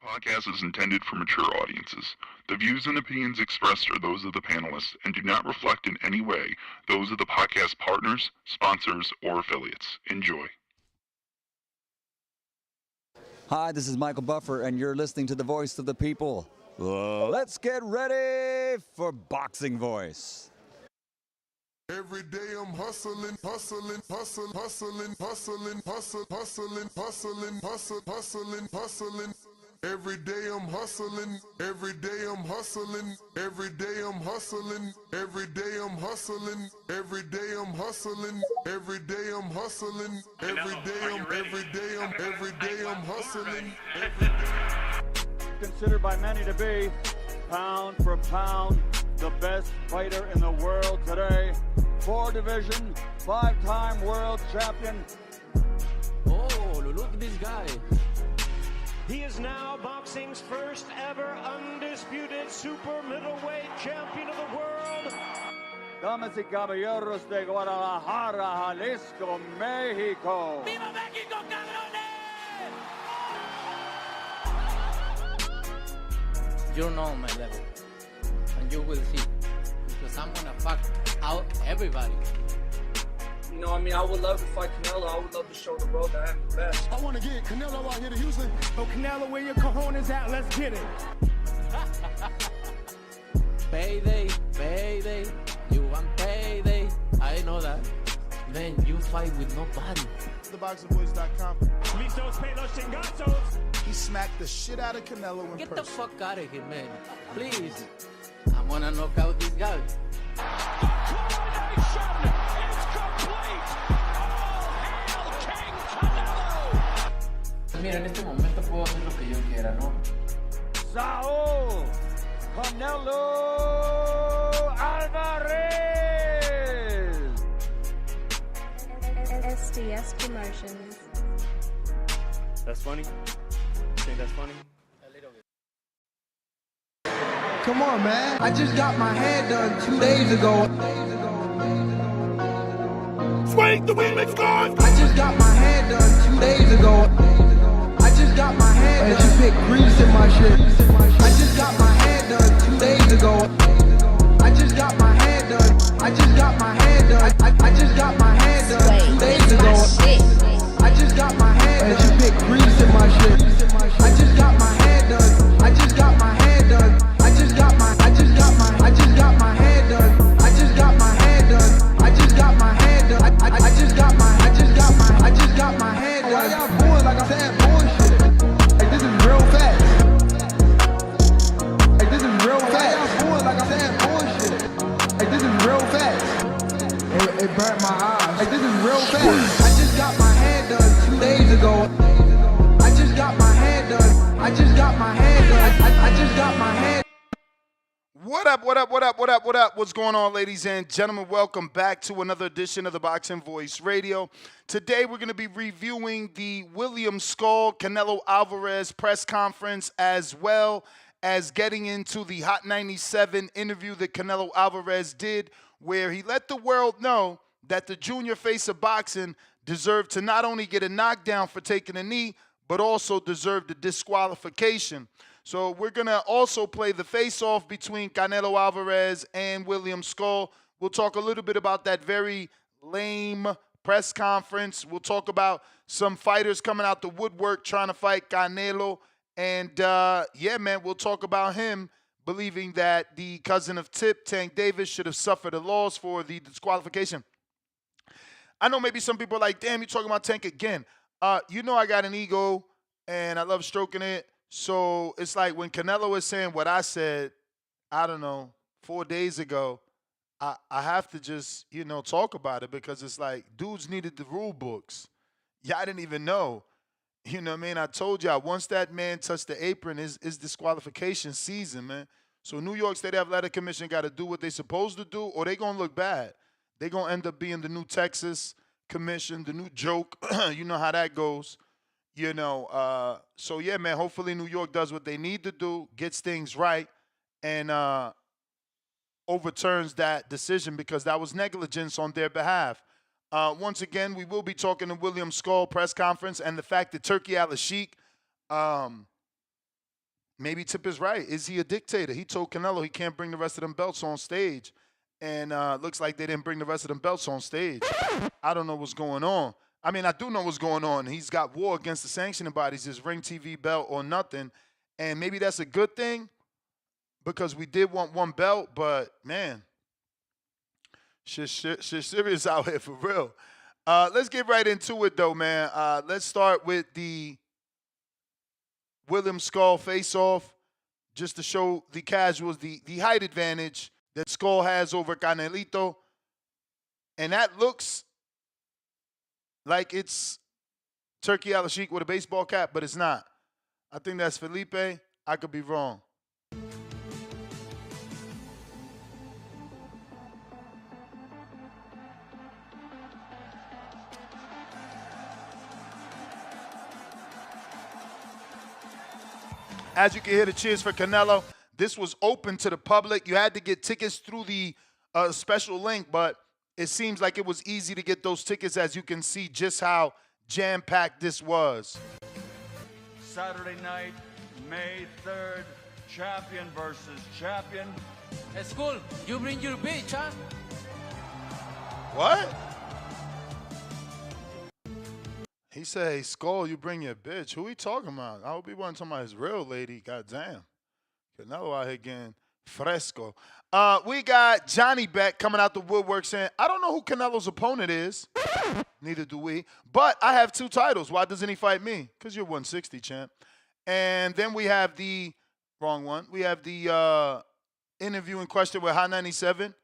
Podcast is intended for mature audiences. The views and opinions expressed are those of the panelists and do not reflect in any way those of the podcast partners, sponsors, or affiliates. Enjoy. Hi, this is Michael Buffer, and you're listening to the Voice of the People. Let's get ready for Boxing Voice. Every day I'm hustling, hustling, hustling, hustling, hustling, hustling, hustling, hustling, hustling, hustling, hustling. Every day I'm hustling, every day I'm hustling, every day I'm hustling, every day I'm hustling, every day I'm hustling, every day I'm hustling, every day I'm hustling, every day. Considered by many to be, pound for pound, the best fighter in the world today. 4-division, 5-time world champion. Oh, look at this guy. He is now boxing's first ever undisputed super middleweight champion of the world. Damas y caballeros de Guadalajara, Jalisco, Mexico. ¡Viva México, cabrones! You know my level, and you will see, because I'm gonna fuck out everybody. You know, I mean, I would love to fight Canelo. I would love to show the world that I'm the best. I want to get Canelo out here to Houston. So Canelo, where your cojones at? Let's get it. Payday, payday, you want payday. I know that. Man, you fight with nobody. TheBoxingVoice.com. Listos, pelos, chingazos. He smacked the shit out of Canelo in Get person. the fuck out of here, man. Please. I wanna knock out this guy. Mira, en este momento puedo hacer lo que yo quiera, ¿no? Saul Canelo Alvarez. SDS Promotions. That's funny. You think that's funny? Come on, man. I just got my hair done 2 days ago. Swing the remix, guys! I just got my hair done 2 days ago. I just got my hair done. And she picked grease in my shit. I just got my hair done 2 days ago. I just got my hair done. I just got my hair done. I just got my hair done 2 days ago. I just got my hair done. And she picked grease in my shit. I just got my hair done. I just got my hair done. I just got my hair done. I just got my hair done. I just got my hair done. I just got my hair done. Why y'all boys like I'm saying bullshit? Like this is real facts. Like this is real facts. Why y'all boys like I'm saying bullshit? Like this is real facts. It burnt my eyes. Like this is real facts. I just got my hair done 2 days ago. I just got my hair done. I just got my hair done. I just got my hair. What up, what up, what up, what up, what up? What's going on, ladies and gentlemen? Welcome back to another edition of the Boxing Voice Radio. Today, we're going to be reviewing the William Skull Canelo Alvarez press conference, as well as getting into the Hot 97 interview that Canelo Alvarez did, where he let the world know that the junior face of boxing deserved to not only get a knockdown for taking a knee, but also deserved a disqualification. So we're going to also play the face-off between Canelo Alvarez and William Skull. We'll talk a little bit about that very lame press conference. We'll talk about some fighters coming out the woodwork trying to fight Canelo. And, yeah, man, we'll talk about him believing that the cousin of Tip, Tank Davis, should have suffered a loss for the disqualification. I know maybe some people are like, damn, you're talking about Tank again. You know I got an ego, and I love stroking it. So it's like when Canelo was saying what I said, I don't know, 4 days ago, I have to just, talk about it because it's like dudes needed the rule books. Y'all didn't even know. You know what I mean? I told y'all, once that man touched the apron, it's disqualification season, man. So New York State Athletic Commission got to do what they supposed to do or they going to look bad. They going to end up being the new Texas Commission, the new joke. You know how that goes. So yeah, man, hopefully New York does what they need to do, gets things right, and overturns that decision because that was negligence on their behalf. Once again, we will be talking to William Skull press conference and the fact that Turkey Al-Sheikh maybe Tip is right. Is he a dictator? He told Canelo he can't bring the rest of them belts on stage. And looks like they didn't bring the rest of them belts on stage. I don't know what's going on. I mean, I do know what's going on. He's got war against the sanctioning bodies, his Ring TV belt or nothing. And maybe that's a good thing because we did want one belt, but man, shit serious out here for real. Let's get right into it though, man. Let's start with the William Skull face-off, just to show the casuals the height advantage that Skull has over Canelito. And that looks like it's Turkey Al-Sheikh with a baseball cap, but it's not. I think that's Felipe. I could be wrong. As you can hear the cheers for Canelo, this was open to the public. You had to get tickets through the special link, but it seems like it was easy to get those tickets, as you can see just how jam-packed this was. Saturday night, May 3rd, champion versus champion. It's cool. You bring your bitch, huh? What? He said, hey, Skull, you bring your bitch. Who he talking about? I hope he wasn't talking about his real lady. Goddamn. Canelo out here getting fresco. We got Johnny Beck coming out the woodwork saying, I don't know who Canelo's opponent is. Neither do we. But I have 2 titles. Why doesn't he fight me? Because you're 160, champ. And then we have the, wrong one, we have the interview in question with High 97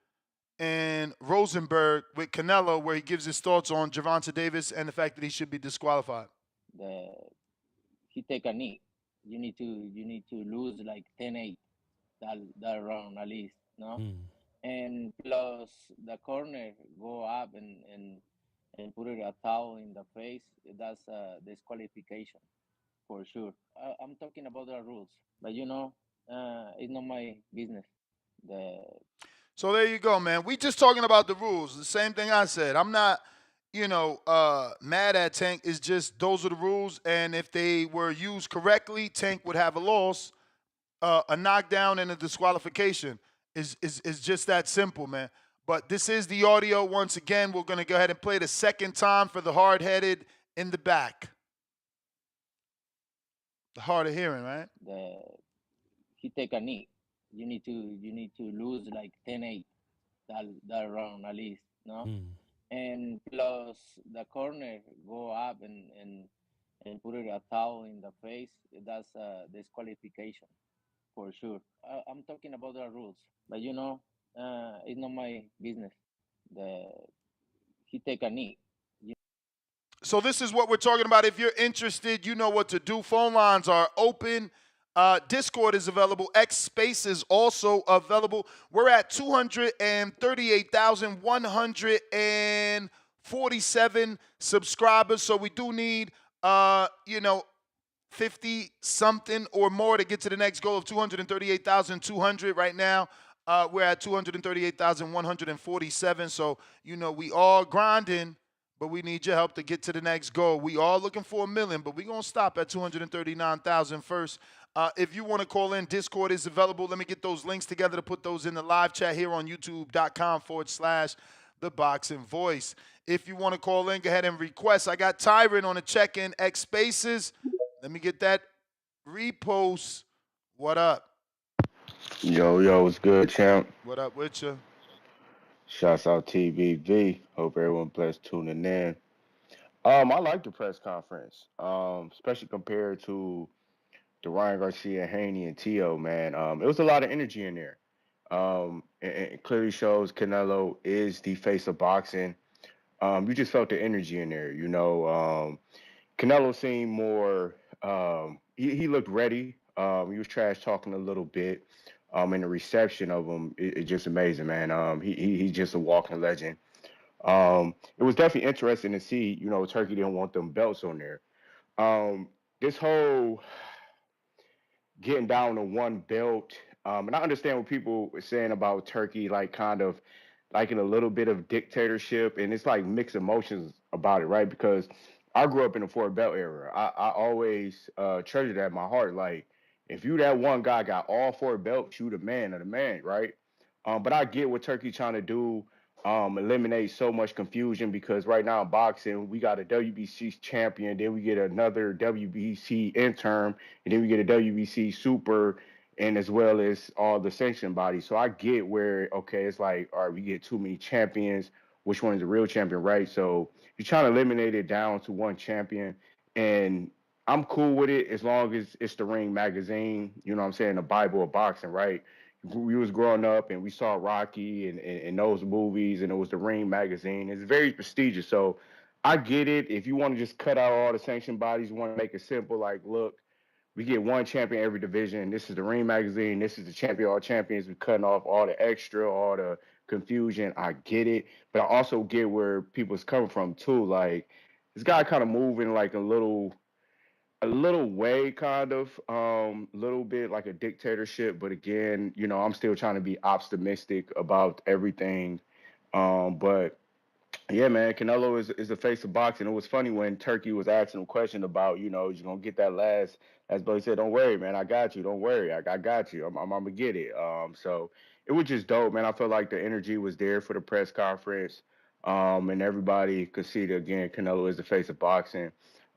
and Rosenberg with Canelo, where he gives his thoughts on Gervonta Davis and the fact that he should be disqualified. He take a knee. You need to lose like 10-8 that round at least, no? And plus the corner go up and put it a towel in the face. That's a disqualification for sure. I'm talking about the rules, but it's not my business. So there you go, man. We just talking about the rules. The same thing I said. I'm not, mad at Tank. It's just those are the rules, and if they were used correctly, Tank would have a loss. A knockdown and a disqualification is just that simple, man. But this is the audio. Once again, we're going to go ahead and play the second time for the hard-headed in the back. The hard of hearing, right? He take a knee. You need to lose like 10-8 that round at least, no? And plus the corner go up and put it a towel in the face. That's a disqualification for sure. I'm talking about the rules, but it's not my business. He take a knee. So this is what we're talking about. If you're interested, you know what to do. Phone lines are open. Discord is available. X Space is also available. We're at 238,147 subscribers. So we do need, 50 something or more to get to the next goal of 238,200 right now. We're at 238,147. So, we all grinding, but we need your help to get to the next goal. We all looking for 1 million, but we're going to stop at 239,000 first. If you want to call in, Discord is available. Let me get those links together to put those in the live chat here on youtube.com/The Boxing Voice. If you want to call in, go ahead and request. I got Tyron on the check-in, X Spaces. Let me get that repost. What up? Yo, what's good, champ? What up with you? Shouts out TBV. Hope everyone blessed tuning in. I like the press conference, especially compared to the Ryan Garcia, Haney, and Tio, man. It was a lot of energy in there. And it clearly shows Canelo is the face of boxing. You just felt the energy in there, Canelo seemed more, he looked ready. He was trash talking a little bit. And the reception of him is just amazing, man. He's just a walking legend. It was definitely interesting to see, Turkey didn't want them belts on there. This whole getting down to one belt, and I understand what people were saying about Turkey, like kind of like in a little bit of dictatorship, and it's like mixed emotions about it, right? Because I grew up in the four belt era. I always treasured that in my heart, like, If you that one guy got all 4 belts, you the man of the man, right? But I get what Turkey trying to do, eliminate so much confusion because right now in boxing we got a WBC champion, then we get another WBC interim, and then we get a WBC super, and as well as all the sanction bodies. So I get where okay, it's like all right, we get too many champions. Which one is the real champion, right? So you're trying to eliminate it down to one champion, and I'm cool with it as long as it's the Ring magazine. You know what I'm saying? The Bible of boxing, right? We was growing up and we saw Rocky and those movies, and it was the Ring magazine. It's very prestigious. So I get it. If you want to just cut out all the sanction bodies, you want to make it simple, like, look, we get one champion every division. This is the Ring magazine. This is the champion, all champions. We're cutting off all the extra, all the confusion. I get it. But I also get where people's coming from too. Like, this guy kind of moving like a little way, kind of, little bit like a dictatorship. But again, you know, I'm still trying to be optimistic about everything. But yeah, man, Canelo is the face of boxing. It was funny when Turkey was asking him a question about, you know, you're gonna get that last. As Billy said, don't worry, man, I got you. Don't worry, I got you. I'm gonna get it. So it was just dope, man. I felt like the energy was there for the press conference, and everybody could see that again. Canelo is the face of boxing.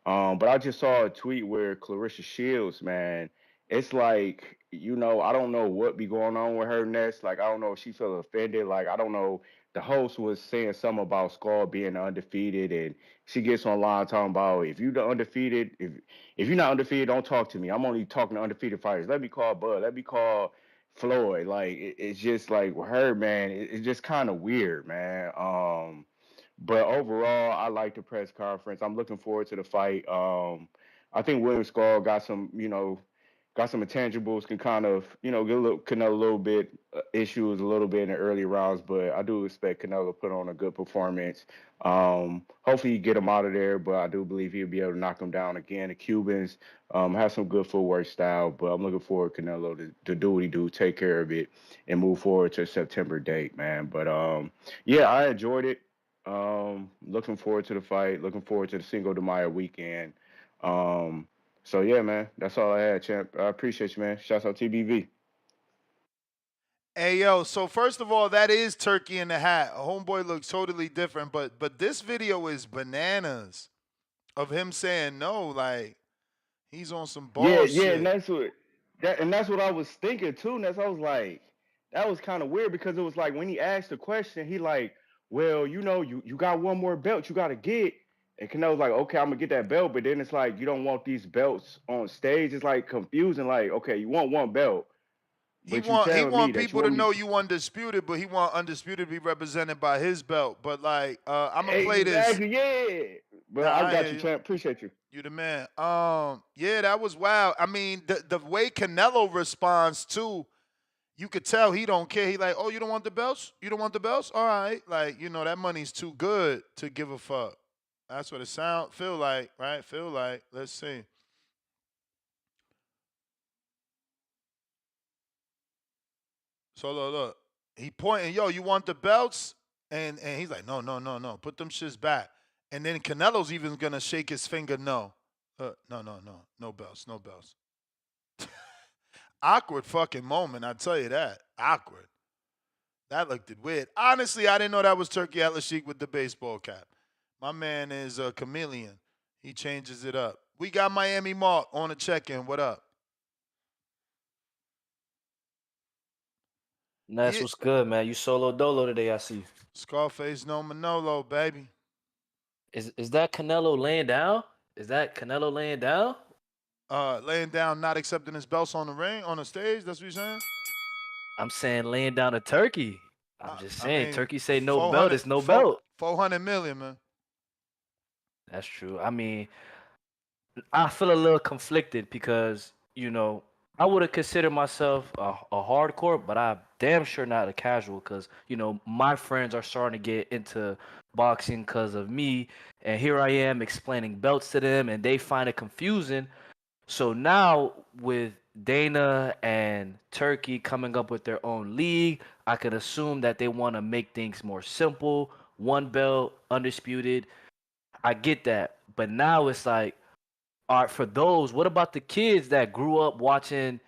But I just saw a tweet where Clarissa Shields, man, it's like, you know, I don't know what be going on with her next. Like, I don't know if she feel offended. Like, I don't know. The host was saying something about Skull being undefeated, and she gets online talking about if you the undefeated, if you're not undefeated, don't talk to me. I'm only talking to undefeated fighters. Let me call Bud. Let me call Floyd. Like it's just like with her, man. It's just kind of weird, man. But overall, I like the press conference. I'm looking forward to the fight. I think William Skull got some, you know, got some intangibles, can kind of, you know, get a little Canelo a little bit issues a little bit in the early rounds, but I do expect Canelo to put on a good performance. Hopefully, you get him out of there, but I do believe he'll be able to knock him down again. The Cubans have some good footwork style, but I'm looking forward to Canelo to do what he do, take care of it, and move forward to a September date, man. But yeah, I enjoyed it. Looking forward to the fight. Looking forward to the Cinco de Mayo weekend. So yeah, man, that's all I had, champ. I appreciate you, man. Shouts out TBV. Hey yo, so first of all, that is Turkey in the hat. Homeboy looks totally different, but this video is bananas of him saying no, like he's on some Yeah, bullshit. yeah, and that's what I was thinking too. And that's I was like, that was kind of weird because it was like when he asked the question, he like, well, you know, you got one more belt you got to get. And Canelo's like, okay, I'm gonna get that belt, but then it's like you don't want these belts on stage. It's like confusing. Like, okay, you want one belt, but you He telling me want that you people to want me know you undisputed, but he want undisputed to be represented by his belt. But like, I'm gonna play this. exactly, yeah. But Nah, I got hear you, champ. Appreciate you. You the man. Yeah, that was wild. I mean, the way Canelo responds too, you could tell he don't care. He like, oh, you don't want the belts? You don't want the belts? All right, like you know that money's too good to give a fuck. That's what it feel like, right? Feel like. Let's see. So look. He pointing, yo, you want the belts? And he's like, no, no, no, no. Put them shits back. And then Canelo's even gonna shake his finger, no. No, no, no. No belts, no belts. Awkward fucking moment, I tell you that. Awkward. That looked weird. Honestly, I didn't know that was Turkey Atlas Sheik with the baseball cap. My man is a chameleon. He changes it up. We got Miami Mark on the check-in. What up? That's what's good, man. You solo dolo today, I see. Scarface no Manolo, baby. Is that Canelo laying down? Is that Canelo laying down? Laying down, not accepting his belts on the ring, on the stage. That's what you're saying? I'm saying laying down a turkey. I'm just saying, Turkey say no belt, it's no 400 belt. 400 million, man. That's true. I mean, I feel a little conflicted because, you know, I would have considered myself a hardcore, but I'm damn sure not a casual because, you know, my friends are starting to get into boxing because of me. And here I am explaining belts to them and they find it confusing. So now with Dana and Turkey coming up with their own league, I could assume that they want to make things more simple. One belt, undisputed. I get that. But now it's like, All right, for those, what about the kids that grew up watching,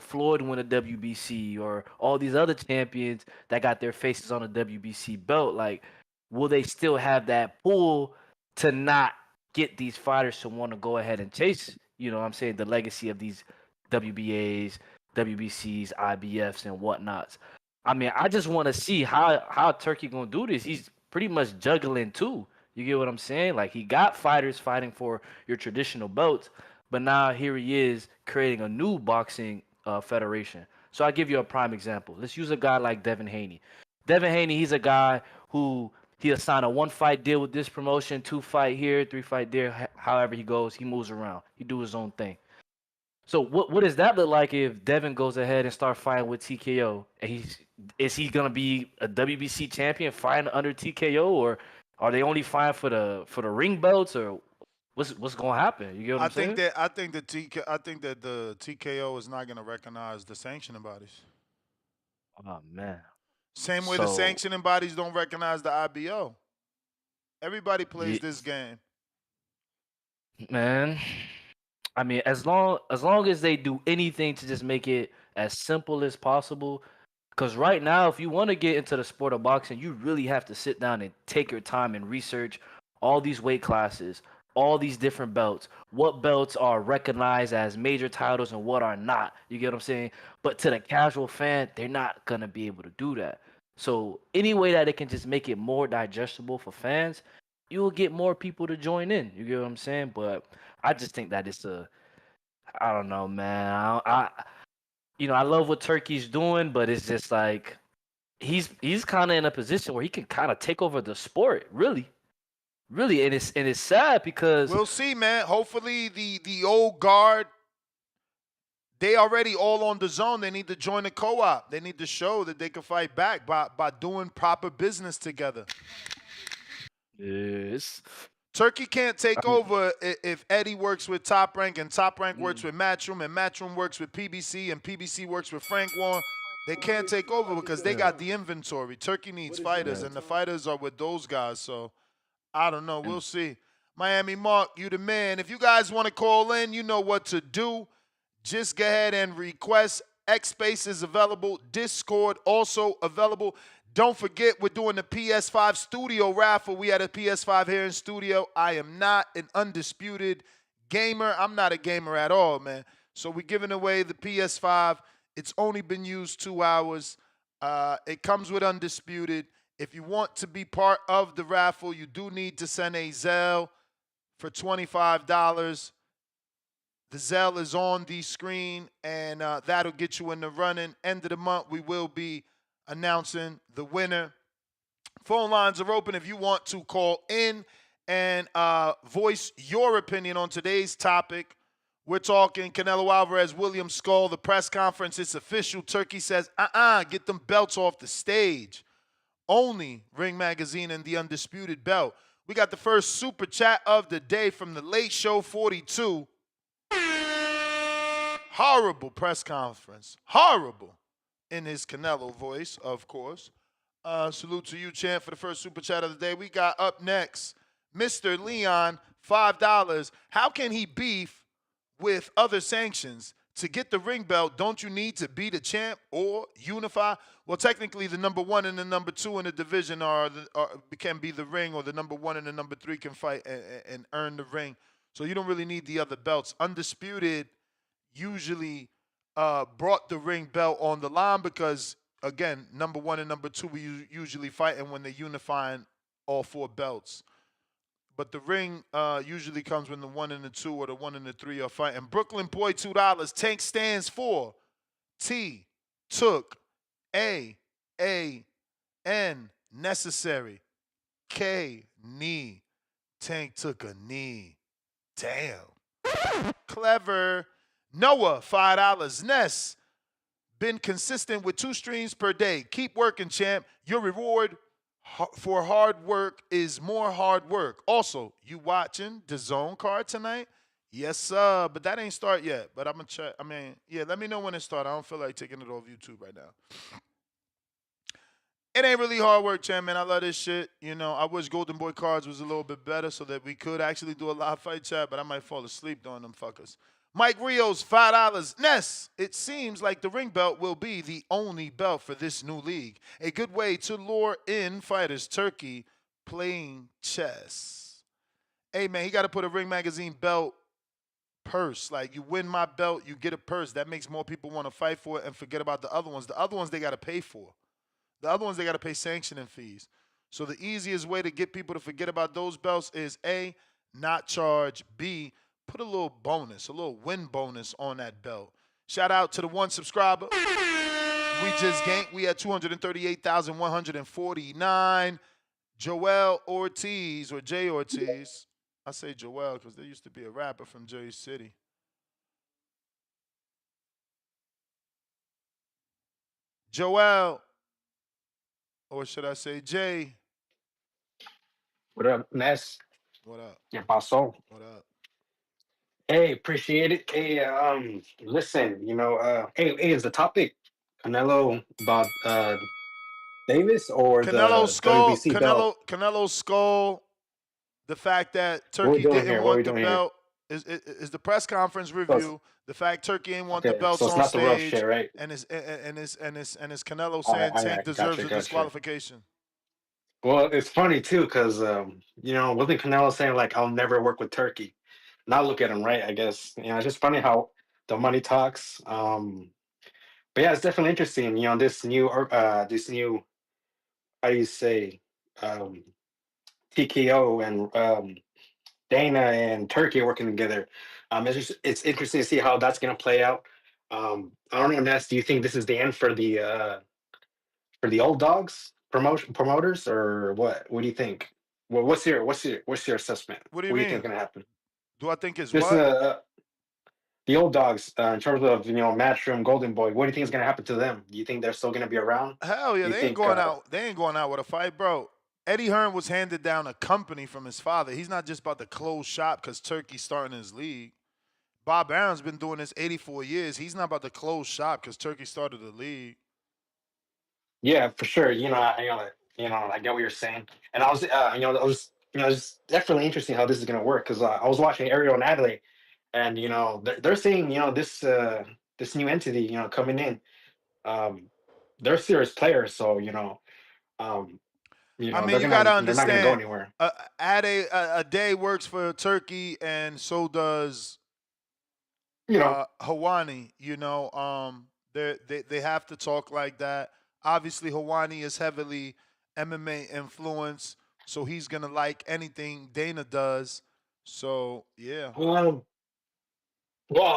Floyd win a WBC or all these other champions that got their faces on a WBC belt? Like, will they still have that pull to not get these fighters to want to go ahead and chase, what I'm saying, the legacy of these WBAs, WBCs, IBFs, and whatnots? I mean, I just want to see how Turkey gonna do this. He's pretty much juggling too. You get what I'm saying? Like, he got fighters fighting for your traditional belts, but now here he is creating a new boxing federation. So I give you a prime example. Let's use a guy like Devin Haney. Devin Haney, he's a guy who he'll sign a 1-fight deal with this promotion, 2-fight here, 3-fight there. However he goes, he moves around. He do his own thing. So what does that look like if Devin goes ahead and start fighting with TKO? And is he gonna be a WBC champion fighting under TKO, or are they only fighting for the ring belts, or what's gonna happen? You get what I'm saying? I think that the TKO is not gonna recognize the sanctioning bodies. Oh man. Same way the sanctioning bodies don't recognize the IBO. Everybody plays this game. Man. I mean, as long as they do anything to just make it as simple as possible, because right now, if you want to get into the sport of boxing, you really have to sit down and take your time and research all these weight classes, all these different belts, what belts are recognized as major titles and what are not. You get what I'm saying? But to the casual fan, they're not gonna be able to do that. So any way that it can just make it more digestible for fans, you will get more people to join in. You get what I'm saying? But I just think that I don't know, man. I love what Turkey's doing, but it's just like he's kind of in a position where he can kind of take over the sport, really, and it's sad because we'll see, man. Hopefully, the old guard, they already all on the zone. They need to join the co-op. They need to show that they can fight back by doing proper business together. Yes. Turkey can't take over if Eddie works with Top Rank and Top Rank works with Matchroom and Matchroom works with PBC and PBC works with Frank Warren. They can't take over because they got the inventory. Turkey needs fighters, and the fighters are with those guys. So, I don't know. We'll see. Miami Mark, you the man. If you guys want to call in, you know what to do. Just go ahead and request. X-Space is available. Discord also available. Don't forget, we're doing the PS5 studio raffle. We had a PS5 here in studio. I am not an undisputed gamer. I'm not a gamer at all, man. So we're giving away the PS5. It's only been used 2 hours. It comes with Undisputed. If you want to be part of the raffle, you do need to send a Zelle for $25. The Zelle is on the screen, and that'll get you in the running. End of the month, we will be announcing the winner. Phone lines are open if you want to call in and voice your opinion on today's topic. We're talking Canelo Alvarez, William Skull, the press conference. It's official. Turkey says, get them belts off the stage. Only Ring Magazine and the Undisputed Belt. We got the first super chat of the day from the Late Show 42. Horrible press conference. Horrible. In his Canelo voice, of course. Salute to you, champ, for the first super chat of the day. We got up next, Mr. Leon, $5. How can he beef with other sanctions? To get the ring belt, don't you need to be the champ or unify? Well, technically, the number 1 and the number 2 in the division can be the ring, or the number 1 and the number 3 can fight and earn the ring. So you don't really need the other belts. Undisputed usually brought the ring belt on the line because, again, number 1 and number 2 we usually fighting when they're unifying all 4 belts. But the ring usually comes when the 1 and the 2 or the 1 and the 3 are fighting. Brooklyn Boy, $2. Tank stands for T, took, A, N, necessary, K, knee. Tank took a knee. Damn. Clever. Noah, $5. Ness, been consistent with 2 streams per day. Keep working, champ. Your reward for hard work is more hard work. Also, you watching the Zone card tonight? Yes, sir. But that ain't start yet. But I'm going to check. Let me know when it starts. I don't feel like taking it off YouTube right now. It ain't really hard work, champ, man. I love this shit. You know, I wish Golden Boy cards was a little bit better so that we could actually do a live fight chat, but I might fall asleep doing them fuckers. Mike Rios, $5. Ness, it seems like the ring belt will be the only belt for this new league. A good way to lure in fighters. Turkey playing chess. Hey, man, he got to put a Ring Magazine belt purse. Like, you win my belt, you get a purse. That makes more people want to fight for it and forget about the other ones. The other ones they got to pay for. The other ones, they got to pay sanctioning fees. So the easiest way to get people to forget about those belts is A, not charge, B, put a little bonus, a little win bonus on that belt. Shout out to the one subscriber. We just gained, we had 238,149. Joel Ortiz, or Jay Ortiz. I say Joel because there used to be a rapper from Jersey City. Joel. Or should I say Jay? What up, Ness? What up? ¿Qué pasó? What up? Hey, appreciate it. Hey, listen, hey, is the topic Canelo about Davis or Canelo the skull, WBC belt? Canelo skull. The fact that What are we Turkey doing didn't here? What are we want the doing here? belt is the press conference So review. The fact Turkey ain't want the okay, so belts it's on not the rough stage, shit, right? and his Canelo All saying right, all Tank right, deserves gotcha, a gotcha. disqualification. Well, it's funny too, because wasn't Canelo saying like I'll never work with Turkey? Now look at him, right? I guess it's just funny how the money talks. But yeah, it's definitely interesting. This new how do you say um, TKO and Dana and Turkey working together. It's interesting to see how that's going to play out. I don't know, Ness. Do you think this is the end for the old dogs promoters, or what? What do you think? Well, what's your assessment? What do you What do you think mean? is going to happen? Do I think it's This what? the old dogs in terms of Matchroom, Golden Boy. What do you think is going to happen to them? Do you think they're still going to be around? Hell yeah, Do you they ain't think? going out. They ain't going out with a fight, bro. Eddie Hearn was handed down a company from his father. He's not just about to close shop because Turkey's starting his league. Bob Aaron's been doing this 84 years. He's not about to close shop because Turkey started the league. Yeah, for sure. I get what you're saying, and I was, it's definitely interesting how this is going to work because I was watching Ariel and Adelaide, and they're saying this new entity coming in, um, they're serious players, so I mean, you gotta they're not gonna go understand. anywhere. A day works for Turkey, and so does Hawani. They have to talk like that. Obviously, Hawani is heavily MMA influenced, so he's gonna like anything Dana does. So yeah. Well,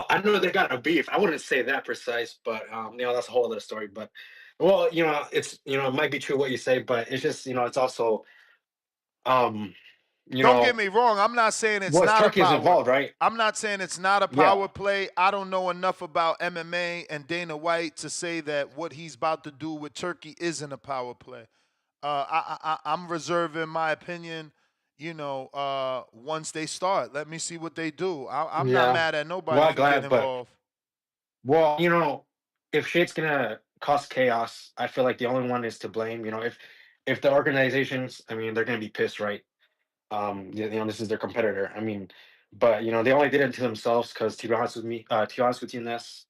I know they got a beef. I wouldn't say that precise, but that's a whole other story. But well, it's it might be true what you say, but it's just it's also um Don't get me wrong. I'm not saying it's not a Turkey is power. involved, right? I'm not saying it's not a Yeah. power play. I don't know enough about MMA and Dana White to say that what he's about to do with Turkey isn't a power play. I'm reserving my opinion. Once they start, let me see what they do. I'm not Yeah. mad at nobody Well, for getting glad, but involved. if shit's gonna cause chaos, I feel like the only one is to blame. If the organizations, I mean, they're gonna be pissed, right? This is their competitor. I mean, but they only did it to themselves because to be honest with you, Ness,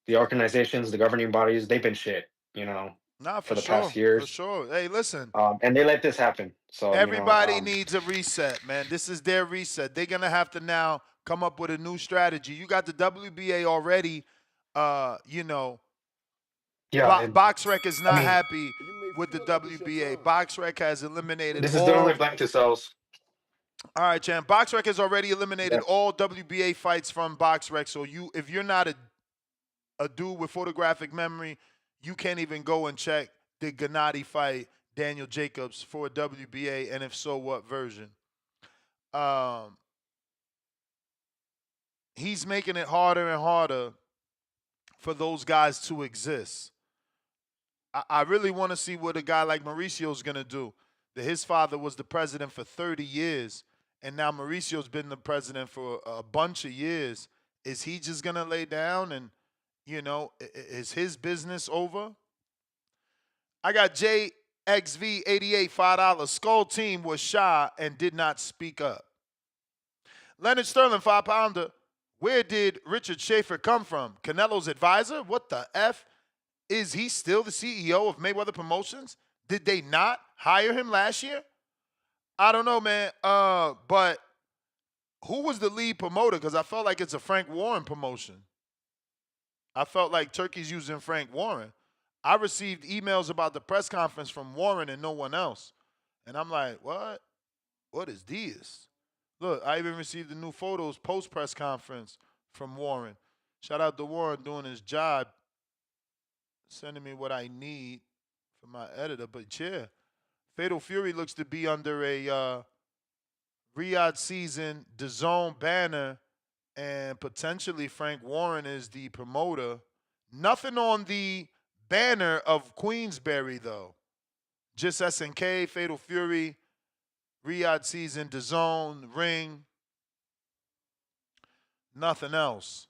the organizations, the governing bodies, they've been shit. Nah, For for the past sure, for years. sure. Hey, listen. And they let this happen. So Everybody needs a reset, man. This is their reset. They're gonna have to now come up with a new strategy. You got the WBA already. Yeah. BoxRec is I not mean, happy with the WBA. BoxRec has eliminated this is their all. only blank to sells. All right, champ. BoxRec has already eliminated all WBA fights from BoxRec. So if you're not a dude with photographic memory, you can't even go and check did Gennady fight Daniel Jacobs for a WBA, and if so, what version? He's making it harder and harder for those guys to exist. I really want to see what a guy like Mauricio's going to do. His father was the president for 30 years, and now Mauricio's been the president for a bunch of years. Is he just going to lay down and, is his business over? I got Jay XV88, $5. Skull Team was shy and did not speak up. Leonard Sterling, 5-pounder. Where did Richard Schaefer come from? Canelo's advisor? What the F? Is he still the CEO of Mayweather Promotions? Did they not hire him last year? I don't know, man. But who was the lead promoter? Because I felt like it's a Frank Warren promotion. I felt like Turkey's using Frank Warren. I received emails about the press conference from Warren and no one else. And I'm like, what? What is this? Look, I even received the new photos post-press conference from Warren. Shout out to Warren doing his job, sending me what I need for my editor. But yeah, Fatal Fury looks to be under a Riyadh season DAZN banner, and potentially Frank Warren is the promoter. Nothing on the banner of Queensberry, though. Just SNK, Fatal Fury, Riyadh season, DAZN, Ring. Nothing else.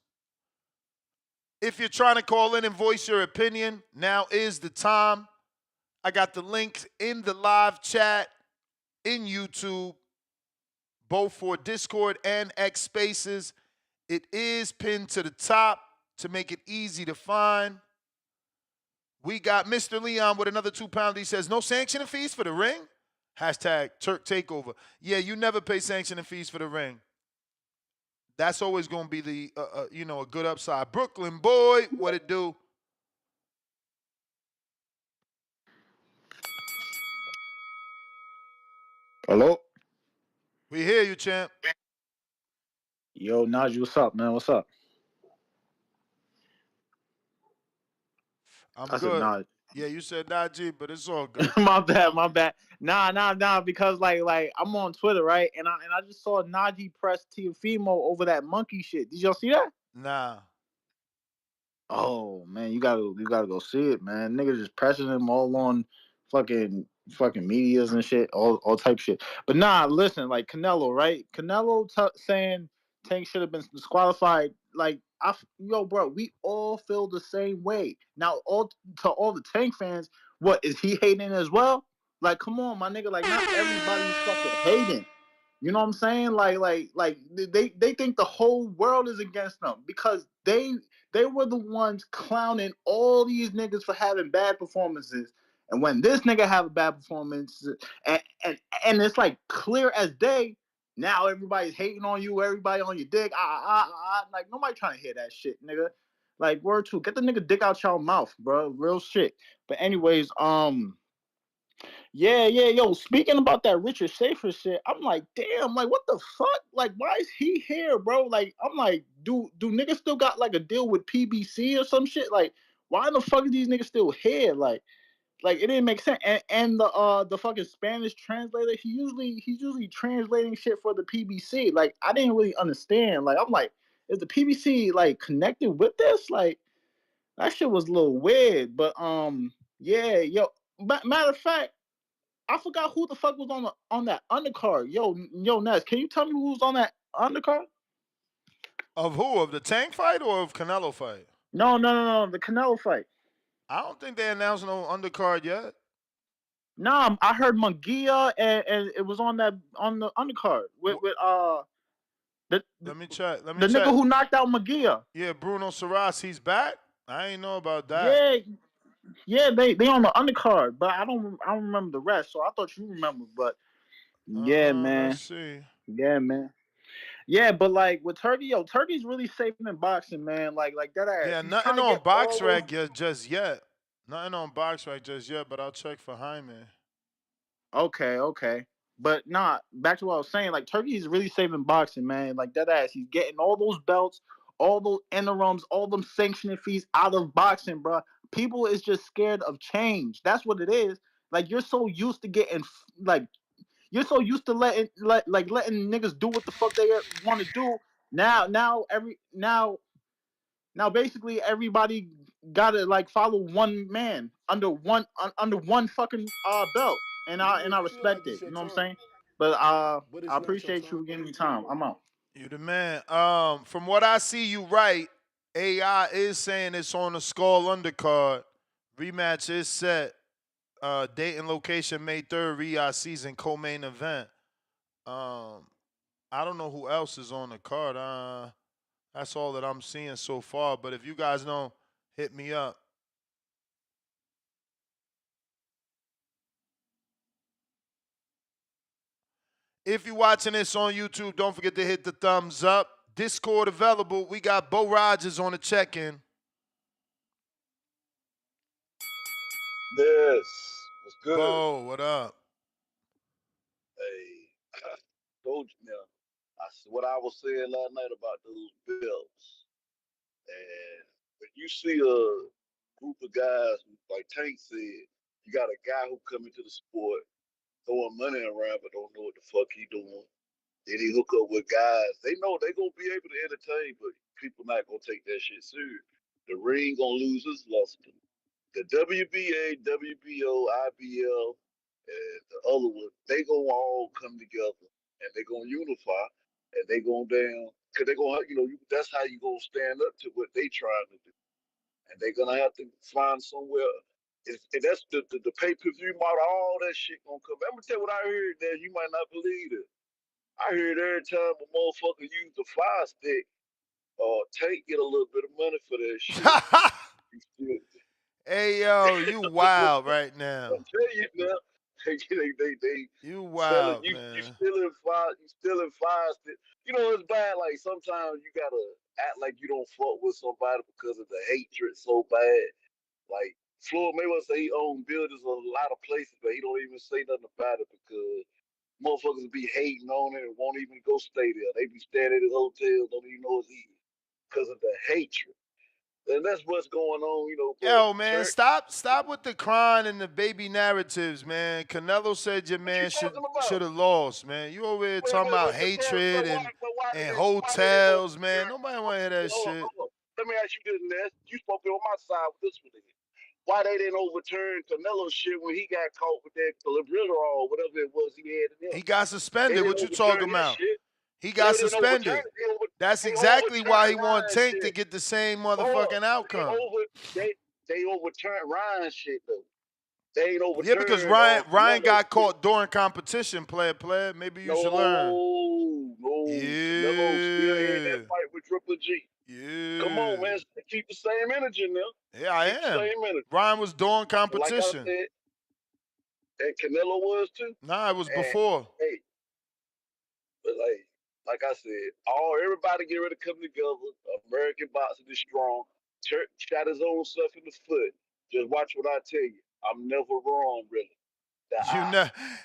If you're trying to call in and voice your opinion, now is the time. I got the links in the live chat in YouTube, both for Discord and X Spaces. It is pinned to the top to make it easy to find. We got Mr. Leon with another £2. He says, no sanctioning fees for the ring? Hashtag Turk Takeover. Yeah, you never pay sanctioning fees for the ring. That's always going to be the, a good upside. Brooklyn boy, what it do? Hello? We hear you, champ. Yo, Najee, what's up, man? What's up? I'm I good. Said, yeah, you said Najee, but it's all good. my bad. Nah, because like I'm on Twitter, right? And I just saw Najee press Teofimo over that monkey shit. Did y'all see that? Nah. Oh man, you gotta go see it, man. Niggas just pressing him all on fucking medias and shit, all type shit. But nah, listen, like Canelo, right? Canelo saying Tank should have been disqualified. Like bro, we all feel the same way. Now, all the Tank fans, what is he hating as well? Like, come on, my nigga. Like, not everybody's fucking hating. You know what I'm saying? Like they think the whole world is against them because they were the ones clowning all these niggas for having bad performances. And when this nigga have a bad performance, and it's like clear as day, now everybody's hating on you, everybody on your dick. Like nobody trying to hear that shit, nigga. Like word two, get the nigga dick out your mouth, bro. Real shit. But anyways, yeah, yo, speaking about that Richard Schaefer shit, I'm like, damn, like, what the fuck? Like, why is he here, bro? Like, I'm like, do niggas still got, like, a deal with PBC or some shit? Like, why the fuck are these niggas still here? Like, it didn't make sense. And the fucking Spanish translator, he's usually translating shit for the PBC. Like, I didn't really understand. Like, I'm like, is the PBC, like, connected with this? Like, that shit was a little weird. But, yeah, yo, matter of fact, I forgot who the fuck was on that undercard. Yo, Ness, can you tell me who was on that undercard? Of who? Of the Tank fight or of Canelo fight? No, the Canelo fight. I don't think they announced no undercard yet. Nah, I heard Munguia and it was on the undercard with let me check. The nigga who knocked out Munguia. Yeah, Bruno Saras, he's back. I ain't know about that. Yeah, they on the undercard, but I don't remember the rest. So I thought you remember, but yeah, man. Let's see. Yeah, man. Yeah, but like with Turkey, Turkey's really safe in boxing, man. Like that ass. Yeah, nothing on BoxRec just yet. Nothing on BoxRec just yet, but I'll check for Jaime. Okay. But back to what I was saying, like Turkey's really saving boxing, man. Like that ass. He's getting all those belts, all those interims, all them sanctioning fees out of boxing, bro. People is just scared of change. That's what it is. Like you're so used to getting you're so used to letting niggas do what the fuck they want to do. Now basically everybody gotta like follow one man under one fucking belt, and I respect it. You know what I'm saying? But I appreciate you giving me time. I'm out. You the man. From what I see, you right. AI is saying it's on the Skull undercard. Rematch is set Date and location May 3rd, Riyadh season co-main event. I don't know who else is on the card. That's all that I'm seeing so far. But if you guys know, hit me up. If you're watching this on YouTube, don't forget to hit the thumbs up. Discord available. We got Bo Rogers on the check-in. Yes. What's good? Bo, what up? Hey, told you now. What I was saying last night about those bills. And when you see a group of guys, like Tank said, you got a guy who come into the sport throwing money around but don't know what the fuck he doing. Then he hook up with guys. They know they gonna be able to entertain, but people not gonna take that shit serious. The ring gonna lose its luster. The WBA, WBO, IBL, and the other one, they gonna all come together and they gonna unify and they gonna cause they gonna, that's how you gonna stand up to what they trying to do. And they gonna have to find somewhere. If that's the pay-per-view model, all that shit gonna come. I'm gonna tell you what I heard there, you might not believe it. I heard every time a motherfucker use the fire stick, Tank get a little bit of money for that shit. Hey, yo, you wild right now. I'm telling you now, they You selling wild, you man. you stealing fire stick. You know it's bad. Like sometimes you gotta act like you don't fuck with somebody because of the hatred so bad. Like Floyd Mayweather say he own buildings a lot of places, but he don't even say nothing about it because motherfuckers be hating on it and won't even go stay there. They be staying at his hotel, don't even know it's he because of the hatred. And that's what's going on, But Yo, man, stop with the crying and the baby narratives, man. Canelo said your man should have lost, man. You over here talking about hatred and hotels, man. Nobody want to hear that shit. Let me ask you this, Ness. You supposed to be on my side with this one. Why they didn't overturn Canelo's shit when he got caught with that Calibriderol or whatever it was he had in him? He got suspended. What you talking about? He got They didn't suspended. overturn it. That's They exactly why he overturned want Ryan's Tank shit. to get the same motherfucking outcome. They overturned Ryan's shit though. They ain't overturned. Yeah, because Ryan got caught during competition, player. Maybe you should learn. No. Canelo still had that fight with Triple G. Yeah. Come on, man. Keep the same energy now. Yeah, I Keep am. The same energy. Ryan was doing competition. Like I said, and Canelo was too. Nah, it was before. Hey, but like I said, everybody get ready to come together. American boxing is strong. Turk shot his own self in the foot. Just watch what I tell you. I'm never wrong, really.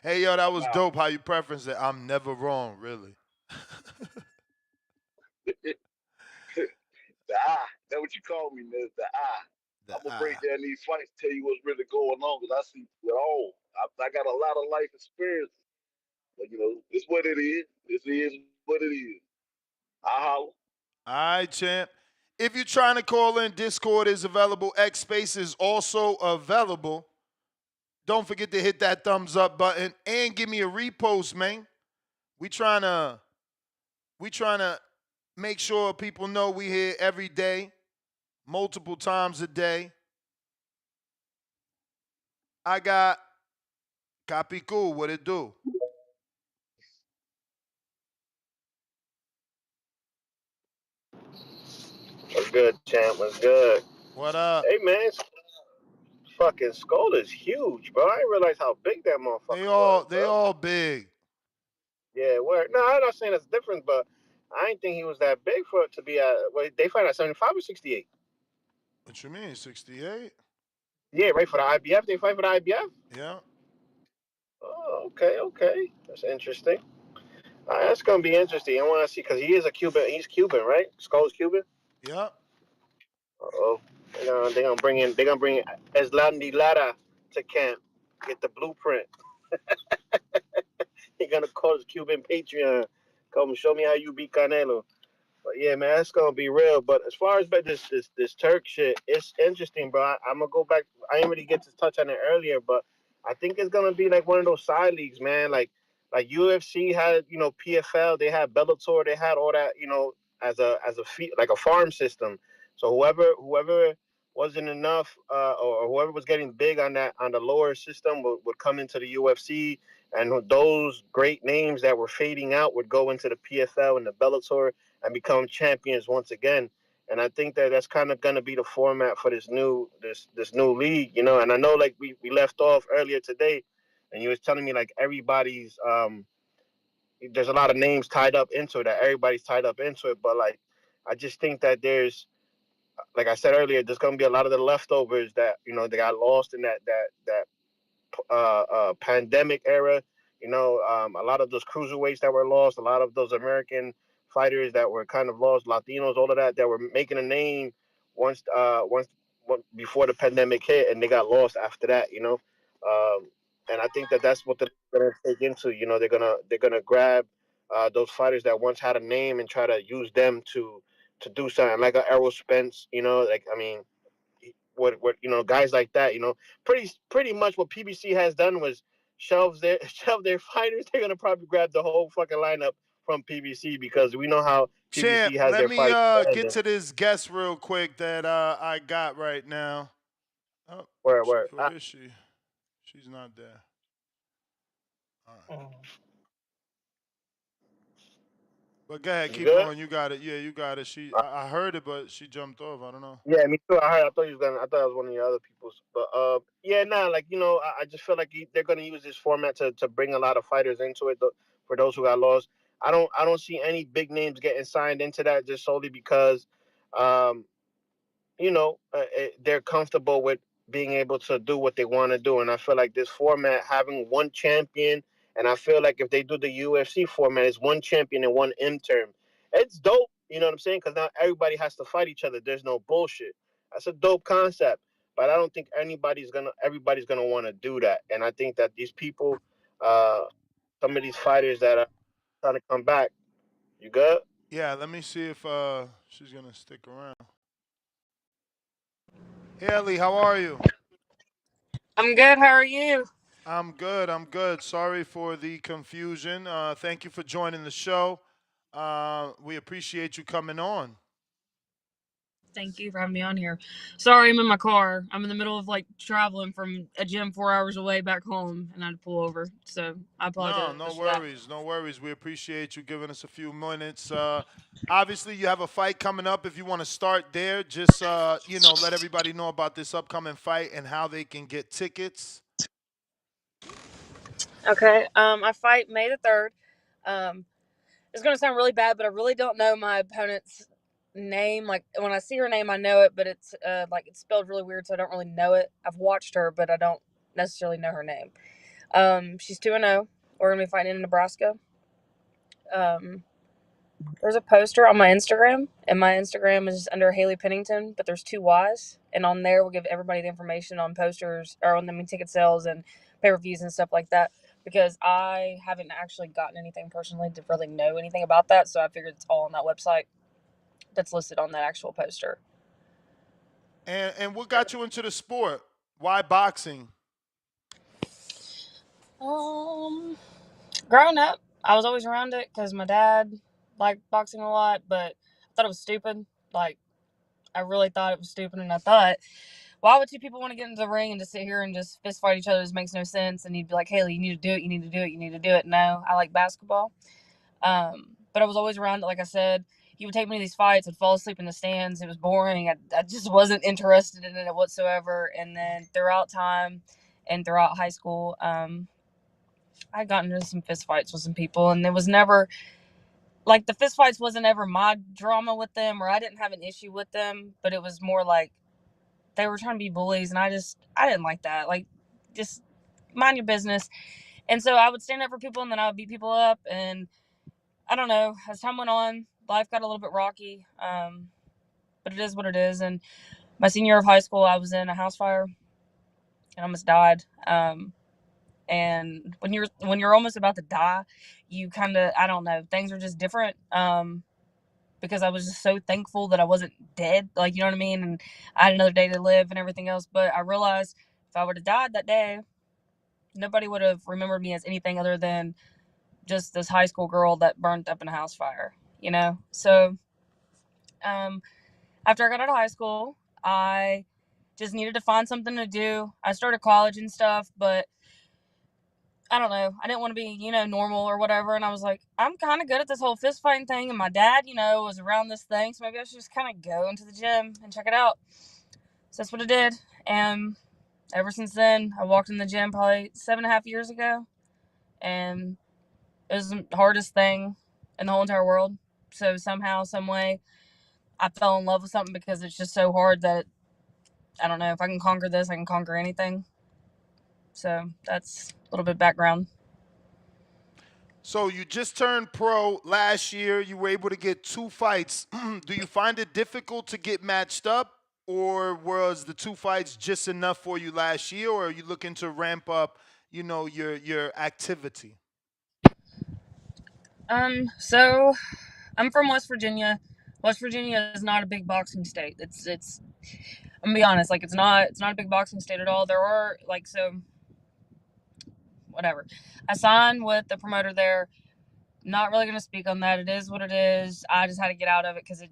Hey, yo, that was dope how you preference it. I'm never wrong, really. The eye. That's what you call me, man. The eye. I'm going to break down these fights, tell you what's really going on, because I see it all. I got a lot of life experience. But, it's what it is. This is what it is. I holler. All right, champ. If you're trying to call in, Discord is available. X Space is also available. Don't forget to hit that thumbs up button and give me a repost, man. We trying to make sure people know we here every day, multiple times a day. I got Capicu, what it do? What's good, champ? What's good? What up? Hey, man. Fucking skull is huge, bro. I didn't realize how big that motherfucker was. They all big. Yeah, no, I'm not saying that's different, but I didn't think he was that big for it to be at. They fight at 75 or 68. What you mean, 68? Yeah, right, for the IBF. They fight for the IBF. Yeah. Oh, okay. That's interesting. All right, that's gonna be interesting. I want to see because he is a Cuban. He's Cuban, right? Skull's Cuban. Yeah. Oh, they're gonna bring Eslandi Lara to camp. Get the blueprint. They're gonna call his Cuban Patreon. Come show me how you beat Canelo. But yeah, man, that's gonna be real. But as far as this Turk shit, it's interesting, bro. I'm gonna go back. I didn't really get to touch on it earlier, but I think it's gonna be like one of those side leagues, man. Like UFC had, PFL, they had Bellator, they had all that, as a like a farm system. So whoever wasn't enough, or whoever was getting big on the lower system would come into the UFC, and those great names that were fading out would go into the PFL and the Bellator and become champions once again. And I think that that's kind of going to be the format for this new league, you know. And I know, like we left off earlier today, and you was telling me like everybody's there's a lot of names tied up into it, that everybody's tied up into it, but like I just think that there's, like I said earlier, there's going to be a lot of the leftovers that, you know, they got lost in that pandemic era. You know, a lot of those cruiserweights that were lost, a lot of those American fighters that were kind of lost, Latinos, all of that were making a name once before the pandemic hit, and they got lost after that. You know, and I think that that's what they're going to take into. You know, they're gonna grab those fighters that once had a name and try to use them to do something like a Errol Spence. You know, like I mean, what you know, guys like that, you know, pretty much what PBC has done was shelve their fighters. They're gonna probably grab the whole fucking lineup from PBC because we know how Champ, PBC has let their me fight. get to this guest real quick that I got right now. Oh, Where where is she? She's not there. All right. But go ahead, You keep good? going. You got it. Yeah, you got it. I heard it, but she jumped off. I don't know. Yeah, me too. I thought you was gonna. I thought it was one of your other people's. But yeah, nah. Like you know, I just feel like they're gonna use this format to bring a lot of fighters into it. For those who got lost, I don't see any big names getting signed into that just solely because, um, you know, they're comfortable with being able to do what they want to do. And I feel like this format, having one champion, and I feel like if they do the UFC format, it's one champion and one interim. It's dope. You know what I'm saying? Because now everybody has to fight each other. There's no bullshit. That's a dope concept. But I don't think everybody's gonna want to do that. And I think that these people, some of these fighters that are trying to come back, you good? Yeah, let me see if she's gonna stick around. Hailey, how are you? I'm good. How are you? I'm good. I'm good. Sorry for the confusion. Thank you for joining the show. We appreciate you coming on. Thank you for having me on here. Sorry, I'm in my car. I'm in the middle of like traveling from a gym 4 hours away back home, and I had to pull over. So I apologize. No For that. worries. No worries. We appreciate you giving us a few minutes. Obviously, you have a fight coming up. If you want to start there, just let everybody know about this upcoming fight and how they can get tickets. Okay. I fight May the 3rd. It's gonna sound really bad, but I really don't know my opponent's name. Like when I see her name, I know it, but it's like it's spelled really weird, so I don't really know it. I've watched her, but I don't necessarily know her name. She's 2-0. We're gonna be fighting in Nebraska. There's a poster on my Instagram, and my Instagram is under Hailey Pennington, but there's 2 Y's, and on there we'll give everybody the information on posters or on ticket sales and pay-per-views and stuff like that. Because I haven't actually gotten anything personally to really know anything about that, so I figured it's all on that website that's listed on that actual poster. And what got you into the sport? Why boxing? Growing up, I was always around it because my dad liked boxing a lot, but I thought it was stupid. Like, I really thought it was stupid, and I thought, why would 2 people want to get into the ring and just sit here and just fist fight each other? This makes no sense. And he'd be like, Hailey, you need to do it. You need to do it. You need to do it. No, I like basketball. But I was always around it. Like I said, he would take me to these fights. I'd fall asleep in the stands. It was boring. I just wasn't interested in it whatsoever. And then throughout time and throughout high school, I got into some fist fights with some people. And it was never, like, the fist fights wasn't ever my drama with them, or I didn't have an issue with them. But it was more like, they were trying to be bullies, and I didn't like that. Like, just mind your business. And so I would stand up for people, and then I would beat people up. And I don't know, as time went on, life got a little bit rocky. But it is what it is. And my senior year of high school, I was in a house fire and almost died. And when you're almost about to die, you kind of, I don't know, things are just different. Because I was just so thankful that I wasn't dead, like, you know what I mean? And I had another day to live and everything else. But I realized if I would have died that day, nobody would have remembered me as anything other than just this high school girl that burned up in a house fire, you know? So, after I got out of high school, I just needed to find something to do. I started college and stuff, but I don't know. I didn't want to be, normal or whatever. And I was like, I'm kind of good at this whole fist fighting thing. And my dad, was around this thing. So maybe I should just kind of go into the gym and check it out. So that's what I did. And ever since then, I walked in the gym probably 7.5 years ago. And it was the hardest thing in the whole entire world. So somehow, some way, I fell in love with something because it's just so hard that, I don't know, if I can conquer this, I can conquer anything. So that's a little bit of background. So you just turned pro last year. You were able to get 2 fights. Do you find it difficult to get matched up, or was the 2 fights just enough for you last year, or are you looking to ramp up, your activity? So I'm from West Virginia. West Virginia is not a big boxing state. It's I'm gonna be honest, like it's not a big boxing state at all. There are whatever. I signed with the promoter there. Not really gonna speak on that. It is what it is. I just had to get out of it because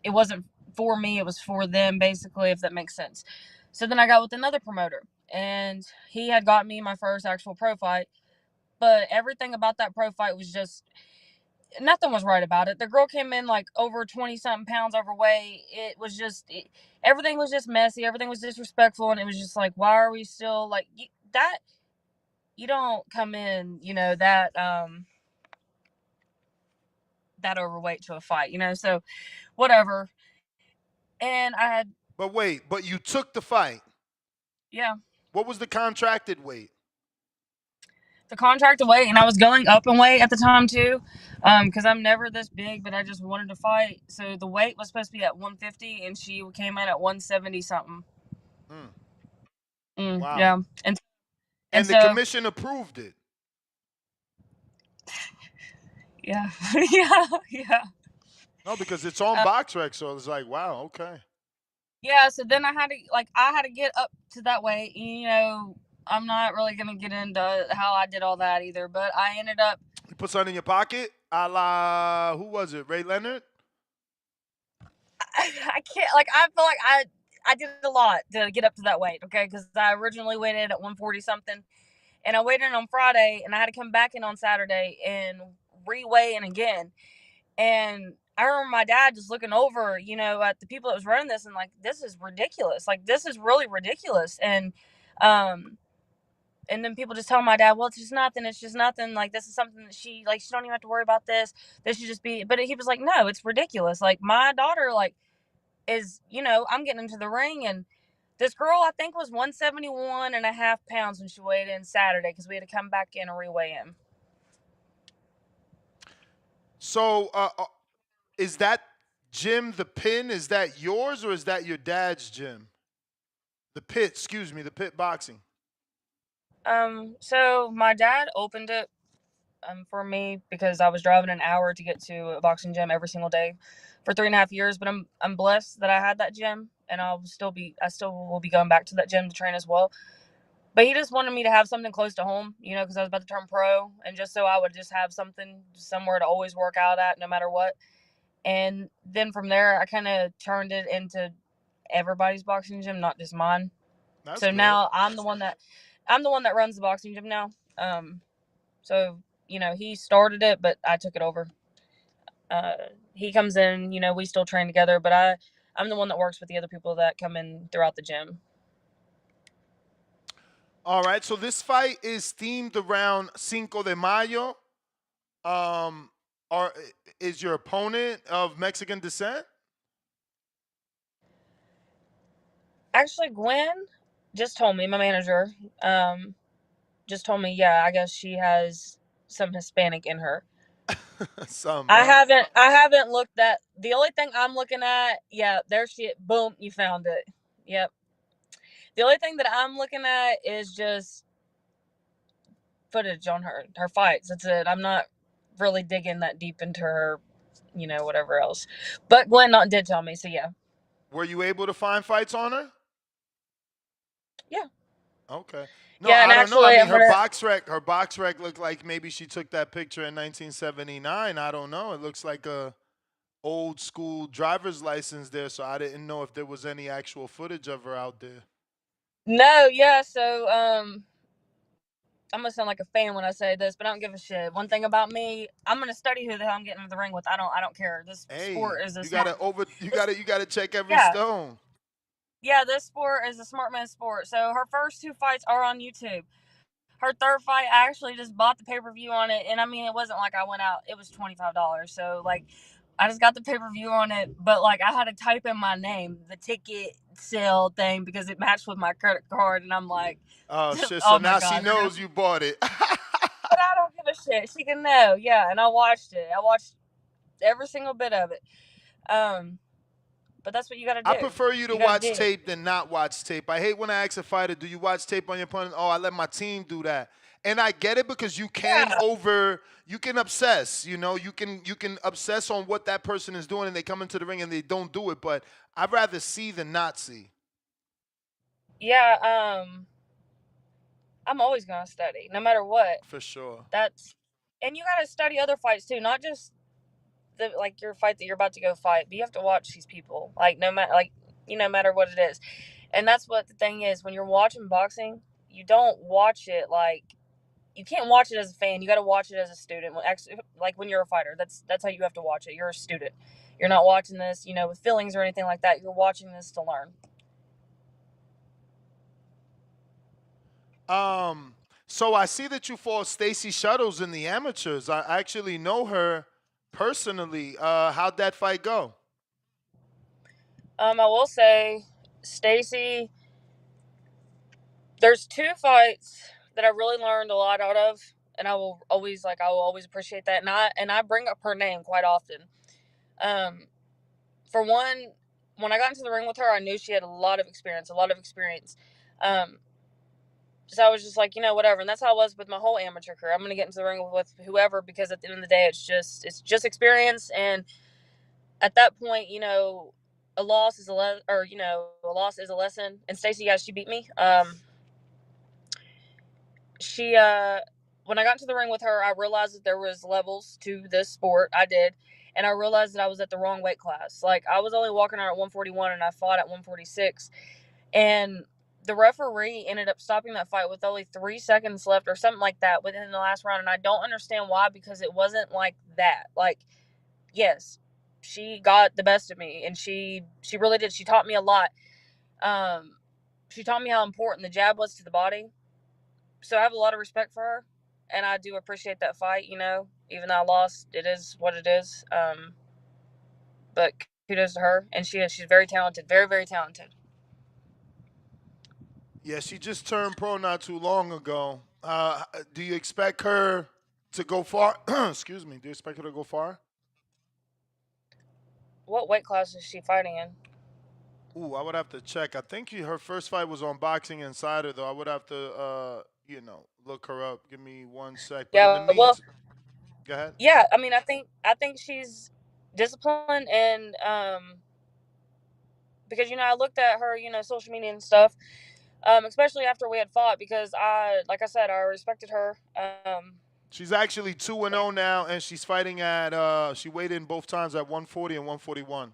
it wasn't for me. It was for them, basically, if that makes sense. So then I got with another promoter, and he had got me my first actual pro fight. But everything about that pro fight was just nothing was right about it. The girl came in like over 20 something pounds overweight. It was just everything was just messy. Everything was disrespectful, and it was just like, why are we still like that? You don't come in, that overweight to a fight, So whatever. And I had But wait, you took the fight. yeah. What was the contracted weight? The contract weight, and I was going up in weight at the time too, because I'm never this big, but I just wanted to fight. So the weight was supposed to be at 150, and she came in at 170 something. Wow. Yeah, and the so, commission approved it. Yeah, yeah. No, because it's on BoxRec, so it's like, wow, okay. Yeah, so then I had to get up to that weight. I'm not really gonna get into how I did all that either, but I ended up. You put something in your pocket, a la who was it? Ray Leonard. I can't. I feel like I did a lot to get up to that weight. Okay, because I originally weighed in at 140 something, and I weighed in on Friday, and I had to come back in on Saturday and re-weigh in again. And I remember my dad just looking over, at the people that was running this and like, this is ridiculous. Like, this is really ridiculous. And then people just tell my dad, well, it's just nothing. It's just nothing. Like, this is something that she don't even have to worry about this. This should just be, but he was like, no, it's ridiculous. Like, my daughter, is, I'm getting into the ring, and this girl, I think, was 171.5 pounds when she weighed in Saturday because we had to come back in and re-weigh in. So, is that gym, the Pin, is that yours or is that your dad's gym? The Pit, the Pit Boxing. So my dad opened it for me because I was driving an hour to get to a boxing gym every single day for 3.5 years. But I'm blessed that I had that gym, and I still will be going back to that gym to train as well. But he just wanted me to have something close to home, because I was about to turn pro, and just so I would just have something somewhere to always work out at, no matter what. And then from there, I kind of turned it into everybody's boxing gym, not just mine. That's so good. Now I'm the one that runs the boxing gym now. So he started it, but I took it over. He comes in, we still train together, but I'm the one that works with the other people that come in throughout the gym. All right, so this fight is themed around Cinco de Mayo. Is your opponent of Mexican descent? Actually, Gwen just told me, my manager, just told me, yeah, I guess she has some Hispanic in her. I haven't looked at, the only thing I'm looking at, yeah, there she, boom, you found it. Yep. The only thing that I'm looking at is just footage on her fights. That's it. I'm not really digging that deep into her, whatever else. But Glenn did tell me, so yeah. Were you able to find fights on her? Yeah. Okay. No, yeah, I don't actually, know. I mean, her box rec looked like maybe she took that picture in 1979. I don't know. It looks like a old school driver's license there, so I didn't know if there was any actual footage of her out there. No, yeah. So I'm gonna sound like a fan when I say this, but I don't give a shit. One thing about me, I'm gonna study who the hell I'm getting into the ring with. I don't care. This sport Hey, is a you smart. gotta check every Yeah, stone. yeah. This sport is a smart man sport. So her first 2 fights are on YouTube. Her third fight, I actually just bought the pay-per-view on it, and I mean, it wasn't like I went out. It was $25, so like, I just got the pay-per-view on it, but like, I had to type in my name, the ticket sale thing, because it matched with my credit card, and I'm like, Oh shit! So oh my now she god, they're gonna. knows you bought it. But I don't give a shit. She can know, yeah. And I watched it. I watched every single bit of it. Um, but that's what you got to I do. prefer you to You got to watch dig. tape than not watch tape. I hate when I ask a fighter, "Do you watch tape on your opponent?" Oh, I let my team do that. And I get it because you can obsess. You know, you can obsess on what that person is doing, and they come into the ring and they don't do it. But I'd rather see than not see. Yeah. I'm always gonna study, no matter what. For sure. And you got to study other fights too, not just the like your fight that you're about to go fight. But you have to watch these people, like no matter no matter what it is. And that's what the thing is when you're watching boxing. You don't watch it like you can't watch it as a fan. You got to watch it as a student. Like when you're a fighter, that's how you have to watch it. You're a student. You're not watching this, with feelings or anything like that. You're watching this to learn. So I see that you fought Stacy Shuttles in the amateurs. I actually know her personally. How'd that fight go? I will say, Stacy. There's 2 fights that I really learned a lot out of, and I will always appreciate that. And I bring up her name quite often. For one, when I got into the ring with her, I knew she had a lot of experience. Um, so I was just like, whatever. And that's how I was with my whole amateur career. I'm gonna get into the ring with whoever because at the end of the day, it's just experience. And at that point, a loss is a loss is a lesson. And Stacey, yeah, she beat me. She When I got into the ring with her, I realized that there was levels to this sport. I did. And I realized that I was at the wrong weight class. Like, I was only walking out at 141 and I fought at 146. And the referee ended up stopping that fight with only 3 seconds left or something like that within the last round. And I don't understand why, because it wasn't like that. Like, yes, she got the best of me, and she really did. She taught me a lot. She taught me how important the jab was to the body. So I have a lot of respect for her, and I do appreciate that fight. Even though I lost, it is what it is. But kudos to her, and she's very talented, very very talented. Yeah, she just turned pro not too long ago. Do you expect her to go far? Excuse me. Do you expect her to go far? What weight class is she fighting in? Ooh, I would have to check. I think her first fight was on Boxing Insider, though. I would have to, look her up. Give me 1 sec. But in the Yeah, well, go ahead. yeah. I mean, I think she's disciplined, and because I looked at her, social media and stuff, especially after we had fought, because like I said, I respected her. She's actually 2-0 now, and she's fighting at. She weighed in both times at 140 and 141.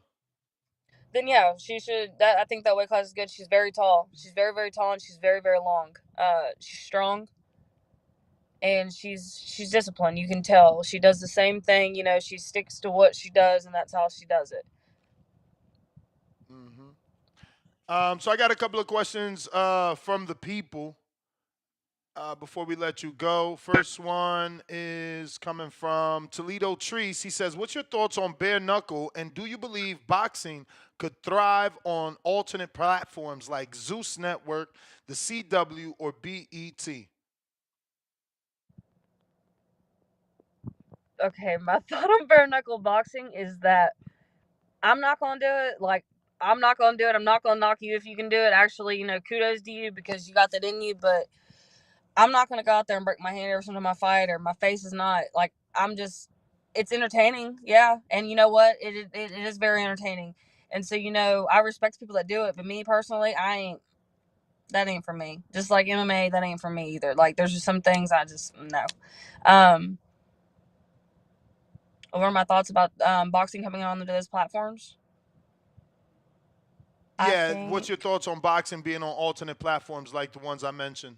Then yeah, she should. I think that weight class is good. She's very tall. She's very very tall, and she's very very long. She's strong, and she's disciplined. You can tell she does the same thing. She sticks to what she does, and that's how she does it. So I got a couple of questions from the people before we let you go. First one is coming from Toledo Trees. He says, "What's your thoughts on bare knuckle, and do you believe boxing could thrive on alternate platforms like Zeus Network, the CW, or BET?" Okay, my thought on bare knuckle boxing is that I'm not gonna do it. Like, I'm not gonna do it. I'm not gonna knock you if you can do it. Actually, kudos to you because you got that in you. But I'm not gonna go out there and break my hand every single time I fight, or my face is not like. It's entertaining, yeah. And you know what? It is very entertaining. And so I respect people that do it. But me personally, that ain't for me. Just like MMA, that ain't for me either. Like, there's just some things I just no. What are my thoughts about boxing coming onto those platforms? I Yeah, what's think, your thoughts on boxing being on alternate platforms like the ones I mentioned?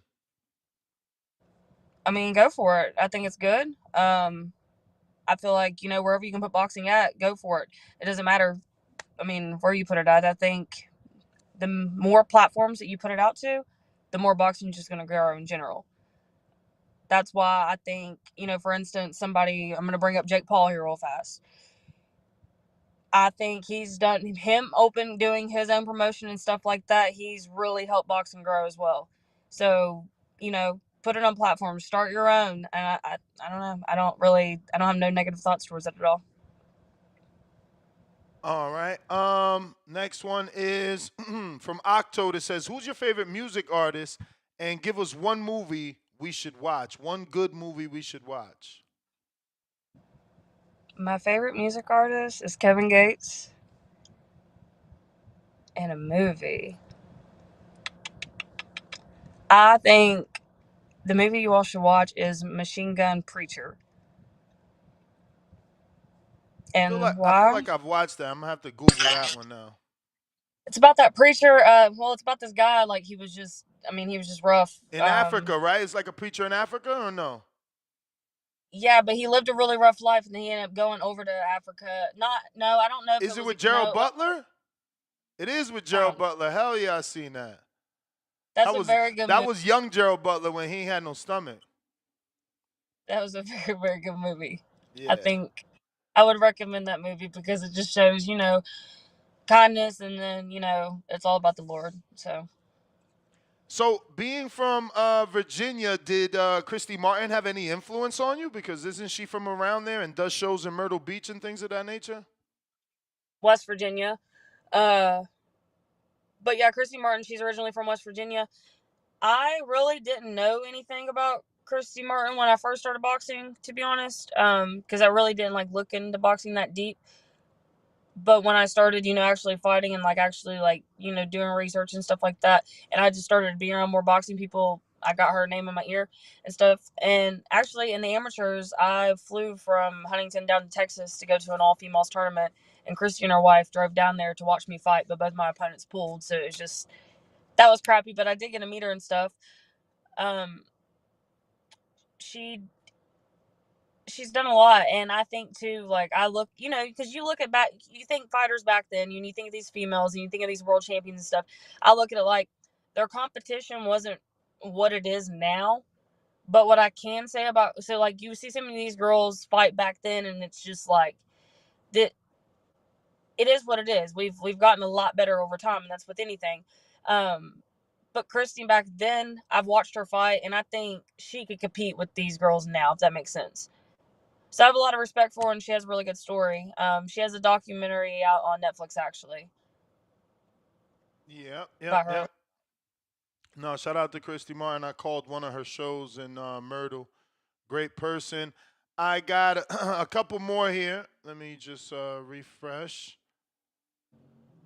I mean, go for it. I think it's good. I feel like, wherever you can put boxing at, go for it. It doesn't matter, I mean, where you put it at. I think the more platforms that you put it out to, the more boxing is just going to grow in general. That's why I think, for instance, I'm going to bring up Jake Paul here real fast. I think he's done him open doing his own promotion and stuff like that. He's really helped boxing grow as well. So, put it on platforms, start your own. And I don't know. I don't have no negative thoughts towards it at all. All right. Next one is from Octo that says, "Who's your favorite music artist? And give us one movie we should watch. One good movie we should watch." My favorite music artist is Kevin Gates. And a movie. I think the movie you all should watch is Machine Gun Preacher. And I feel why? like I've watched that. I'm gonna have to Google that one now. It's about that preacher. It's about this guy. Like he was just rough. In Africa, right? It's like a preacher in Africa, or no? Yeah, but he lived a really rough life, and then he ended up going over to Africa. No, I don't know if Is it it was with Gerald no. Butler? It is with Gerald Butler. Hell yeah, I seen that. That's a very good that movie. was young Gerald Butler when he had no stomach. That was a very, very good movie. Yeah. I think I would recommend that movie because it just shows, kindness, and then, it's all about the Lord. So, being from Virginia, did Christy Martin have any influence on you? Because isn't she from around there and does shows in Myrtle Beach and things of that nature? West Virginia. But yeah, Christy Martin, she's originally from West Virginia. I really didn't know anything about Christy Martin when I first started boxing, to be honest, because I really didn't look into boxing that deep. But when I started, actually fighting and actually doing research and stuff like that, and I just started being around more boxing people, I got her name in my ear and stuff. And actually, in the amateurs, I flew from Huntington down to Texas to go to an all-females tournament, and Christy and her wife drove down there to watch me fight, but both my opponents pulled, so it was just that was crappy. But I did get to meet her and stuff. She's done a lot, and I think too, I look, because you look at back, you think fighters back then, and you think of these females, and you think of these world champions and stuff. I look at it like their competition wasn't what it is now. But what I can say about, so you see some of these girls fight back then, and it's just that it is what it is. We've gotten a lot better over time, and that's with anything. But Christine back then, I've watched her fight, and I think she could compete with these girls now, if that makes sense. So I have a lot of respect for her, and she has a really good story. She has a documentary out on Netflix, actually. Yeah. No, shout out to Christy Martin. I called one of her shows in Myrtle. Great person. I got a couple more here. Let me just refresh.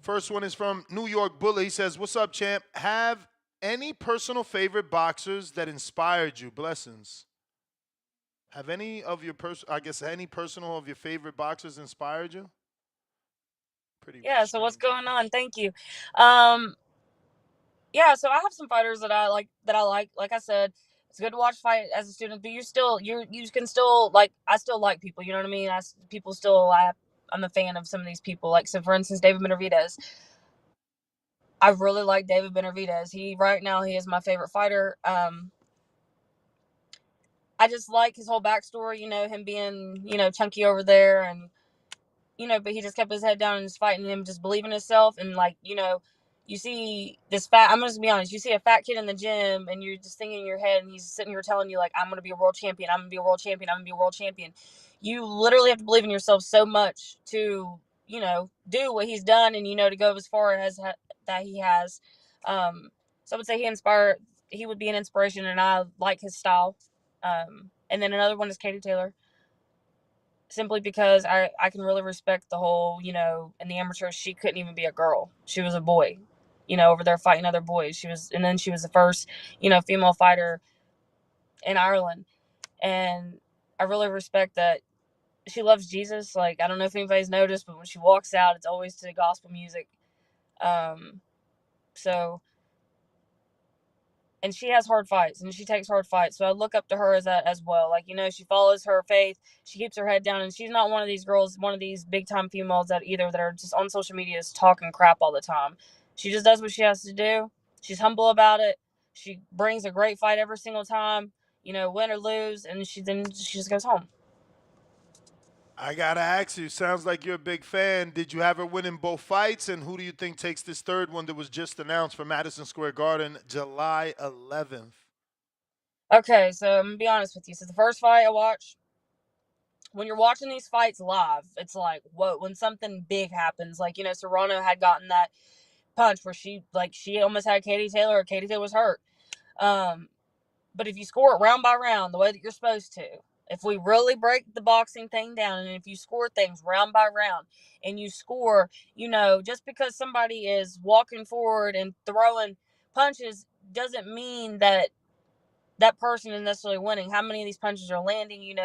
First one is from New York Bully. He says, "What's up, champ? Have any personal favorite boxers that inspired you? Blessings." Have any of your any personal of your favorite boxers inspired you? Yeah, so what's going on? Thank you. Yeah, so I have some fighters that I like. Like I said, it's good to watch fight as a student, but you can still I still like people. You know what I mean? People still I'm a fan of some of these people. So for instance, David Benavidez. I really like David Benavidez. Right now he is my favorite fighter. I just like his whole backstory. Him being chunky over there, and but he just kept his head down and just fighting him, just believing himself. And you see this fat, I'm just gonna be honest, you see a fat kid in the gym and you're just thinking in your head, and he's sitting here telling you I'm gonna be a world champion, I'm gonna be a world champion, I'm gonna be a world champion. You literally have to believe in yourself so much to do what he's done, and to go as far as that he has. So I would say he would be an inspiration, and I like his style. And then another one is Katie Taylor. Simply because I can really respect the whole, in the amateurs, she couldn't even be a girl. She was a boy, over there fighting other boys. And then she was the first, female fighter in Ireland. And I really respect that she loves Jesus. Like, I don't know if anybody's noticed, but when she walks out, it's always to gospel music. So, and she has hard fights and she takes hard fights. So I look up to her as that as well. Like, she follows her faith. She keeps her head down, and she's not one of these girls, one of these big time females that are just on social media is talking crap all the time. She just does what she has to do. She's humble about it. She brings a great fight every single time, win or lose, and she just goes home. I gotta ask you, sounds like you're a big fan. Did you have her win in both fights? And who do you think takes this third one that was just announced for Madison Square Garden, July 11th? Okay, so I'm gonna be honest with you. So the first fight I watched, when you're watching these fights live, it's like, whoa, when something big happens, like, Serrano had gotten that punch where she almost had Katie Taylor, or Katie Taylor was hurt. But if you score it round by round, the way that you're supposed to, if we really break the boxing thing down, and if you score things round by round, and you score, just because somebody is walking forward and throwing punches doesn't mean that that person is necessarily winning. How many of these punches are landing,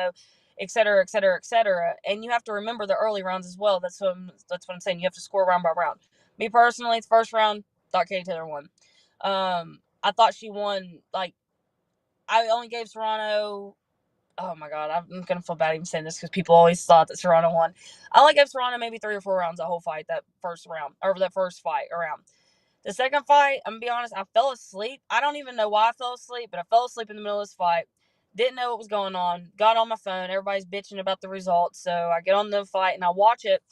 et cetera, et cetera, et cetera. And you have to remember the early rounds as well. That's what I'm saying. You have to score round by round. Me personally, the first round, thought Katie Taylor won. I thought she won, I only gave Serrano, oh my God, I'm going to feel bad even saying this because people always thought that Serrano won. I only gave Serrano maybe 3 or 4 rounds the whole fight, that first fight around. The second fight, I'm going to be honest, I fell asleep. I don't even know why I fell asleep, but I fell asleep in the middle of this fight. Didn't know what was going on. Got on my phone. Everybody's bitching about the results. So I get on the fight and I watch it.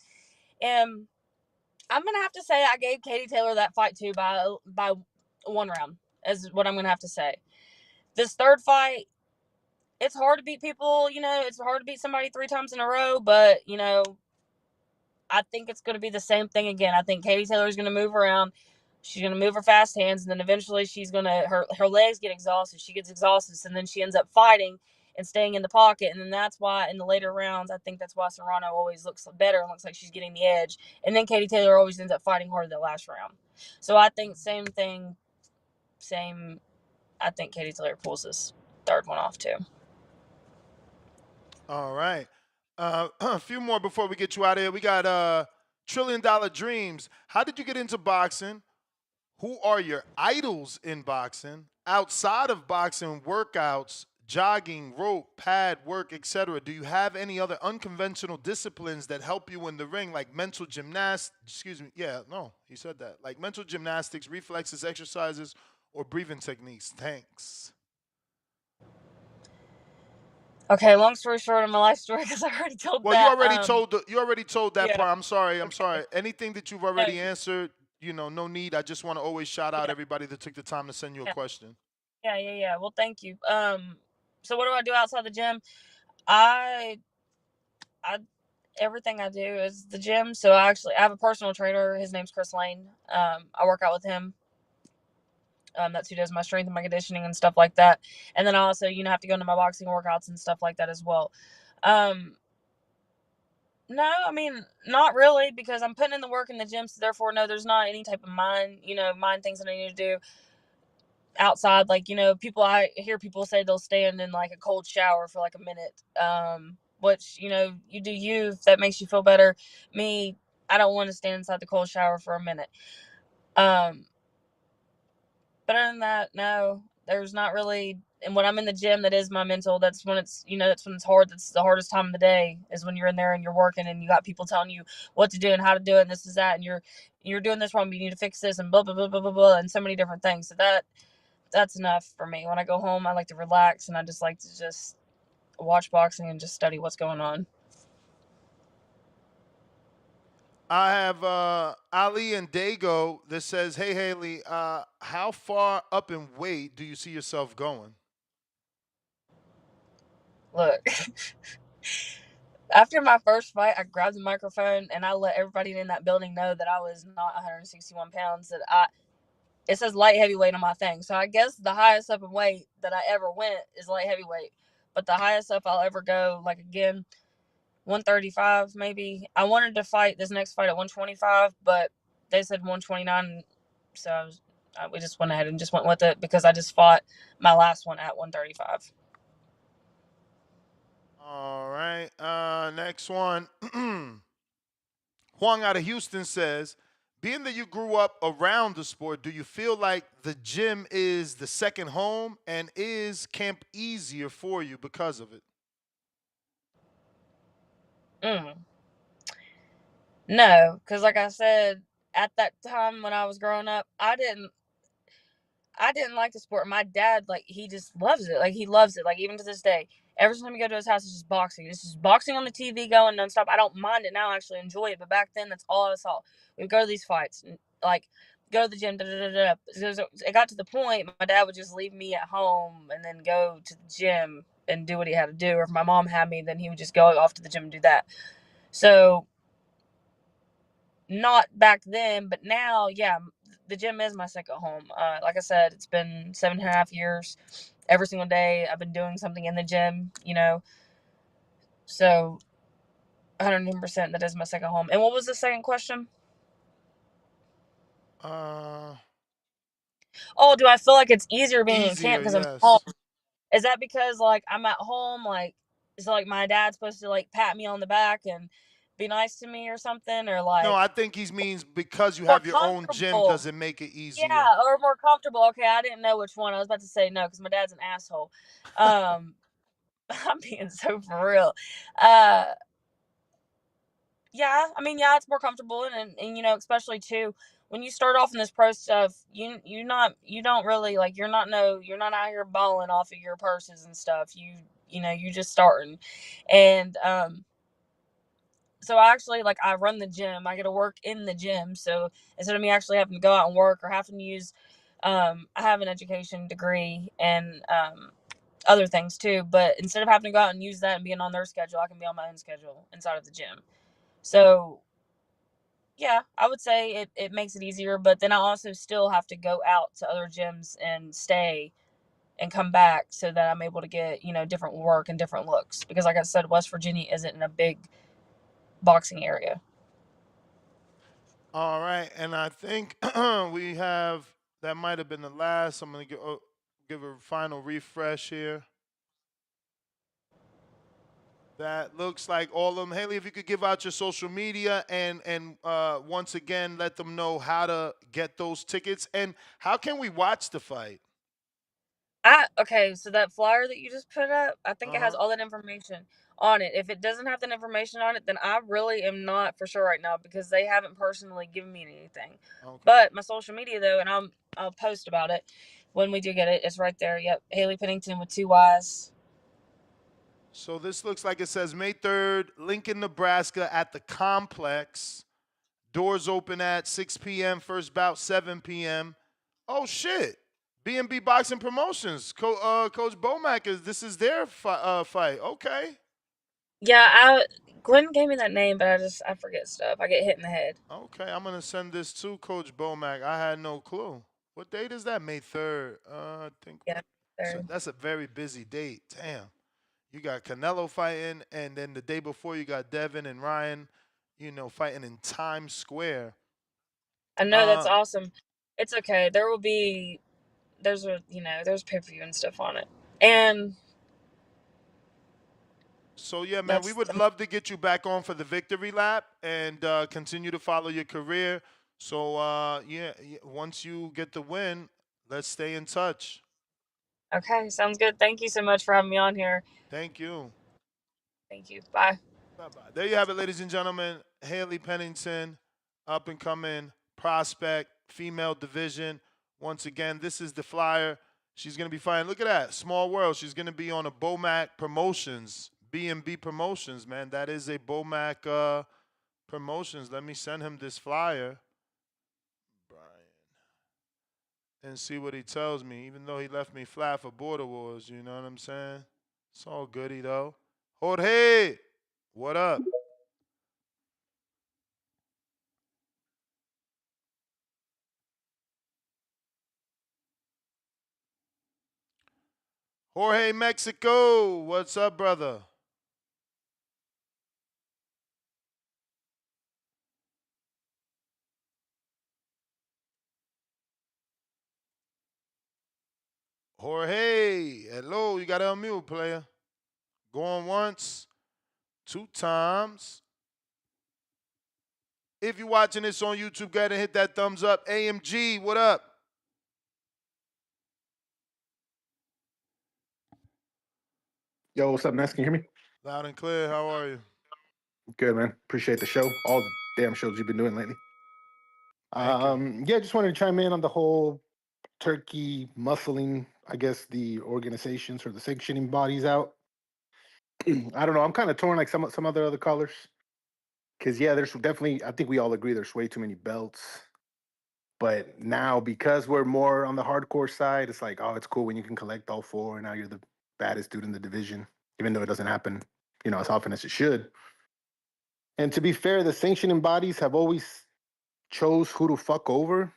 And I'm going to have to say I gave Katie Taylor that fight too by 1 round, is what I'm going to have to say. This third fight, it's hard to beat people, it's hard to beat somebody 3 times in a row, but, I think it's going to be the same thing again. I think Katie Taylor is going to move around. She's going to move her fast hands, and then eventually her legs get exhausted. She gets exhausted, and then she ends up fighting and staying in the pocket. And then that's why in the later rounds, I think that's why Serrano always looks better and looks like she's getting the edge. And then Katie Taylor always ends up fighting harder that last round. So I think same thing, I think Katie Taylor pulls this third one off too. All right. A few more before we get you out of here. We got $1 Trillion Dreams. How did you get into boxing? Who are your idols in boxing? Outside of boxing, workouts, jogging, rope, pad, work, etc. Do you have any other unconventional disciplines that help you in the ring, like mental gymnastics? Excuse me. Yeah, no, he said that. Like mental gymnastics, reflexes, exercises, or breathing techniques. Thanks. Okay, long story short of my life story, because I already told Well, that. you already told that yeah. part. I'm sorry. Okay. Anything that you've already answered, no need. I just want to always shout out everybody that took the time to send you a question. Yeah. Well, thank you. So what do I do outside the gym? I everything I do is the gym. So I have a personal trainer. His name's Chris Lane. I work out with him. That's who does my strength and my conditioning and stuff like that. And then I also, have to go into my boxing workouts and stuff like that as well. No, I mean, not really, because I'm putting in the work in the gym. So therefore, no, there's not any type of mind things that I need to do outside. Like, I hear people say they'll stand in like a cold shower for like a minute. Which, you do you, if that makes you feel better. Me, I don't want to stand inside the cold shower for a minute. But other than that, no, there's not really. And when I'm in the gym, that is my mental. That's when it's, that's when it's hard. That's the hardest time of the day, is when you're in there and you're working and you got people telling you what to do and how to do it and this is that, and you're doing this wrong, but you need to fix this and blah blah blah blah blah blah, and so many different things. So that's enough for me. When I go home, I like to relax, and I just like to just watch boxing and just study what's going on. I have Ali and Dago that says, "Hey Hailey, how far up in weight do you see yourself going?" Look, after my first fight, I grabbed the microphone and I let everybody in that building know that I was not 161 pounds. It says light heavyweight on my thing. So I guess the highest up in weight that I ever went is light heavyweight. But the highest up I'll ever go, like, again, 135 maybe. I wanted to fight this next fight at 125, but they said 129. So we just went ahead and just went with it because I just fought my last one at 135. All right. Next one. Huang out of Houston says, being that you grew up around the sport, do you feel like the gym is the second home, and is camp easier for you because of it? Mm. No, because like I said, at that time when I was growing up, I didn't like the sport. My dad, like, he just loves it. Like, he loves it. Like, even to this day, every time we go to his house, it's just boxing. It's just boxing on the TV going nonstop. I don't mind it now. I actually enjoy it. But back then, that's all I saw. We would go to these fights, and, like, go to the gym. Da, da, da, da. So it got to the point my dad would just leave me at home and then go to the gym and do what he had to do. Or if my mom had me, then he would just go off to the gym and do that. So not back then, but now, yeah, the gym is my second home. Like I said, it's been 7.5 years. Every single day, I've been doing something in the gym, So, 110%, that is my second home. And what was the second question? Uh, Oh, do I feel like it's easier being in camp Easier, because I'm home? yes. Is that because, like, I'm at home, like, is like my dad's supposed to, like, pat me on the back and be nice to me or something, or No, like I think he means because you more have your own gym, comfortable? does it make it easier? Yeah, or more comfortable. Okay, I didn't know which one. I was about to say no because my dad's an asshole. Um, I'm being so for real. Uh, yeah, I mean, yeah, it's more comfortable, and especially too when you start off in this pro stuff, you don't really like you're not out here balling off of your purses and stuff. You just starting, and so I actually like I run the gym. I get to work in the gym. So instead of me actually having to go out and work or having to use, I have an education degree and other things too. But instead of having to go out and use that and being on their schedule, I can be on my own schedule inside of the gym. So yeah, I would say it makes it easier. But then I also still have to go out to other gyms and stay and come back so that I'm able to get different work and different looks because like I said, West Virginia isn't in a big boxing area. All right, and I think we have that might have been the last. I'm gonna give a final refresh here. That looks like all of them. Hailey, if you could give out your social media and once again let them know how to get those tickets and how can we watch the fight? Okay, so that flyer that you just put up, I think Uh it has huh. all that information on it. If it doesn't have that information on it, then I really am not for sure right now because they haven't personally given me anything. Okay. But my social media though, and I'll post about it when we do get it. It's right there. Yep, Hailey Pennington with 2 Y's. So this looks like it says May 3rd, Lincoln, Nebraska at the complex. Doors open at 6 p.m. First bout 7 p.m. Oh shit! B&B Boxing Promotions. Coach Bomack this is their fight. Okay. Yeah, Glenn gave me that name, but I forget stuff. I get hit in the head. Okay, I'm gonna send this to Coach Bomack. I had no clue. What date is that? May 3rd. I think Yeah, so. there. That's a very busy date. Damn. You got Canelo fighting, and then the day before you got Devin and Ryan, fighting in Times Square. I know that's Uh, awesome. It's okay. There's pay-per-view and stuff on it, and so yeah, man, we that's would love to get you back on for the victory lap and continue to follow your career. So yeah, once you get the win, let's stay in touch. okay. Sounds good. Thank you so much for having me on here. Thank you. Thank you. Bye. Bye-bye. There you have it, ladies and gentlemen. Hailey Pennington, up and coming prospect, female division. Once again, this is the flyer. She's going to be fighting. Look at that. Small world. She's going to be on a Bomac Promotions, B&B Promotions, man. That is a Bomac Promotions. Let me send him this flyer, Brian, and see what he tells me, even though he left me flat for Border Wars. You know what I'm saying? It's all goody, though. Jorge, what up? Jorge Mexico, what's up, brother? Jorge, hello, you got to unmute, player. Going once, 2 times. If you're watching this on YouTube, go ahead and hit that thumbs up. AMG, what up? Yo, what's up, Ness? Can you hear me? Loud and clear. How are you? Good, man. Appreciate the show. All the damn shows you've been doing lately. Yeah, just wanted to chime in on the whole Turkey muscling, I guess, the organizations or the sanctioning bodies out. I don't know. I'm kind of torn like some other callers. Because, yeah, there's definitely, I think we all agree there's way too many belts. But now, because we're more on the hardcore side, it's like, oh, it's cool when you can collect all 4, and now you're the baddest dude in the division, even though it doesn't happen, as often as it should. And to be fair, the sanctioning bodies have always chose who to fuck over.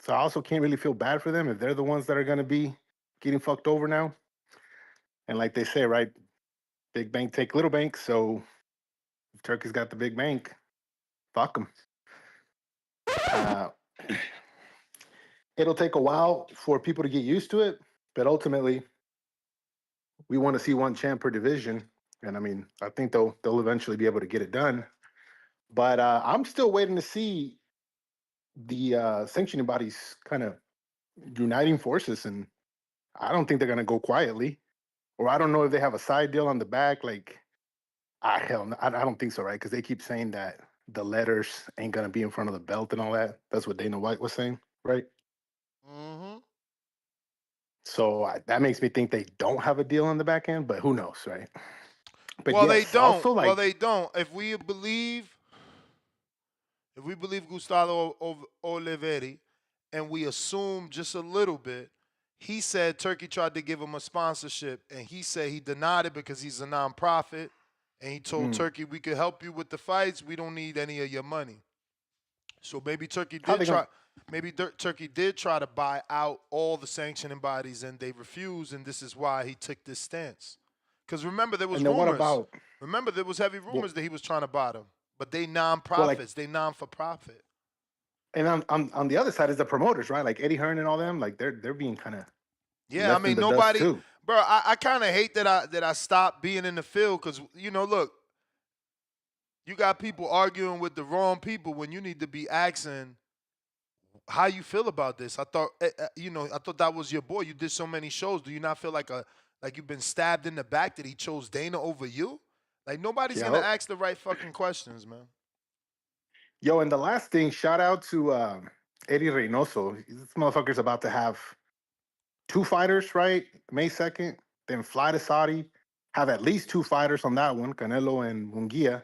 So I also can't really feel bad for them if they're the ones that are going to be getting fucked over now. And like they say, right, big bank take little bank. So if Turkey's got the big bank, fuck them. It'll take a while for people to get used to it, but ultimately, we want to see one champ per division. And I mean, I think they'll eventually be able to get it done. But I'm still waiting to see the sanctioning bodies kind of uniting forces, and I don't think they're going to go quietly. Or I don't know if they have a side deal on the back. Like, hell, I don't think so, right? Because they keep saying that the letters ain't going to be in front of the belt and all that. That's what Dana White was saying, right? Mm-hmm. So that makes me think they don't have a deal on the back end, but who knows, right? But Well, yes, they don't. also, like, Well, they don't. If we believe Gustavo Oliveri, and we assume just a little bit, he said Turkey tried to give him a sponsorship, and he said he denied it because he's a nonprofit, and he told Turkey, we could help you with the fights. We don't need any of your money. So maybe Turkey did try. Maybe Turkey did try to buy out all the sanctioning bodies, and they refused, and this is why he took this stance. Because remember, there was rumors. Remember, there was heavy rumors that he was trying to buy them, but they nonprofits, they non-for-profit. And on the other side is the promoters, right? Like Eddie Hearn and all them, like they're being kind of I mean nobody, bro. I kind of hate that I stopped being in the field because look, you got people arguing with the wrong people when you need to be asking how you feel about this. I thought I thought that was your boy. You did so many shows. Do you not feel like you've been stabbed in the back that he chose Dana over you? Like nobody's gonna ask the right fucking questions, man. Yo, and the last thing, shout out to Eddie Reynoso. This motherfucker's about to have 2 fighters, right? May 2nd, then fly to Saudi, have at least 2 fighters on that one, Canelo and Munguia,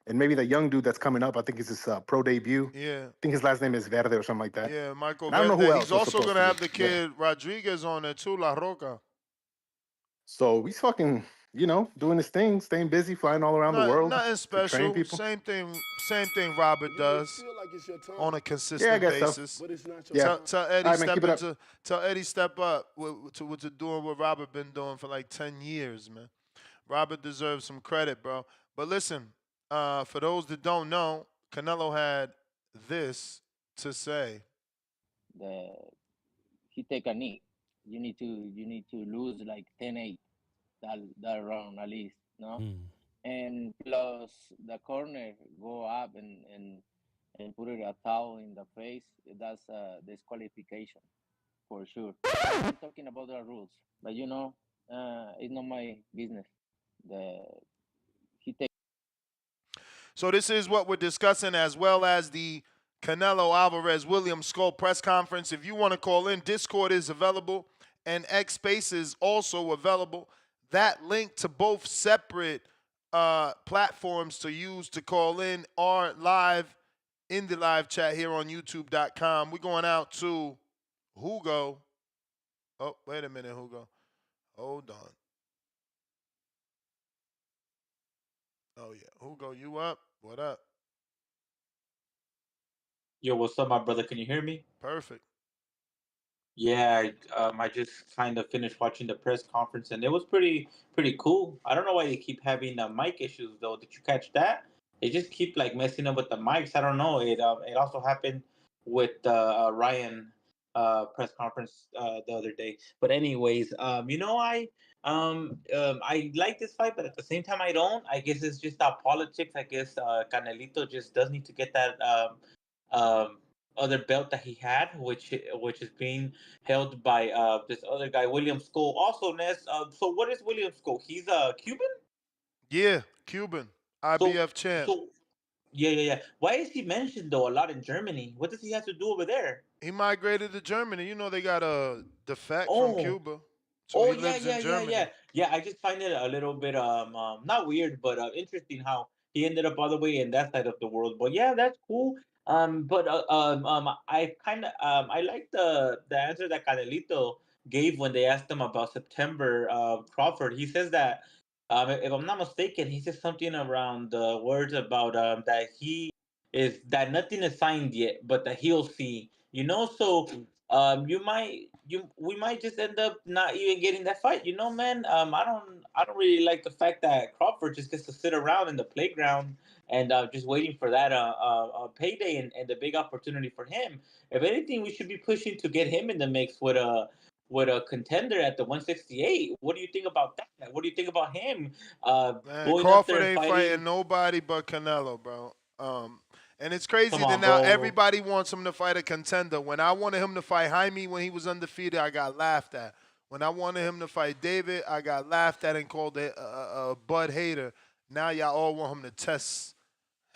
and maybe the young dude that's coming up. I think it's his pro debut. Yeah. I think his last name is Verde or something like that. Yeah, Michael Verde. I don't know who else. He's also going to have the kid Rodriguez on there too, La Roca. So he's fucking, doing his thing, staying busy, flying all around the world. Nothing special. Same thing Robert does on a consistent basis. So. But it's not your tell Eddie tell Eddie step up to doing what Robert been doing for like 10 years, man. Robert deserves some credit, bro. But listen, for those that don't know, Canelo had this to say. He take a knee. You need to lose like 10-8 that round at least, no? And plus the corner go up and put it a towel in the face. That's a disqualification for sure. I'm talking about the rules, but it's not my business. So this is what we're discussing, as well as the Canelo Alvarez William Skull press conference. If you want to call in, Discord is available and X Space is also available. That link to both separate platforms to use to call in are live in the live chat here on YouTube.com. We're going out to Hugo. Oh, wait a minute, Hugo. Hold on. Oh, yeah. Hugo, you up? What up? Yo, what's up, my brother? Can you hear me? Perfect. Yeah, I just kind of finished watching the press conference, and it was pretty cool. I don't know why they keep having mic issues, though. Did you catch that? They just keep like messing up with the mics. I don't know. It also happened with Ryan press conference the other day. But anyways, I like this fight, but at the same time, I don't. I guess it's just politics. I guess Canelito just does need to get that other belt that he had, which is being held by this other guy, William Skull. Also, Ness. So what is William Skull? He's a Cuban. Yeah, Cuban, So IBF champ. so yeah. Why is he mentioned though a lot in Germany? What does he have to do over there? He migrated to Germany. You know they got a defect from Oh, Cuba, so oh he yeah, lives in yeah, yeah, Germany. yeah, yeah. I just find it a little bit not weird, but interesting how he ended up all the way in that side of the world. But yeah, that's cool. But I kind of I like the answer that Canelito gave when they asked him about September Crawford. He says that if I'm not mistaken, he says something around the words about that he is that nothing is signed yet, but that he'll see. So we might just end up not even getting that fight. Man. I don't really like the fact that Crawford just gets to sit around in the playground and just waiting for that payday and the big opportunity for him. If anything, we should be pushing to get him in the mix with a contender at the 168. What do you think about that? What do you think about him Man, going up there Crawford and ain't fighting fighting? nobody but Canelo, bro. And it's Come crazy that on, now bro. everybody wants him to fight a contender. When I wanted him to fight Jaime when he was undefeated, I got laughed at. When I wanted him to fight David, I got laughed at and called a Bud hater. Now y'all all want him to test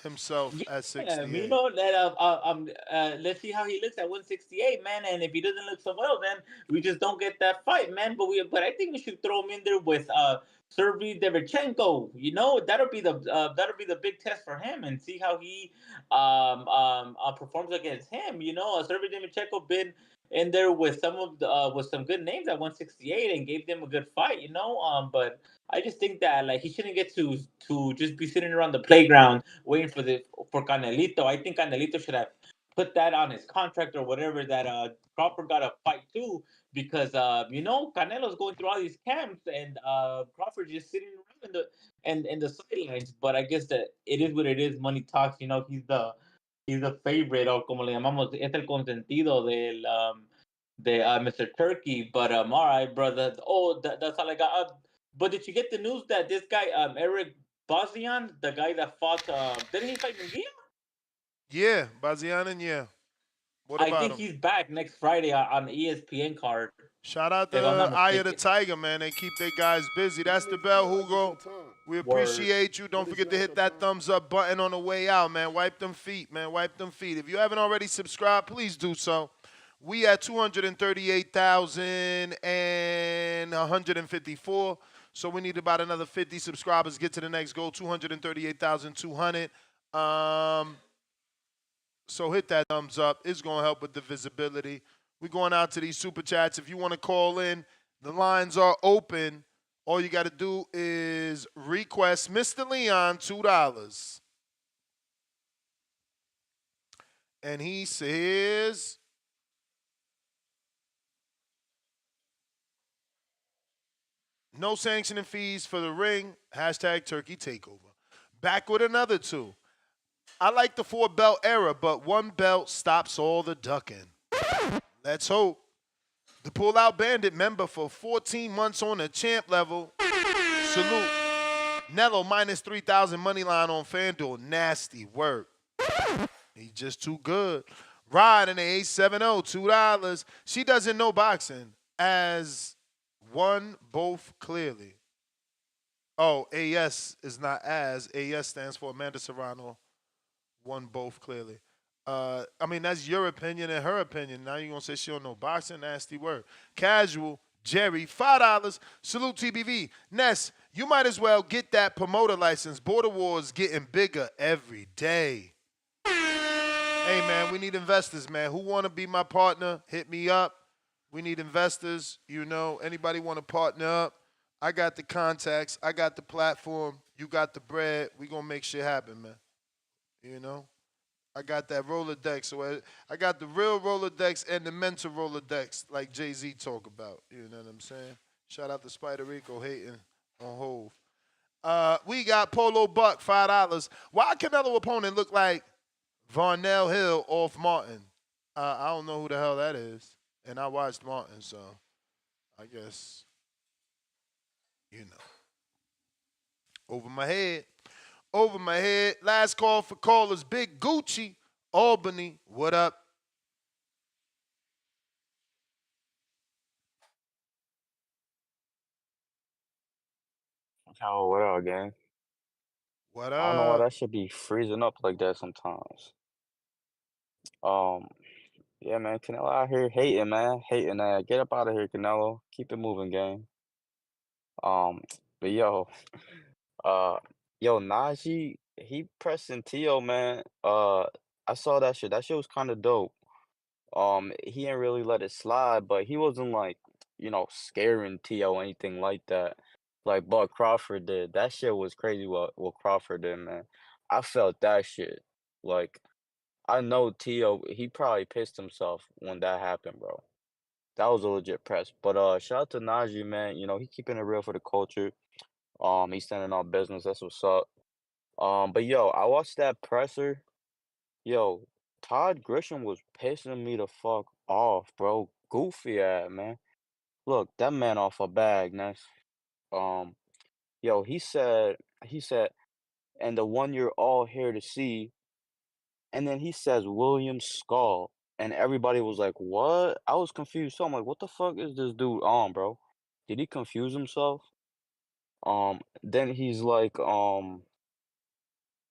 himself at Yeah, 68. that let's see how he looks at 168, man. And if he doesn't look so well, then we just don't get that fight, man. But I think we should throw him in there with Sergey Derevchenko. That'll be the big test for him and see how he performs against him. Sergey Derevchenko been in there with with some good names at 168 and gave them a good fight. But I just think that like he shouldn't get to just be sitting around the playground waiting for Canelito. I think Canelito should have put that on his contract or whatever that Crawford got to fight too because Canelo's going through all these camps and Crawford just sitting around in the sidelines. But I guess that it is what it is. Money talks. He's the favorite or como le llamamos es el consentido de Mr. Turkey. But all right, brother. Oh, that's all I got. But did you get the news that this guy Eric Bazian, the guy that fought, didn't he fight Munguia? Yeah, Bazianen, yeah. What I about think him? he's back next Friday on the ESPN card, Shout out if I'm to not Eye of the mistaken. Tiger, man. They keep their guys busy. That's the bell, Hugo. We Word. appreciate you. Don't forget to hit that thumbs up button on the way out, man. Wipe them feet, man. Wipe them feet. If you haven't already subscribed, please do so. We at 238,154. So we need about another 50 subscribers. Get to the next goal, 238,200. So hit that thumbs up. It's going to help with the visibility. We're going out to these super chats. If you want to call in, the lines are open. All you got to do is request Mr. Leon $2. And he says, no sanctioning fees for the ring. Hashtag Turkey Takeover. Back with another two. I like the 4-belt era, but 1 belt stops all the ducking. Let's hope. The Pull-Out Bandit member for 14 months on the champ level. Salute. Nello minus 3,000 money line on FanDuel. Nasty work. He's just too good. Rod in the 870, $2. She doesn't know boxing. As one, both clearly. Oh, AS is not as. AS stands for Amanda Serrano. One, both clearly. That's your opinion and her opinion. Now you're going to say she don't know boxing? Nasty word. Casual, Jerry, $5. Salute TBV. Ness, you might as well get that promoter license. Border Wars getting bigger every day. Hey, man, we need investors, man. Who want to be my partner? Hit me up. We need investors. Anybody want to partner up? I got the contacts. I got the platform. You got the bread. We going to make shit happen, man. I got that Rolodex. So I got the real Rolodex and the mental Rolodex, like Jay-Z talk about. You know what I'm saying? Shout out to Spider Rico hating on Hove. We got Polo Buck, $5. Why Canelo opponent look like Varnell Hill off Martin? I don't know who the hell that is. And I watched Martin, so I guess You know, over my head. Over my head. Last call for callers. Big Gucci, Albany. What up? Oh, what up, gang? What I don't know why up? that should be freezing up like that sometimes. Um, yeah, man, Canelo out here hating, man, hating. Get up out of here, Canelo. Keep it moving, gang. Um, but uh, Najee, he pressing Tio, man. I saw that shit. That shit was kind of dope. He didn't really let it slide, but he wasn't like, scaring Tio or anything like that. Like Bud Crawford did. That shit was crazy what Crawford did, man. I felt that shit. Like, I know Tio, he probably pissed himself when that happened, bro. That was a legit press. But shout out to Najee, man. He keeping it real for the culture. He's standing on business. That's what's up. But I watched that presser. Yo, Todd Grisham was pissing me the fuck off, bro. Goofy ass, man. Look, that man off a bag, Ness. Um, he said, and the one you're all here to see, and then he says William Skull, and everybody was like, "What?" I was confused. So I'm like, "What the fuck is this dude on, bro? Did he confuse himself?" Then he's like,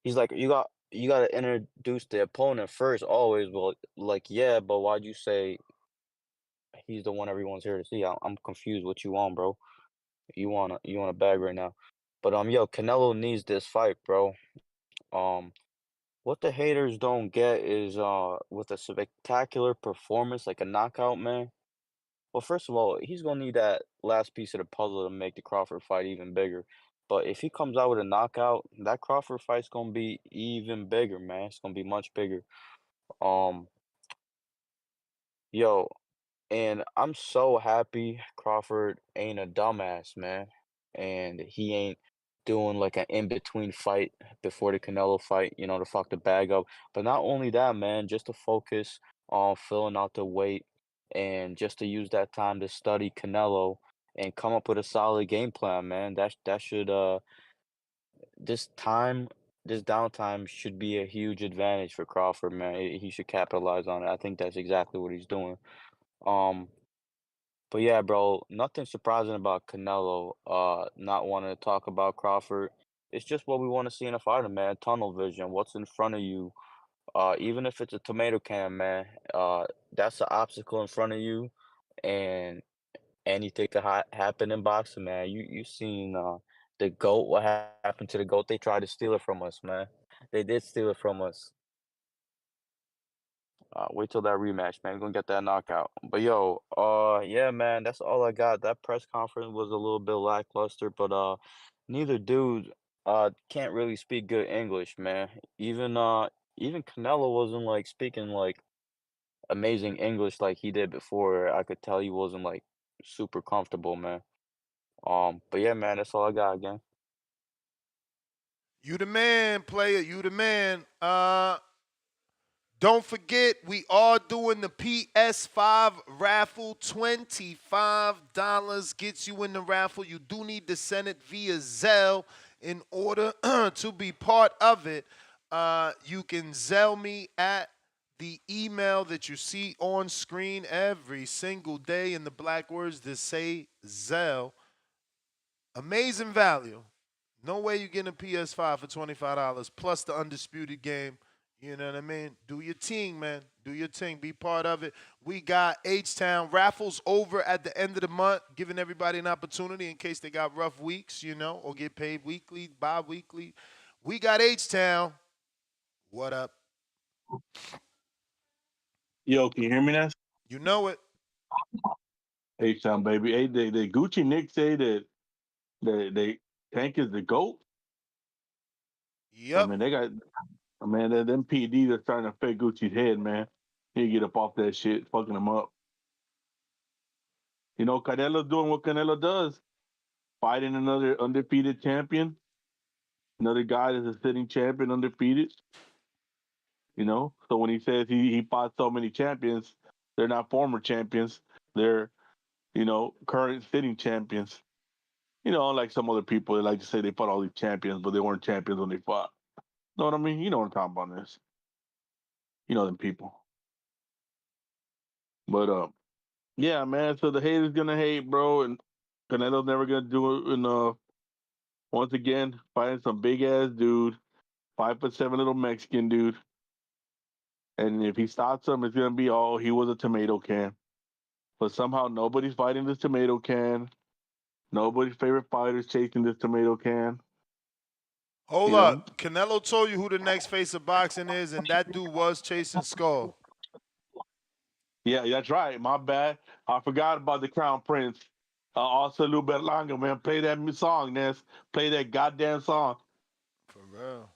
you gotta introduce the opponent first, always. Well, like, yeah, but why'd you say he's the one everyone's here to see? I'm confused. What you want, bro? You want a bag right now? But Canelo needs this fight, bro. Um, what the haters don't get is with a spectacular performance like a knockout, man. Well, first of all, he's gonna need that last piece of the puzzle to make the Crawford fight even bigger. But if he comes out with a knockout, that Crawford fight's gonna be even bigger, man. It's gonna be much bigger. Um, yo, and I'm so happy Crawford ain't a dumbass, man. And he ain't doing like an in-between fight before the Canelo fight, to fuck the bag up. But not only that, man, just to focus on filling out the weight and just to use that time to study Canelo and come up with a solid game plan, man. That should this time this downtime should be a huge advantage for Crawford, man. He should capitalize on it. I think that's exactly what he's doing. Um but yeah, bro, nothing surprising about Canelo, not wanting to talk about Crawford. It's just what we want to see in a fighter, man. Tunnel vision, what's in front of you. Even if it's a tomato can, man, that's an obstacle in front of you, and anything could happen in boxing, man. You seen the GOAT, what happened to the GOAT? They tried to steal it from us, man. They did steal it from us. Wait till that rematch, man. We're gonna get that knockout. But yeah, man, that's all I got. That press conference was a little bit lackluster, but neither dude can't really speak good English, man. Even Canelo wasn't like speaking like amazing English like he did before. I could tell he wasn't like super comfortable, man. But yeah, man, that's all I got again. You the man, player. You the man. Don't forget, we are doing the PS5 raffle. $25 gets you in the raffle. You do need to send it via Zelle in order to be part of it. You can Zelle me at the email that you see on screen every single day in the black words that say Zelle. Amazing value. No way you getting a PS5 for $25 plus the undisputed game. You know what I mean? Do your thing, man. Do your thing. Be part of it. We got H-Town raffles over at the end of the month, giving everybody an opportunity in case they got rough weeks, or get paid weekly, bi-weekly. We got H-Town. What up? Yo, can you hear me now? You know it. H-Town, baby. Hey, the Gucci Nick say that they Tank is the GOAT. I Yep. mean, they got, man, them PDs are trying to fake Gucci's head, man. He get up off that shit, fucking him up. Canelo's doing what Canelo does, fighting another undefeated champion, another guy that's a sitting champion, undefeated. So when he says he fought so many champions, they're not former champions. They're, current sitting champions. Like some other people, they like to say they fought all these champions, but they weren't champions when they fought. Know what I mean? You know what I'm talking about this. Them people. But yeah, man. So the haters gonna hate, bro, and Canelo's never gonna do enough. Once again, fighting some big ass dude, 5'7" little Mexican dude, and if he stops him, it's gonna be he was a tomato can. But somehow nobody's fighting this tomato can. Nobody's favorite fighter's chasing this tomato can. Hold up. Canelo told you who the next face of boxing is, and that dude was chasing Skull. Yeah, that's right. My bad. I forgot about the Crown Prince. Also, a little bit longer, man. Play that song, Ness. Play that goddamn song. For real.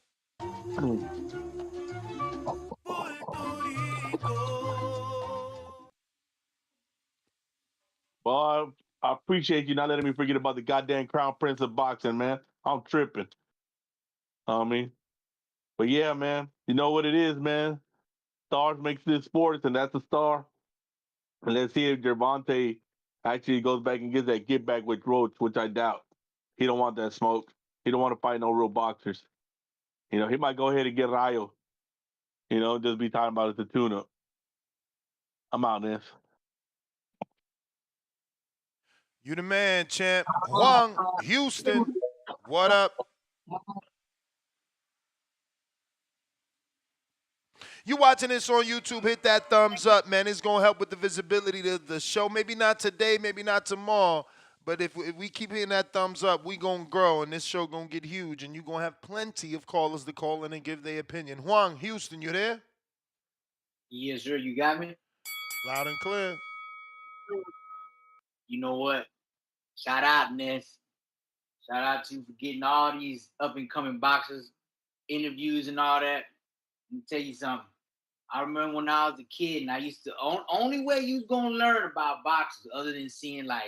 Well, I appreciate you not letting me forget about the goddamn Crown Prince of boxing, man. I'm tripping. I mean, but yeah, man. You know what it is, man. Stars makes this sports, and that's a star. And let's see if Gervonta actually goes back and gets that get back with Roach, which I doubt. He don't want that smoke. He don't want to fight no real boxers. He might go ahead and get Rayo. Just be talking about it the tune-up. I'm out, Ness. You the man, champ. Juan, Houston. What up? You watching this on YouTube, hit that thumbs up, man. It's going to help with the visibility of the show. Maybe not today, maybe not tomorrow, but if we keep hitting that thumbs up, we going to grow, and this show going to get huge, and you going to have plenty of callers to call in and give their opinion. Juan, Houston, you there? Yes, sir. You got me? Loud and clear. You know what? Shout out, Ness. Shout out to you for getting all these up-and-coming boxers, interviews and all that. Let me tell you something. I remember when I was a kid, and I used to only way you was gonna learn about boxers, other than seeing the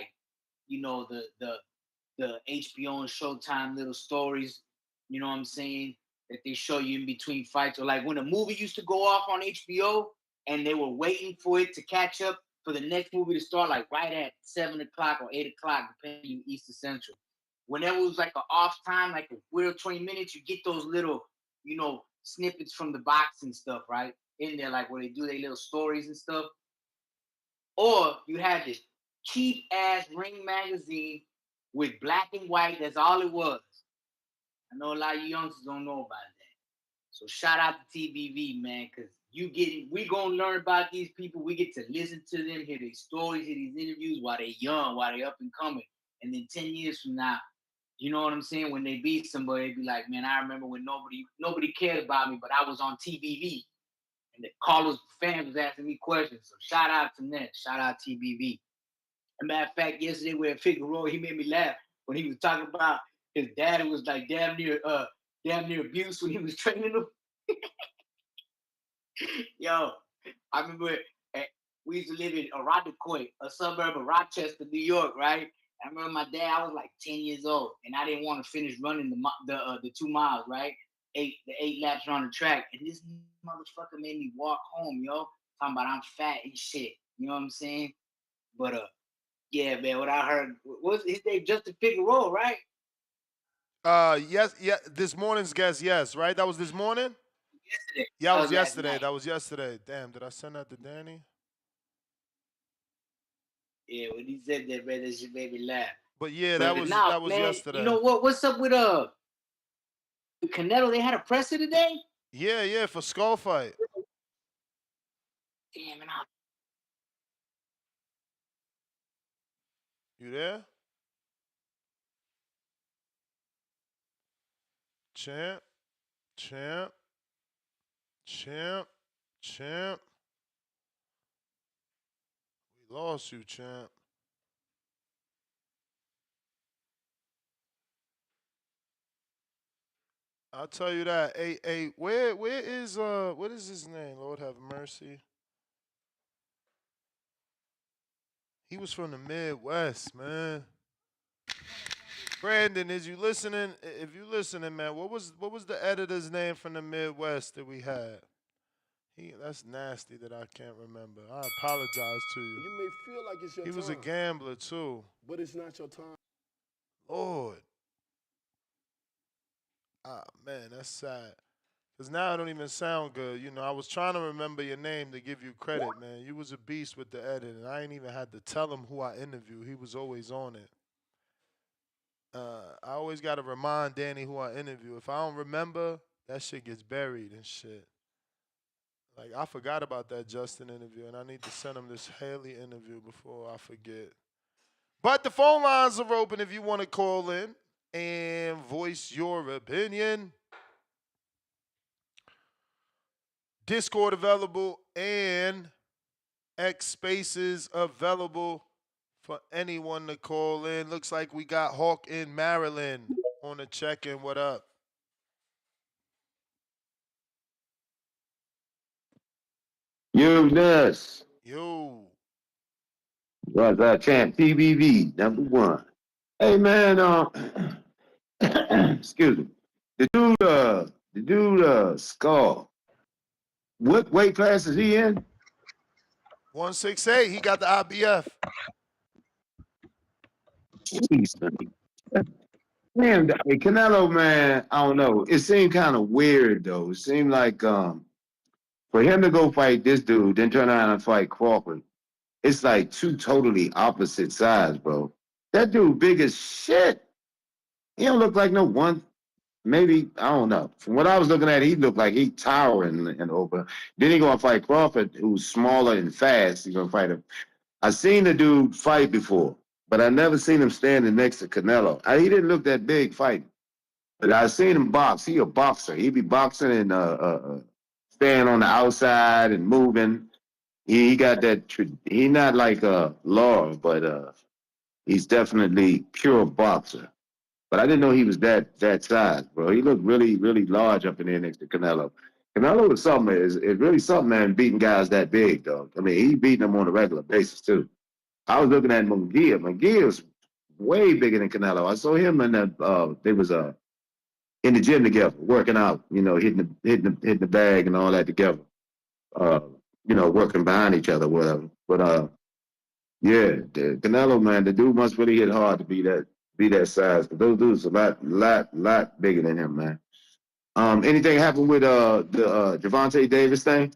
HBO and Showtime little stories. You know what I'm saying? That they show you in between fights, or like when a movie used to go off on HBO, and they were waiting for it to catch up for the next movie to start, like right at 7 o'clock or 8 o'clock, depending on Eastern Central. Whenever it was like an off time, like a weird 20 minutes, you get those little, snippets from the boxing stuff, right? In there, like where they do their little stories and stuff. Or you had this cheap ass Ring magazine with black and white. That's all it was. I know a lot of you youngsters don't know about that. So shout out to TBV, man, because we gonna learn about these people. We get to listen to them, hear their stories, hear these interviews while they're young, while they're up and coming. And then 10 years from now, you know what I'm saying? When they beat somebody, they be like, man, I remember when nobody cared about me, but I was on TBV. And the callers, fans was asking me questions. So shout out to Ned. Shout out TBV. As a matter of fact, yesterday we at Figueroa, he made me laugh when he was talking about his dad was like damn near abuse when he was training him. Yo, I remember we used to live in Irondequoit, a suburb of Rochester, New York, right? I remember my dad, I was like 10 years old, and I didn't want to finish running the 2 miles, right? The 8 laps around the track, and this motherfucker made me walk home, yo. Talking about I'm fat and shit, you know what I'm saying? But yeah, man, what I heard was his name Justin Figueroa, right? Yes, yeah. This morning's guest, yes, right? That was this morning? Yesterday. Yeah, that was last yesterday. night. That was yesterday. Damn, did I send that to Danny? Yeah, when he said that, man, that shit made me laugh. But yeah, But that was man, yesterday. you know what? What's up with Canelo? They had a presser today. Yeah, for Skull fight. Damn it! You there? Champ. We lost you, champ. I'll tell you that. Hey, where is what is his name? Lord have mercy. He was from the Midwest, man. Brandon, is you listening? If you listening, man, what was the editor's name from the Midwest that we had? That's nasty that I can't remember. I apologize to you. You may feel like it's your He time. was a gambler too. But it's not your time. Lord. Ah, man, that's sad. Because now it don't even sound good. You know, I was trying to remember your name to give you credit, man. You was a beast with the edit, and I ain't even had to tell him who I interviewed. He was always on it. I always got to remind Danny who I interview. If I don't remember, that shit gets buried and shit. Like, I forgot about that Justin interview, and I need to send him this Hailey interview before I forget. But the phone lines are open if you want to call in and voice your opinion. Discord available and X Spaces available for anyone to call in. Looks like we got Hawk in Maryland on the check-in. What up? Yo, Nuts. Yo. Was champ PBV #1. Hey man, excuse me. The dude, Skull. What weight class is he in? 168. He got the IBF. Jeez, man, Canelo, man, I don't know. It seemed kind of weird though. It seemed like for him to go fight this dude, then turn around and fight Crawford. It's like two totally opposite sides, bro. That dude big as shit. He don't look like no one. Maybe, I don't know. From what I was looking at, he looked like he towering and over. Then he gonna fight Crawford, who's smaller and fast. He's gonna fight him. I seen the dude fight before, but I never seen him standing next to Canelo. He didn't look that big fighting, but I seen him box. He a boxer. He be boxing and staying on the outside and moving. He got that. He not like Laura, but he's definitely pure boxer. But I didn't know he was that size, bro. He looked really, really large up in there next to Canelo. Canelo is something. Is really something, man. Beating guys that big, though. I mean, he beating them on a regular basis too. I was looking at Munguia. Munguia was way bigger than Canelo. I saw him in that. They was in the gym together, working out. You know, hitting the bag and all that together. Uh, you know, working behind each other, whatever. But yeah, the Canelo, man, the dude must really hit hard to be that size. But those dudes are lot bigger than him, man. Anything happen with the Gervonta Davis thing?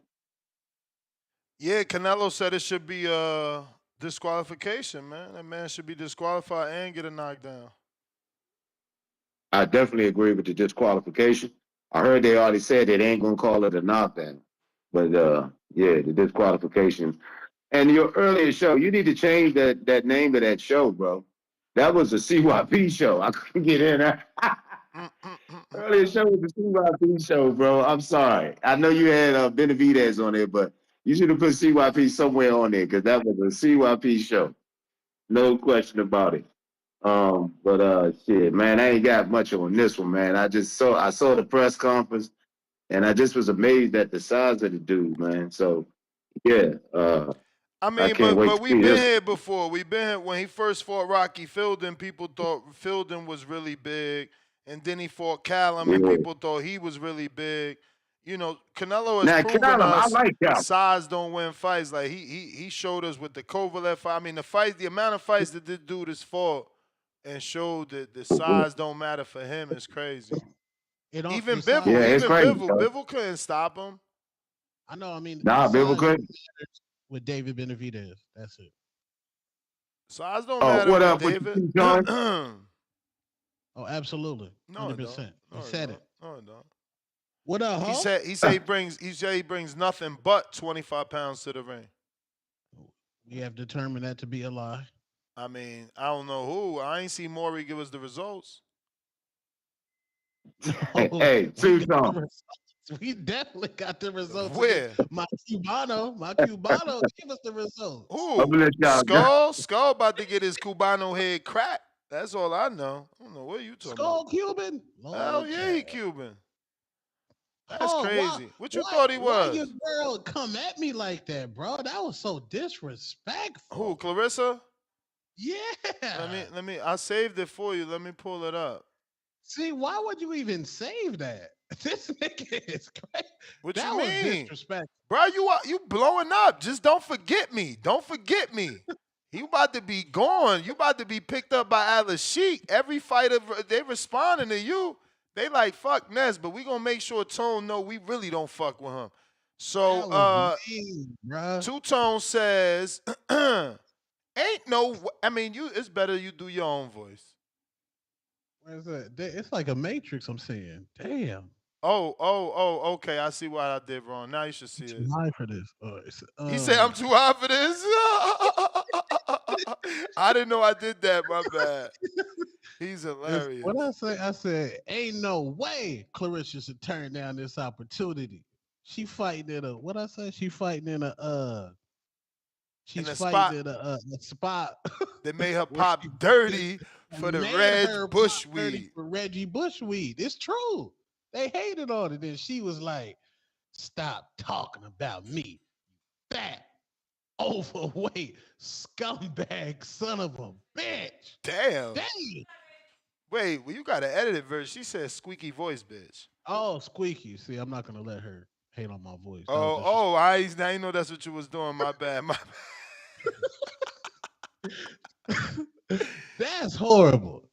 Yeah, Canelo said it should be disqualification, man. That man should be disqualified and get a knockdown. I definitely agree with the disqualification. I heard they already said they ain't gonna call it a knockdown, but yeah, the disqualification. And your earlier show, you need to change that name of that show, bro. That was a CYP show. I couldn't get in there. Earlier show was a CYP show, bro. I'm sorry. I know you had Benavidez on there, but you should have put CYP somewhere on there because that was a CYP show. No question about it. But shit, man, I ain't got much on this one, man. I saw the press conference and I just was amazed at the size of the dude, man. So yeah, I I mean, can't wait but to we've see been this. here before. We've been here when he first fought Rocky Fielding. People thought Fielding was really big, and then he fought Callum, and Yeah. people thought he was really big. You know, Canelo has Now, proven Callum, I us like Callum. size don't win fights. Like he showed us with the Kovalev fight. I mean, the amount of fights that this dude has fought and showed that the size don't matter for him is crazy. Even Yeah, Bivol, it's even crazy, Bivol, bro. Bivol couldn't stop him. I know. I mean, Nah, Bill size Clinton. matters with David Benavidez. That's it. Size don't Oh, matter what with up with David. you, John? Oh, absolutely, No, it 100%. don't. No, He it said don't. it. No, it don't. What up, He huh? said he brings nothing but 25 pounds to the ring. We have determined that to be a lie. I mean, I don't know who. I ain't seen Maury give us the results. Hey, We Sue got the John. results. We definitely got the results. Where? My Cubano gave us the results. Who? I'm gonna let y'all. Skull about to get his Cubano head cracked. That's all I know. I don't know what you talking Skull Cuban. about. Hell Lord yeah, he child. Cuban. That's Oh, crazy. What you thought he why your was? girl come at me like that, bro? That was so disrespectful. Who? Clarissa? Yeah. Let me. I saved it for you. Let me pull it up. See, why would you even save that? This nigga is crazy. What That you was mean? disrespectful. Bro, you blowing up. Just don't forget me. Don't forget me. You about to be gone. You about to be picked up by Alice Sheik. Every fighter, they responding to you. They like, fuck Ness, but we going to make sure Tone know we really don't fuck with him. So, Two Tone says, ain't no, I mean, it's better you do your own voice. Where's that? It's like a Matrix. I'm saying, damn. Oh, okay. I see what I did wrong. Now you should see Too it. high for this. He said, I'm too high for this. I didn't know I did that. My bad. He's hilarious. What I said, ain't no way Clarissa should turn down this opportunity. She fighting in a what I said. She fighting in a she's in a fighting in a spot that made her pop dirty for the Reg Bushweed. Bushweed. For Reggie Bushweed. It's true. They hated on it. And she was like, stop talking about me. Fat, overweight, scumbag, son of a bitch. Damn. Dang. Wait, well, you got an edited version. She said squeaky voice, bitch. Oh, squeaky. See, I'm not going to let her hate on my voice. I didn't know that's what you was doing. My bad. My bad. That's horrible.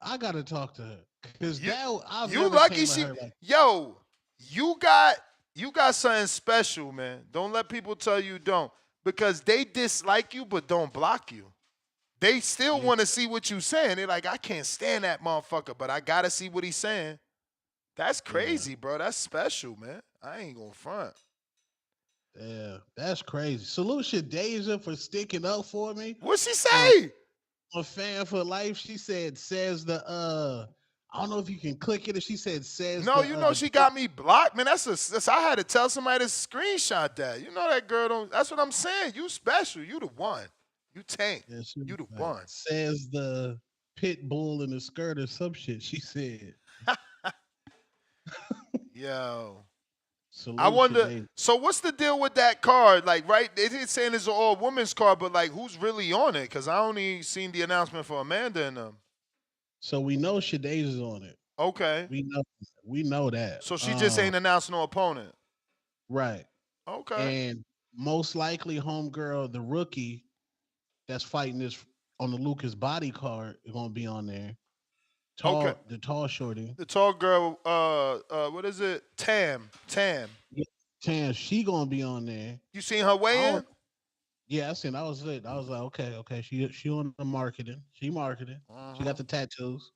I got to talk to her. Because you lucky she. Yo, you got something special, man. Don't let people tell you don't. Because they dislike you, but don't block you. They still want to see what you saying. They're like, I can't stand that motherfucker, but I got to see what he's saying. That's crazy, bro. That's special, man. I ain't going to front. Yeah, that's crazy. Salute Shadeja for sticking up for me. What'd she say? A fan for life. She said, I don't know if you can click it. If she said, No, she got me blocked, man. That's I had to tell somebody to screenshot that. You know that girl don't. That's what I'm saying. You special. You the one. You tank. Yeah, you the one. Says the pit bull in the skirt or some shit. She said. Yo. Salute I wonder. Shadeja. So what's the deal with that card? Like, right? They didn't saying it's an all women's card, but like, who's really on it? Because I only seen the announcement for Amanda and them. So we know Shadeja's on it. Okay. We know that. So she just ain't announced no opponent. Right. Okay. And most likely, homegirl, the rookie that's fighting this on the Lucas body card is gonna be on there. The tall shorty. The tall girl, what is it? Tam. Yeah, Tam, she gonna be on there. You seen her weigh in? Yeah, I seen. I was lit. I was like, okay. She on the marketing. She marketing. She got the tattoos.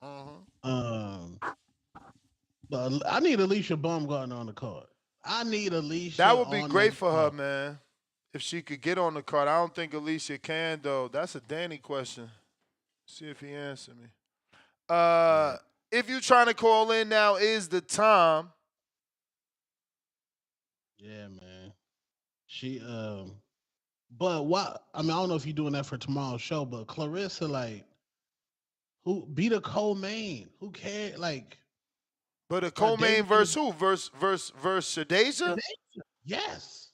But I need Alicia Baumgartner on the card. I need Alicia. That would be great for her, man. If she could get on the card. I don't think Alicia can, though. That's a Danny question. See if he answer me. If you're trying to call in now, is the time. Yeah, man. She but what I mean, I don't know if you're doing that for tomorrow's show, but Clarissa, like, who beat a co-main? Who cares? Like, but a co-main versus who? Versus Shadeja? Yes.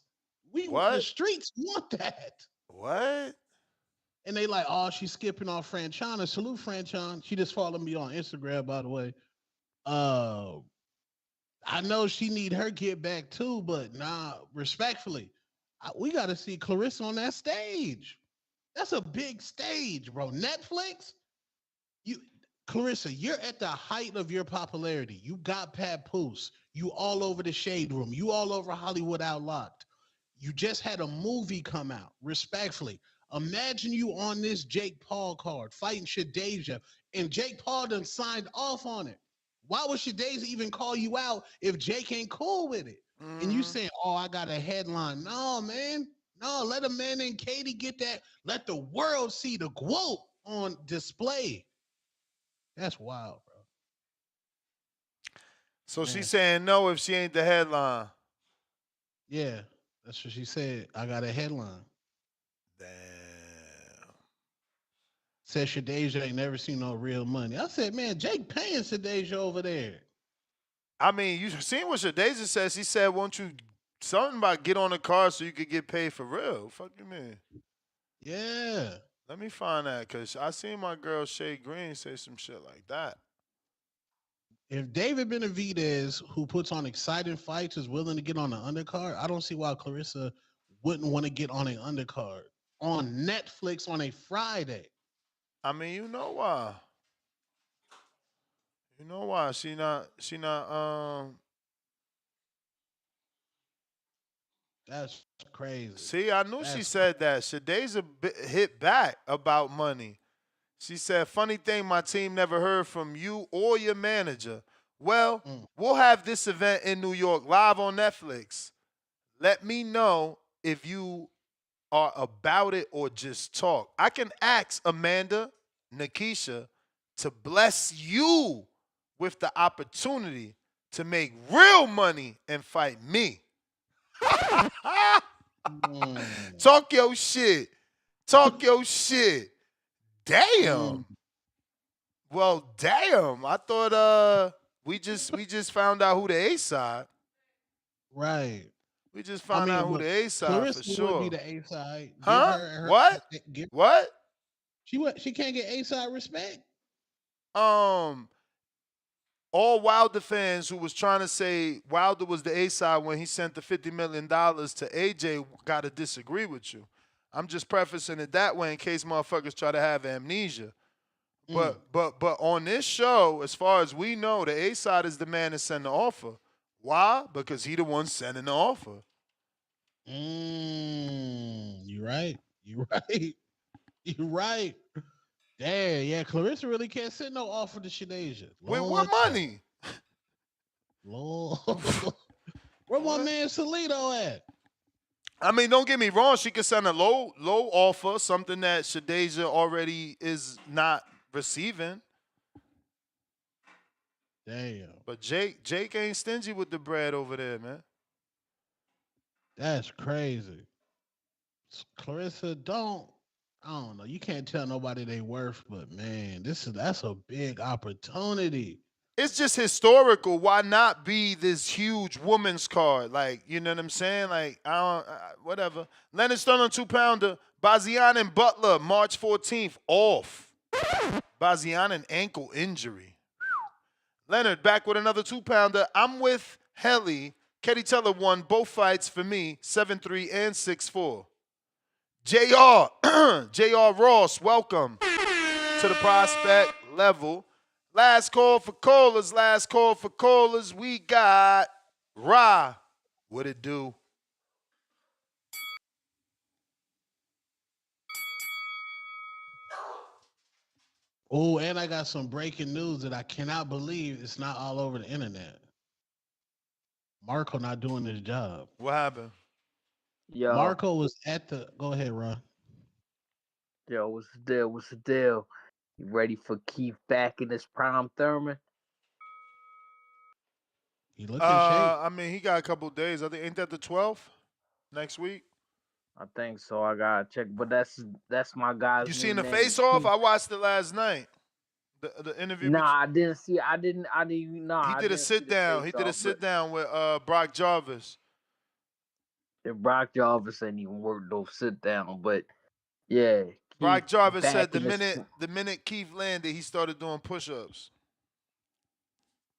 The streets want that. What? And they like, oh, she's skipping off Franchana. Salute Franchana. She just followed me on Instagram, by the way. I know she need her get back too, but respectfully, we got to see Clarissa on that stage. That's a big stage, bro. Netflix, Clarissa, you're at the height of your popularity. You got Papoose. You all over the Shade Room. You all over Hollywood Outlocked. You just had a movie come out. Respectfully, imagine you on this Jake Paul card fighting Shadeja, and Jake Paul done signed off on it. Why would Shadeja even call you out if Jake ain't cool with it? And you saying, oh, I got a headline. No, man. No, let a man named Katie get that. Let the world see the quote on display. That's wild, bro. So she's saying no if she ain't the headline. Yeah, that's what she said. I got a headline. Damn. Said Shadeja ain't never seen no real money. I said, man, Jake paying Shadeja over there. I mean, you seen what Shadeja says. She said, won't you, something about get on the car so you could get paid for real. Fuck you mean? Yeah. Let me find that, because I seen my girl Shay Green say some shit like that. If David Benavidez, who puts on exciting fights, is willing to get on the undercard, I don't see why Clarissa wouldn't want to get on an undercard. on Netflix on a Friday. I mean, you know why? You know why? She not. That's crazy. See, I knew she That's said that. Shadeja hit back about money. She said, funny thing, my team never heard from you or your manager. Well, we'll have this event in New York live on Netflix. Let me know if you are about it or just talk. I can ask Amanda, Nikisha, to bless you with the opportunity to make real money and fight me. Talk your shit. Talk your shit. Damn. Well, damn. I thought we just found out who the A side. right. We just I found mean, out who but the A side for Clarissa would be sure. the A side. Give Huh? her What? give. What? She can't get A side respect. All Wilder fans who was trying to say Wilder was the A side when he sent the $50 million to AJ got to disagree with you. I'm just prefacing it that way in case motherfuckers try to have amnesia. But on this show, as far as we know, the A side is the man that sent the offer. Why? Because he the one sending the offer. You right. You right. You right. Damn, yeah. Clarissa really can't send no offer to Shadeja. With what money? Lord. Where my man Salito at? I mean, don't get me wrong. She could send a low offer, something that Shadeja already is not receiving. Damn. But Jake ain't stingy with the bread over there, man. That's crazy. Clarissa, I don't know. You can't tell nobody they worth, but man, that's a big opportunity. It's just historical. Why not be this huge woman's card? Like, you know what I'm saying? Like, whatever. Leonard Sterling 2-pounder. Bazian and Butler, March 14th, off. Bazian an ankle injury. Leonard back with another 2-pounder. I'm with Hailey. Ketty Teller won both fights for me, 7-3 and 6-4. JR Ross, welcome to the prospect level. Last call for callers. We got Ra. What it do? Oh, and I got some breaking news that I cannot believe it's not all over the internet. Marco not doing his job. What happened? Yo, Marco was at the. Go ahead, Ron. yo, what's the deal? What's the deal? You ready for Keith back in his prime Thurman? He look in shape. I mean, he got a couple days. I think ain't that the 12th next week? I think so. I gotta check, but that's my guy's You new seen the name. face off? Keith. I watched it last night. The interview. Nah, I didn't see. I didn't. Nah, He I did a didn't see sit the down. He face did a off, sit but down with Brock Jarvis. if Brock Jarvis ain't even worth no sit down, but yeah, Keith Brock Jarvis back said in his the minute Keith landed, he started doing push-ups.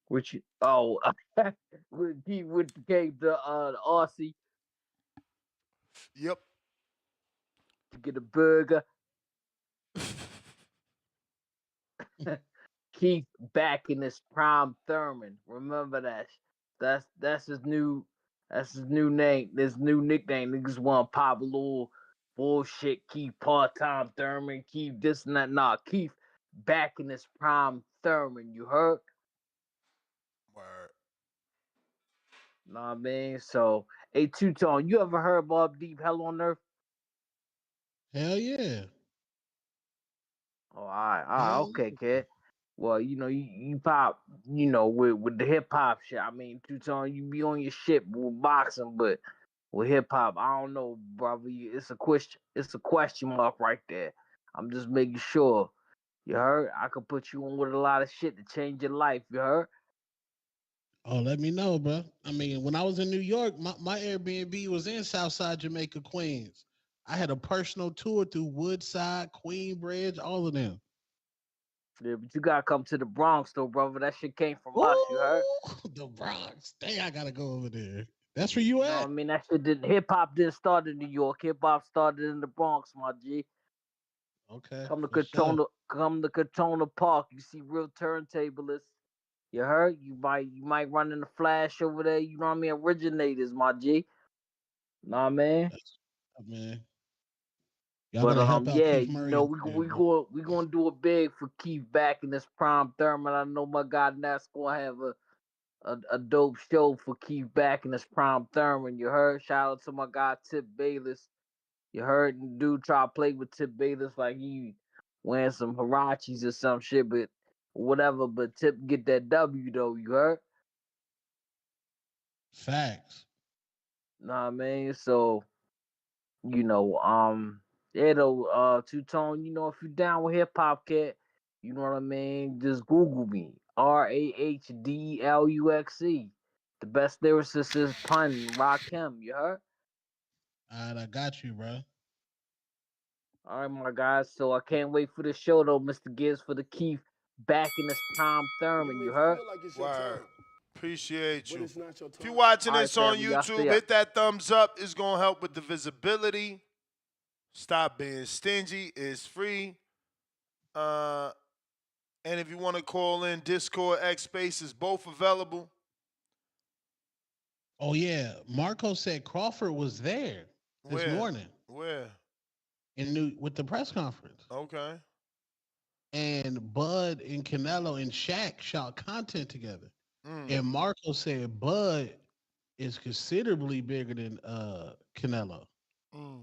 which when Keith came to the Aussie Yep. to get a burger. Keith back in his prime Thurman. Remember that. That's his new name. His new nickname. Niggas want to pop a little bullshit. Keith part-time Thurman. Keith this and that. Nah, Keith back in his prime Thurman. You heard? Word. Know what I mean? So, hey, Two-Tone, you ever heard Bob Deep Hell on Earth? Hell yeah. Oh, all right, okay, kid. Well, you pop, with the hip hop shit. I mean, Two-Tone, you be on your shit with boxing, but with hip hop, I don't know, brother. It's a question mark right there. I'm just making sure. You heard? I could put you on with a lot of shit to change your life. You heard? Oh, let me know, bro. I mean, when I was in New York, my Airbnb was in Southside Jamaica, Queens. I had a personal tour through Woodside, Queensbridge, all of them. Yeah, but you gotta come to the Bronx though, brother. That shit came from us. You heard? Ooh, the Bronx. Dang, I gotta go over there. That's where you You know what I at. mean? That shit didn't. Hip hop didn't start in New York. Hip hop started in the Bronx, my G. Okay, Come to for sure. Katona Park. You see real turntablists. You heard? You might run in the flash over there. You know what I mean? Originators, my G. Nah, man. Man, y'all But gotta help out yeah, Keith you Murray know over we there, we man. going we gonna do it big for Keith back in this prime Thurman. I know my guy Nat's gonna have a dope show for Keith back in his prime Thurman. You heard? Shout out to my guy Tip Bayless. You heard? And dude try to play with Tip Bayless like he wearing some Hirachis or some shit, but whatever. But Tip get that W though. You heard? Facts. Nah, I mean. So yeah though, Two Tone. If you down with hip hop, cat, you know what I mean. Just Google me. RAHDLUXE. The best lyricist is Pun Rakim. You heard? All right, I got you, bro. All right, my guys. So I can't wait for the show though, Mr. Gibbs, for the Keith back in his prime Thurman. You heard? Word. Appreciate you. If you're All watching right, this on family. Y'all YouTube, stay up. hit that thumbs up. It's going to help with the visibility. Stop being stingy. It's free. And if you want to call in, Discord, X Space is both available. Oh yeah, Marco said Crawford was there this Where? morning Where? with the press conference, Okay. and Bud and Canelo and Shaq shot content together. Mm. And Marco said Bud is considerably bigger than Canelo. Mm.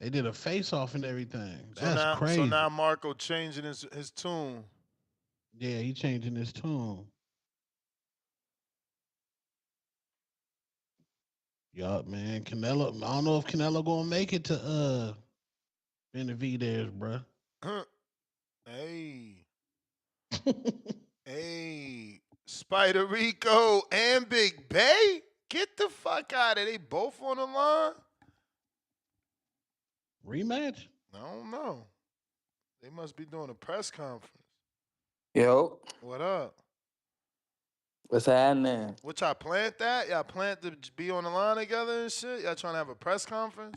They did a face off and everything. So That's now, so crazy. now Marco changing his tune. Yeah, he changing his tune. Yup, man. Canelo. I don't know if Canelo gonna make it to Benavidez, bruh. Hey. Hey. Spider Rico and Big Bay? Get the fuck out of there. They both on the line? Rematch? I don't know. They must be doing a press conference. Yo, What up? what's happening? What y'all plant that? Y'all plant to be on the line together and shit? Y'all trying to have a press conference?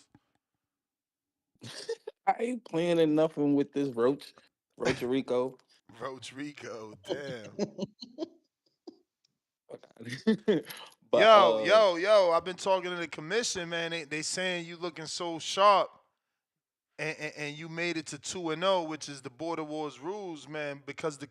I ain't playing nothing with this Roach Rico. Roach Rico, damn. But Yo, I've been talking to the commission, man. They saying you looking so sharp, and you made it to 2-0, which is the Border Wars rules, man. Because the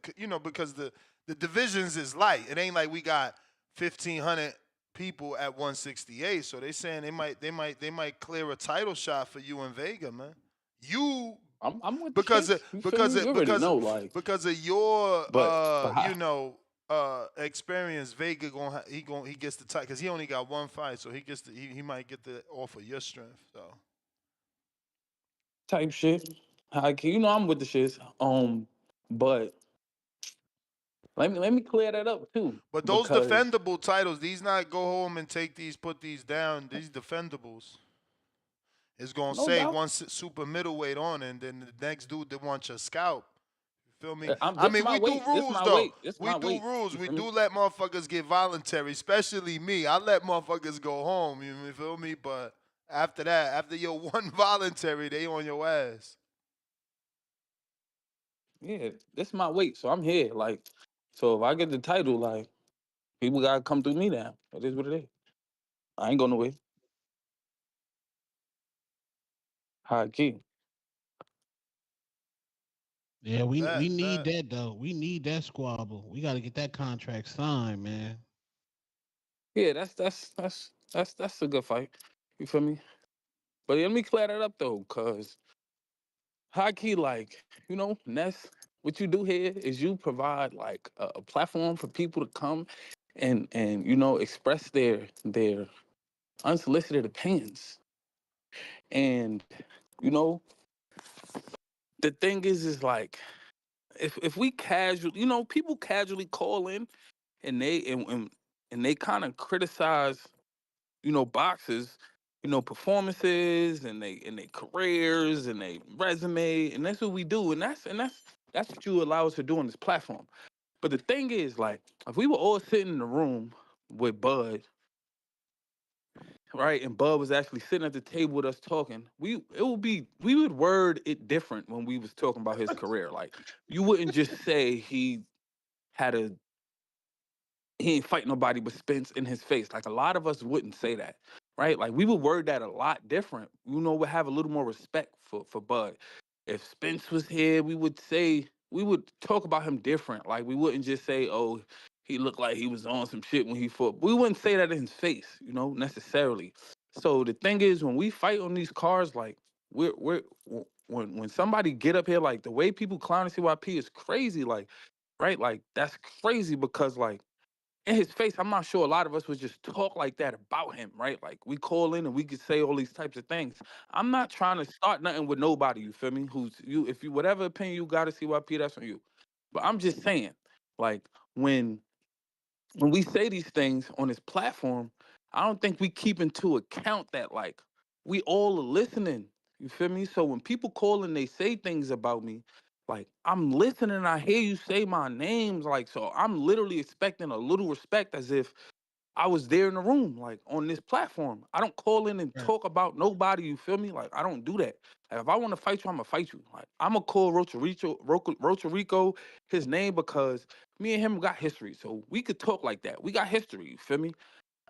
divisions is light. It ain't like we got 1,500 people at 168. So they saying they might clear a title shot for you in Vega, man. I'm with the because shits. of You feel because me? of You already because know, of, like. because of your But experience. Vega he gets the title because he only got one fight, so he might get the offer your strength. So type shit. I'm with the shits. But let me clear that up too, but those because defendable titles, these not go home and put these down. These defendables. It's gonna no say doubt. one super middleweight on, and then the next dude that wants your scalp. Feel me? I This mean, my we do weight. This rules my though. weight. This We my do weight. rules. You We feel me? do let motherfuckers get voluntary, especially me. I let motherfuckers go home. You feel me? But after that, after your one voluntary, they on your ass. Yeah, this my weight. So I'm here. Like, so if I get the title, like, people gotta come through me now. It is what it is. I ain't going nowhere. High key. Yeah, we need That. that though. We need that squabble. We got to get that contract signed, man. Yeah, that's a good fight. You feel me? But let me clear that up though, cause high key, like, Ness, what you do here is you provide like a platform for people to come and express their unsolicited opinions. And you know, the thing is like if we people casually call in and they kind of criticize boxers, performances and they careers and they resume, and that's what we do, and that's what you allow us to do on this platform. But the thing is, like, if we were all sitting in the room with Bud, right? And Bud was actually sitting at the table with us talking. We would word it different when we was talking about his career. Like you wouldn't just say had a he ain't fight nobody but Spence in his face. Like a lot of us wouldn't say that, right? Like we would word that a lot different. We have a little more respect for Bud. If Spence was here, we would talk about him different. Like we wouldn't just say, "Oh, he looked like he was on some shit when he fought." We wouldn't say that in his face, necessarily. So the thing is, when we fight on these cars, like when somebody get up here, like the way people clown CYP is crazy. Like, right? Like that's crazy because like in his face, I'm not sure a lot of us would just talk like that about him, right? Like we call in and we could say all these types of things. I'm not trying to start nothing with nobody, you feel me? If you whatever opinion you got of CYP, that's on you. But I'm just saying, like when we say these things on this platform, I don't think we keep into account that like we all are listening. You feel me? So when people call and they say things about me, like I'm listening, I hear you say my names, like so I'm literally expecting a little respect as if I was there in the room, like on this platform. I don't call in and Right. talk about nobody. You feel me? Like I don't do that. Like, if I want to fight you, I'm gonna fight you. Like I'm gonna call Rocha Rico his name because me and him got history, so we could talk like that. We got history. You feel me?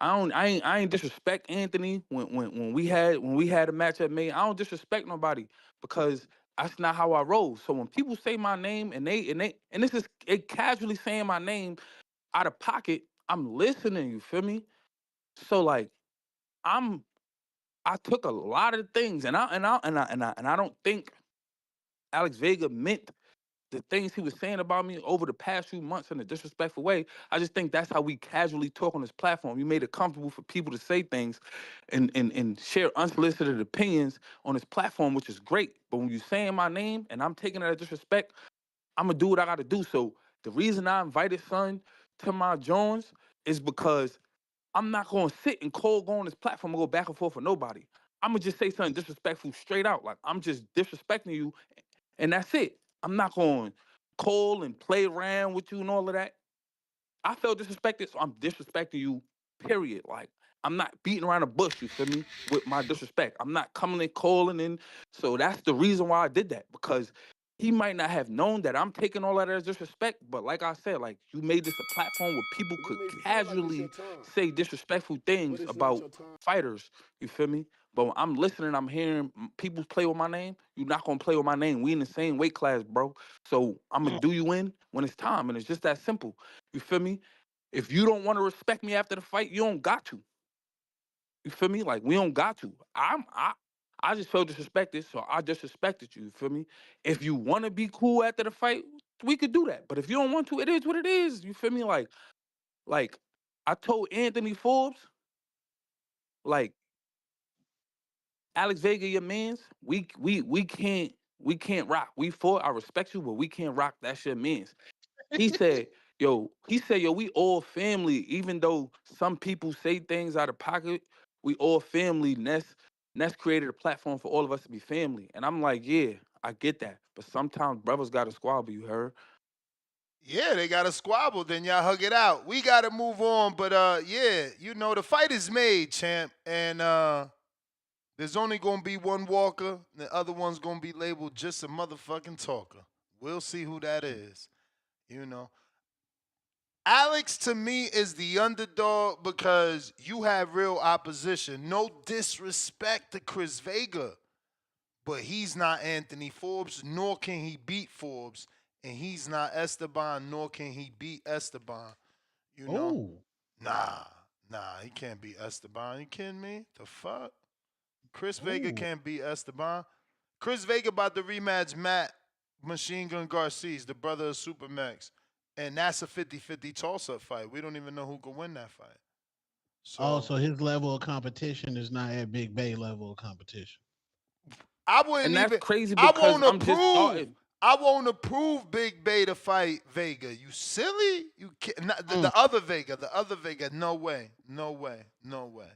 I ain't disrespect Anthony when we had a matchup made. I don't disrespect nobody because that's not how I roll. So when people say my name and this is it casually saying my name out of pocket, I'm listening, you feel me? So like I'm I took a lot of things and I don't think Alex Vega meant the things he was saying about me over the past few months in a disrespectful way. I just think that's how we casually talk on this platform. You made it comfortable for people to say things and share unsolicited opinions on this platform, which is great. But when you saying my name and I'm taking that as disrespect, I'm gonna do what I gotta do. So the reason I invited Son to my Jones is because I'm not gonna sit and cold go on this platform and go back and forth with nobody. I'm gonna just say something disrespectful straight out. Like I'm just disrespecting you, and that's it. I'm not going to call and play around with you and all of that. I felt disrespected, so I'm disrespecting you, period. Like, I'm not beating around the bush, you feel me, with my disrespect. I'm not coming and calling in. So that's the reason why I did that, because he might not have known that I'm taking all that as disrespect. But like I said, like, you made this a platform where people You could made it feel like it's your casually time, say disrespectful but things it's not about your time. fighters, you feel me? But when I'm listening, I'm hearing people play with my name. You're not gonna play with my name. We in the same weight class, bro. So I'm gonna do you in when it's time, and it's just that simple. You feel me? If you don't want to respect me after the fight, you don't got to. You feel me? Like we don't got to. I just felt disrespected, so I disrespected you. You feel me? If you want to be cool after the fight, we could do that. But if you don't want to, it is what it is. You feel me? Like I told Anthony Forbes, like Alex Vega, your man's, we can't rock. We fought. I respect you, but we can't rock. That's your man's. He said, yo, we all family, even though some people say things out of pocket, we all family. Ness created a platform for all of us to be family. And I'm like, yeah, I get that. But sometimes brothers gotta squabble, you heard? Yeah, they got to squabble. Then y'all hug it out. We got to move on. But yeah, the fight is made, champ, and there's only gonna be one walker. The other one's gonna be labeled just a motherfucking talker. We'll see who that is. You know, Alex to me is the underdog because you have real opposition. No disrespect to Chris Vega, but he's not Anthony Forbes, nor can he beat Forbes, and he's not Esteban, nor can he beat Esteban. You know, Oh, nah, he can't beat Esteban. You kidding me? The fuck? Chris Vega oh. can't beat Esteban. Chris Vega about to rematch Matt Machine Gun Garcia, the brother of Supermax. And that's a 50-50 toss-up fight. We don't even know who can win that fight. Oh, So so his level of competition is not at Big Bay level of competition. I wouldn't And that's even crazy I because won't I'm just approve. starting. I won't approve Big Bay to fight Vega. You silly? You can't, not, Mm. the other Vega, no way. No way. No way.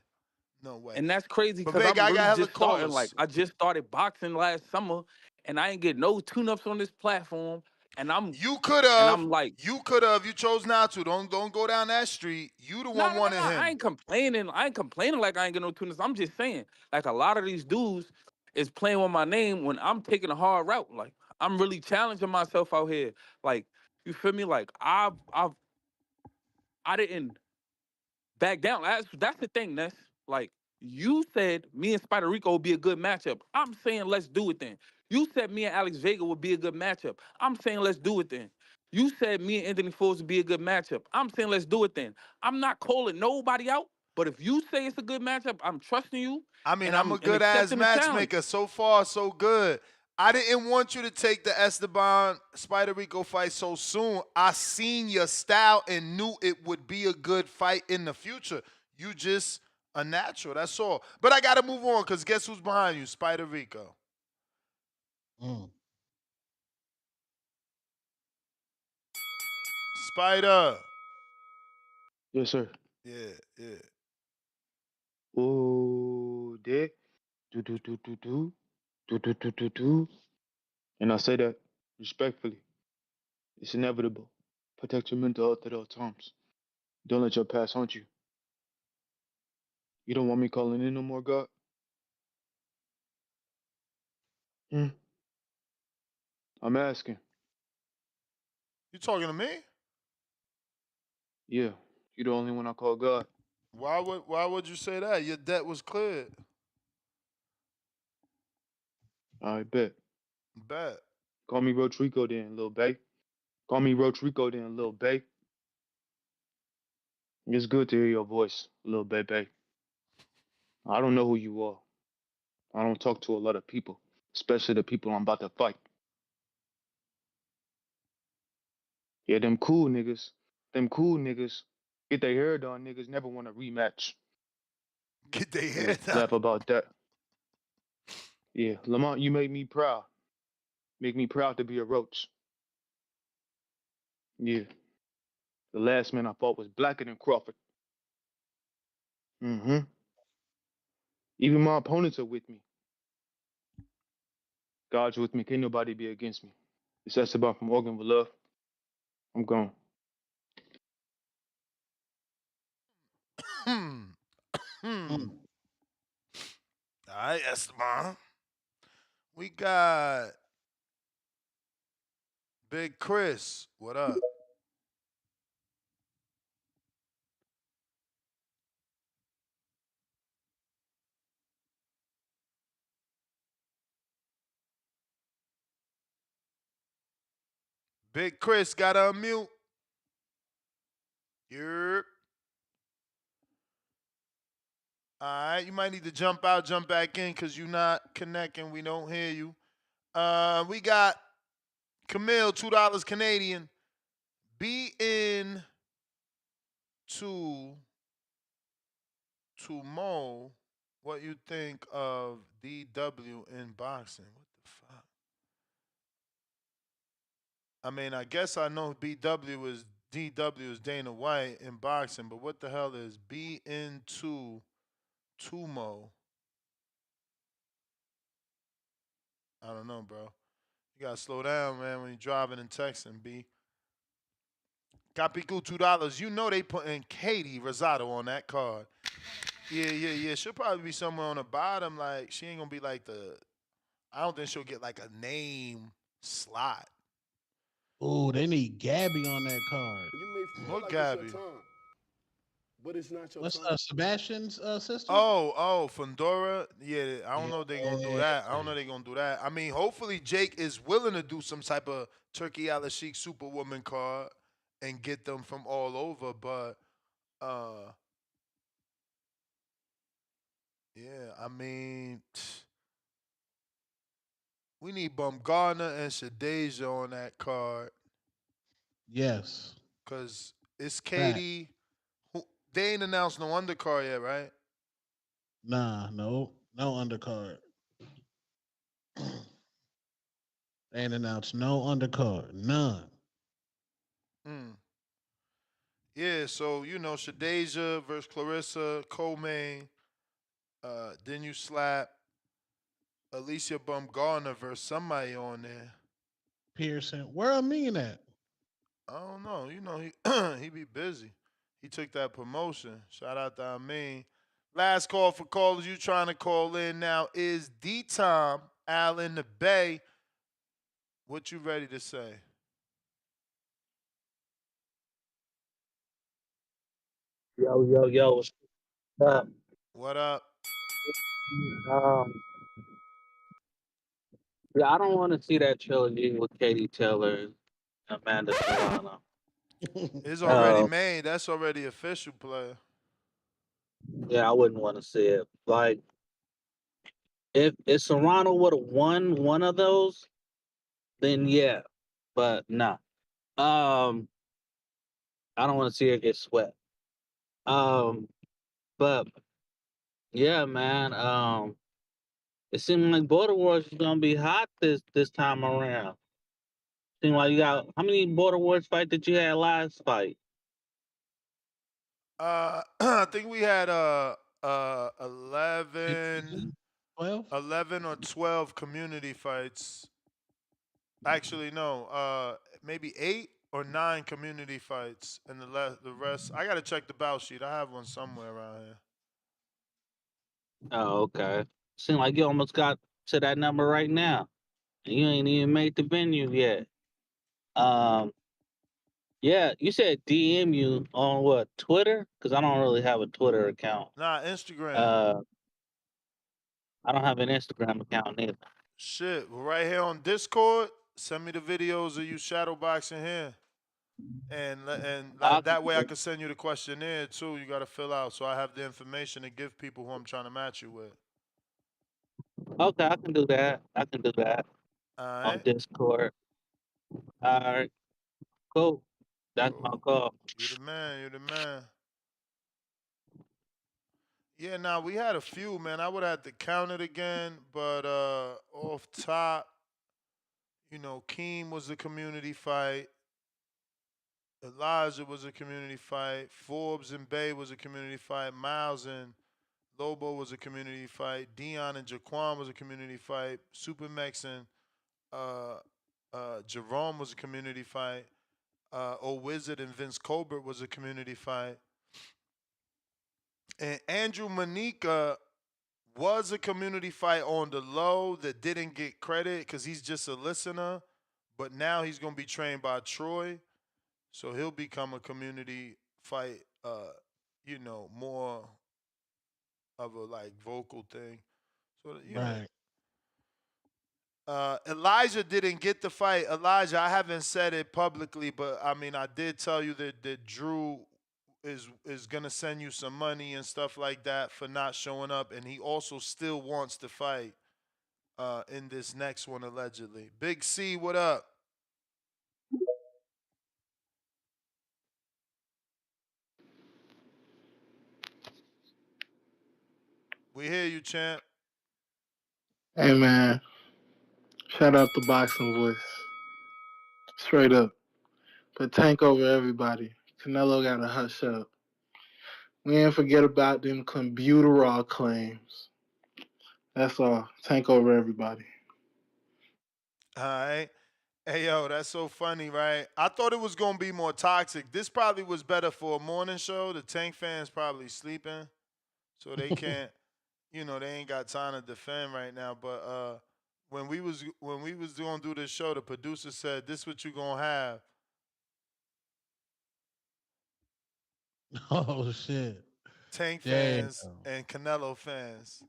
No way. And that's crazy But because Vega, I'm I got really hella just starting. Like callers. I just started boxing last summer, and I ain't get no tune-ups on this platform. and I'm You could and have. I'm like, You could have. You chose not to. Don't go down that street. You the one wanted I him. ain't complaining. I ain't complaining like I ain't get no tunas. I'm just saying, like a lot of these dudes is playing with my name when I'm taking a hard route. Like I'm really challenging myself out here. Like you feel me? Like I didn't back down. That's the thing, Ness. Like you said, me and Spider Rico would be a good matchup. I'm saying let's do it then. You said me and Alex Vega would be a good matchup. I'm saying let's do it then. You said me and Anthony Forbes would be a good matchup. I'm saying let's do it then. I'm not calling nobody out, but if you say it's a good matchup, I'm trusting you I mean, and I'm a I'm good ass accepting the challenge. matchmaker. So far, so good. I didn't want you to take the Esteban Spider Rico fight so soon. I seen your style and knew it would be a good fight in the future. You just a natural. That's all. But I gotta move on because guess who's behind you? Spider Rico. Mm. Spider. Yes, sir. Yeah, yeah. Oh, there. Do, do, do, do, do. Do, do, do, do, do. And I say that respectfully. It's inevitable. Protect your mental health at all times. Don't let your past haunt you. You don't want me calling in no more, God? Hmm? I'm asking. You talking to me? Yeah, you're the only one I call God. Why would you say that? Your debt was cleared. I bet. Bet. Call me Roach Rico then, little bae. Call me Roach Rico then, little bae. It's good to hear your voice, little bae. I don't know who you are. I don't talk to a lot of people, especially the people I'm about to fight. Yeah, them cool niggas. Them cool niggas. Get their hair done, niggas never want a rematch. Get their Yeah, hair done. laugh about that. Yeah, Lamont, you make me proud. Make me proud to be a roach. Yeah, the last man I fought was blacker than Crawford. Mm-hmm. Even my opponents are with me. God's with me. Can't nobody be against me. It's Esteban from Oregon with love. I'm gone. Hmm. Mm. All right, Esteban. We got Big Chris. What up? Big Chris got to unmute. Yep. All right, you might need to jump out, jump back in because you're not connecting. We don't hear you. We got Camille, $2 Canadian. Be in to Mo what you think of DW in boxing. What the fuck? I mean, I guess I know BW is DW is Dana White in boxing, but what the hell is be into Tumo? I don't know, bro. You gotta slow down, man, when you're driving and texting, B. Capicu $2. You know they putting Katie Rosado on that card. Yeah. She'll probably be somewhere on the bottom. Like she ain't gonna be like the. I don't think she'll get like a name slot. Oh, they need Gabby on that card. You may feel What like it's your Gabby? time, but it's not your What's time. Sebastian's sister? Oh, Fundora. Yeah, I don't know if they're gonna do Yeah. that. I don't know if they're gonna do that. I mean, hopefully Jake is willing to do some type of Turkey Al Sheikh Superwoman card and get them from all over. But uh, yeah, I mean, we need Bumgarner and Shadeja on that card Yes. because it's Fact. Katie. Who they ain't announced no undercard yet, right? Nah, no undercard. They ain't announced no undercard. None. Mm. Yeah, so you know Shadeja versus Clarissa, Coleman. Then you slap Alicia Bumgarner versus somebody on there. Pearson. Where Amin at? I don't know. You know, he he be busy. He took that promotion. Shout out to Amin. Last call for callers. You trying to call in now is D time. Al in the Bay. What you ready to say? Yo, what's up? What up? Um, yeah, I don't want to see that trilogy with Katie Taylor and Amanda Serrano. It's already Um, made. That's already official, player. yeah, I wouldn't want to see it. Like, if Serrano would have won one of those, then yeah, but nah. Um, I don't want to see her get swept. Um, but yeah, man. It seemed like Border Wars is gonna be hot this time around. Seemed like you got how many Border Wars fight that you had last fight? I think we had 11, 12? 11 or 12 community fights. Actually, no, maybe 8 or 9 community fights, and the rest. I gotta check the bout sheet. I have one somewhere around here. Oh, okay. Seemed like you almost got to that number right now. And you ain't even made the venue yet. Um, yeah, you said DM you on what, Twitter? Because I don't really have a Twitter account. Nah, Instagram. Uh, I don't have an Instagram account either. Shit, we're right here on Discord. Send me the videos of you shadowboxing here, and I that way I can send you the questionnaire too. You got to fill out, so I have the information to give people who I'm trying to match you with. okay, I can do that. I can do that All on right, Discord. All right, cool. That's my cool. call. You the man. You the man. Yeah, now we had a few, man. I would have to count it again, but off top, you know, Keem was a community fight. Elijah was a community fight. Forbes and Bay was a community fight. Miles and Lobo was a community fight. Dion and Jaquan was a community fight. Supermax and uh, Jerome was a community fight. O Wizard and Vince Colbert was a community fight. And Andrew Manika was a community fight on the low that didn't get credit because he's just a listener. But now he's going to be trained by Troy. So he'll become a community fight, more of a like vocal thing. So, Right. Elijah didn't get the fight. Elijah, I haven't said it publicly, but I mean, I did tell you that Drew is gonna send you some money and stuff like that for not showing up, and he also still wants to fight in this next one allegedly. Big C, what up? We hear you, champ. Hey man, shout out to Boxing Voice. Straight up. But tank over everybody. Canelo got to hush up. We ain't forget about them computer claims. That's all. Tank over everybody. All right. Hey yo, that's so funny, right? I thought it was gonna be more toxic. This probably was better for a morning show. The Tank fans probably sleeping, so they can't. They ain't got time to defend right now. But when we was gonna do this show, the producer said, "This what you gonna have." Oh shit. Tank Damn. fans and Canelo fans.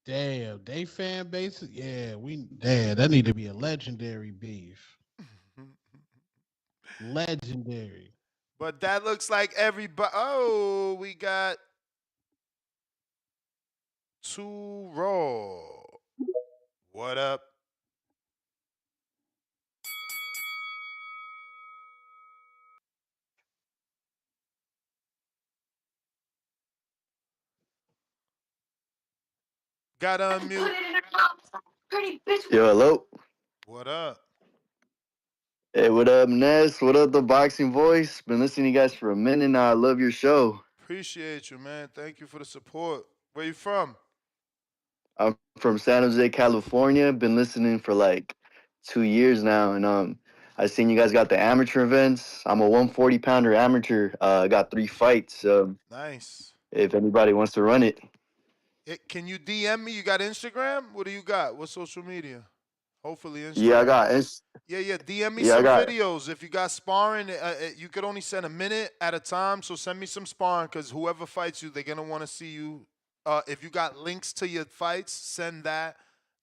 Damn. They fan base. Yeah, that need to be a legendary beef. Legendary. But that looks like everybody. Oh, we got two Raw. What up? Got to unmute. Yo, hello. What up? Hey, what up, Ness? What up, the boxing voice? Been listening to you guys for a minute now. I love your show. Appreciate you, man. Thank you for the support. Where you from? I'm from San Jose, California. Been listening for like 2 years now, and I seen you guys got the amateur events. I'm a 140-pounder amateur. I got 3 fights. Nice. If anybody wants to run it, Can you DM me? You got Instagram? What do you got? What social media? Hopefully yeah, I Instagram. got. Yeah. DM me Yeah, I some got. videos. If you got sparring, you could only send a minute at a time. So send me some sparring because whoever fights you, they're gonna want to see you. If you got links to your fights, send that.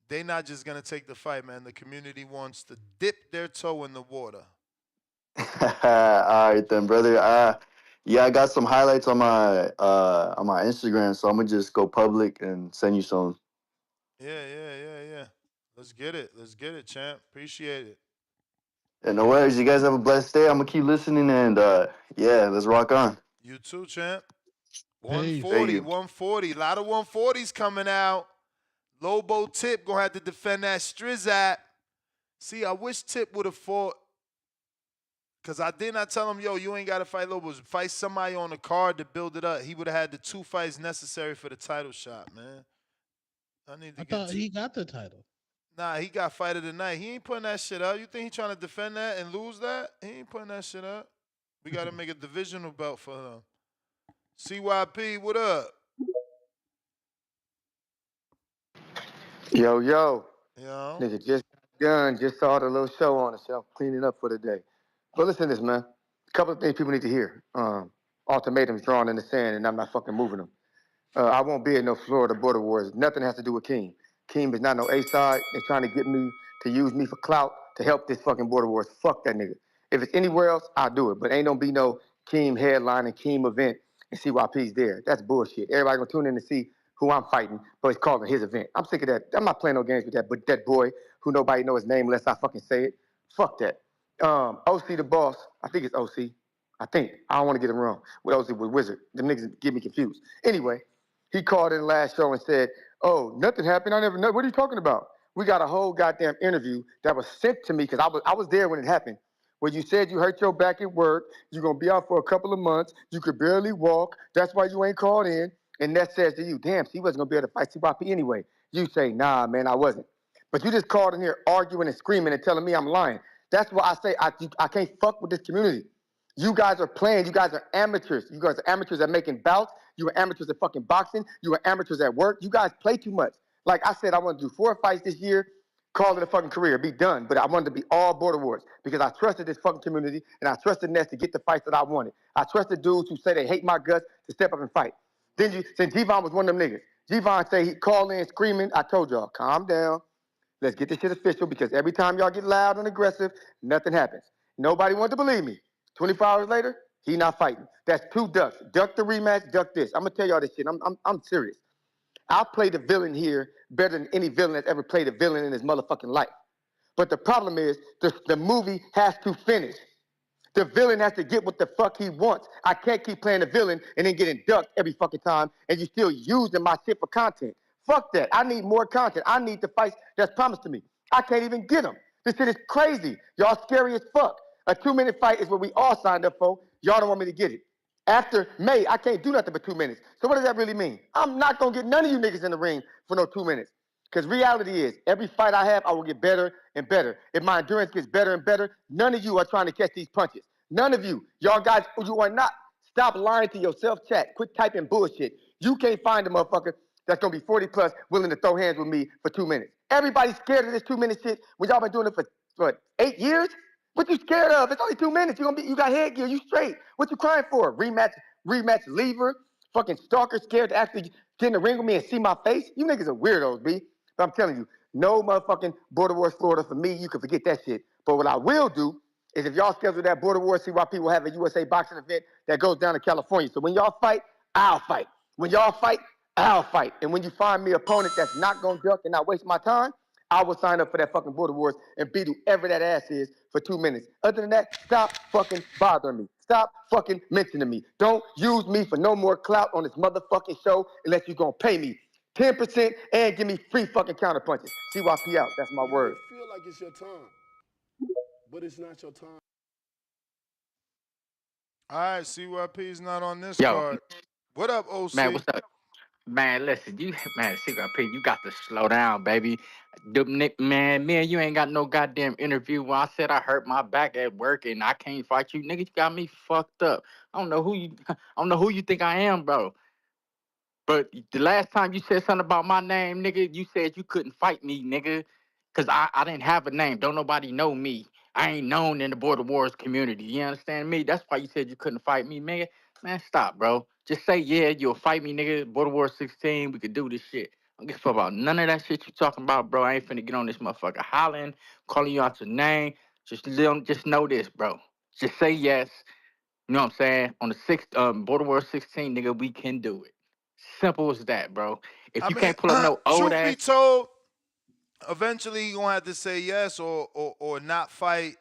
They're not just gonna take the fight, man. The community wants to dip their toe in the water. All right then, brother. Yeah, I got some highlights on my Instagram, so I'm gonna just go public and send you some. Yeah. Let's get it. Let's get it, champ. Appreciate it. And no worries. You guys have a blessed day. I'm gonna keep listening, and yeah, let's rock on. You too, champ. Peace. Thank 140, you. 140. A lot of 140s coming out. Lobo Tip gonna have to defend that Strizat. See, I wish Tip would have fought. Cause I did not tell him, yo, you ain't gotta fight Lobos. Fight somebody on the card to build it up. He would have had the 2 fights necessary for the title shot, man. I need to I get thought he got the title. Nah, he got fight of the night. He ain't putting that shit up. You think he trying to defend that and lose that? He ain't putting that shit up. We gotta make a divisional belt for him. CYP, what up? Yo, yo. Yo. Nigga, just done. Just saw the little show on the shelf, cleaning up for the day. But listen to this, man. A couple of things people need to hear. Ultimatums drawn in the sand, and I'm not fucking moving them. I won't be at no Florida border wars. Nothing has to do with Keem. Keem is not no A-side. They're trying to get me to use me for clout to help this fucking border wars. Fuck that nigga. If it's anywhere else, I'll do it. But ain't gonna be no Keem headline and Keem event and CYP's there. That's bullshit. Everybody gonna tune in to see who I'm fighting, but it's calling his event. I'm sick of that. I'm not playing no games with that. But that boy who nobody know his name unless I fucking say it. Fuck that. OC the boss. I think it's OC. I think. I don't want to get him wrong. With OC with Wizard. Them niggas get me confused. Anyway, he called in the last show and said, "Oh, nothing happened. I never know. What are you talking about?" We got a whole goddamn interview that was sent to me because I was there when it happened. Where you said you hurt your back at work, you're gonna be out for a couple of months, you could barely walk, that's why you ain't called in. And that says to you, damn, he wasn't gonna be able to fight CYP anyway. You say, nah, man, I wasn't. But you just called in here arguing and screaming and telling me I'm lying. That's why I say I can't fuck with this community. You guys are playing. You guys are amateurs. You guys are amateurs at making bouts. You are amateurs at fucking boxing. You are amateurs at work. You guys play too much. Like I said, I want to do 4 fights this year, call it a fucking career, be done. But I wanted to be all border wars because I trusted this fucking community and I trusted Ness to get the fights that I wanted. I trusted dudes who say they hate my guts to step up and fight. Then since Devon was one of them niggas, Devon say he called in screaming. I told y'all, calm down. Let's get this shit official because every time y'all get loud and aggressive, nothing happens. Nobody wanted to believe me. 24 hours later, he not fighting. That's 2 ducks. Duck the rematch, duck this. I'm gonna tell y'all this shit. I'm serious. I'll play the villain here better than any villain that's ever played a villain in his motherfucking life. But the problem is the movie has to finish. The villain has to get what the fuck he wants. I can't keep playing the villain and then getting ducked every fucking time and you still using my shit for content. Fuck that. I need more content. I need the fights that's promised to me. I can't even get them. This shit is crazy. Y'all scary as fuck. A 2-minute fight is what we all signed up for. Y'all don't want me to get it. After May, I can't do nothing but 2 minutes. So what does that really mean? I'm not going to get none of you niggas in the ring for no 2 minutes. Because reality is, every fight I have, I will get better and better. If my endurance gets better and better, none of you are trying to catch these punches. None of you. Y'all guys, you are not. Stop lying to yourself, chat. Quit typing bullshit. You can't find a motherfucker that's going to be 40 plus willing to throw hands with me for 2 minutes. Everybody's scared of this 2-minute shit when y'all been doing it for, what, 8 years? What you scared of? It's only 2 minutes. You got headgear. You straight. What you crying for? Rematch lever? Fucking stalker scared to actually get in the ring with me and see my face? You niggas are weirdos, B. But I'm telling you, no motherfucking Border Wars Florida for me. You can forget that shit. But what I will do is if y'all schedule that Border Wars, CYP will have a USA boxing event that goes down to California. So when y'all fight, I'll fight. When y'all fight, I'll fight. And when you find me an opponent that's not going to duck and not waste my time, I will sign up for that fucking Border Wars and beat whoever that ass is for 2 minutes. Other than that, stop fucking bothering me. Stop fucking mentioning me. Don't use me for no more clout on this motherfucking show unless you're going to pay me 10% and give me free fucking counter punches. CYP out. That's my You might word. feel like it's your time, but it's not your time. All right, CYP's not on this Yo, card. What up, man, OC? what's up? Man, listen, man, Secret P, you got to slow down, baby. Man, me and you ain't got no goddamn interview. When I said I hurt my back at work and I can't fight you, nigga, you got me fucked up. I don't know who you think I am, bro. But the last time you said something about my name, nigga, you said you couldn't fight me, nigga. Cause I didn't have a name. Don't nobody know me. I ain't known in the Border Wars community. You understand me? That's why you said you couldn't fight me, nigga. Man, stop, bro. Just say, yeah, you'll fight me, nigga. Border Wars 16, we could do this shit. I don't give a fuck about none of that shit you talking about, bro. I ain't finna get on this motherfucker hollering, calling you out your name. Just know this, bro. Just say yes. You know what I'm saying? On the Border Wars 16, nigga, we can do it. Simple as that, bro. If I you mean, can't pull up no old truth be ass, told, eventually you're gonna have to say yes or not fight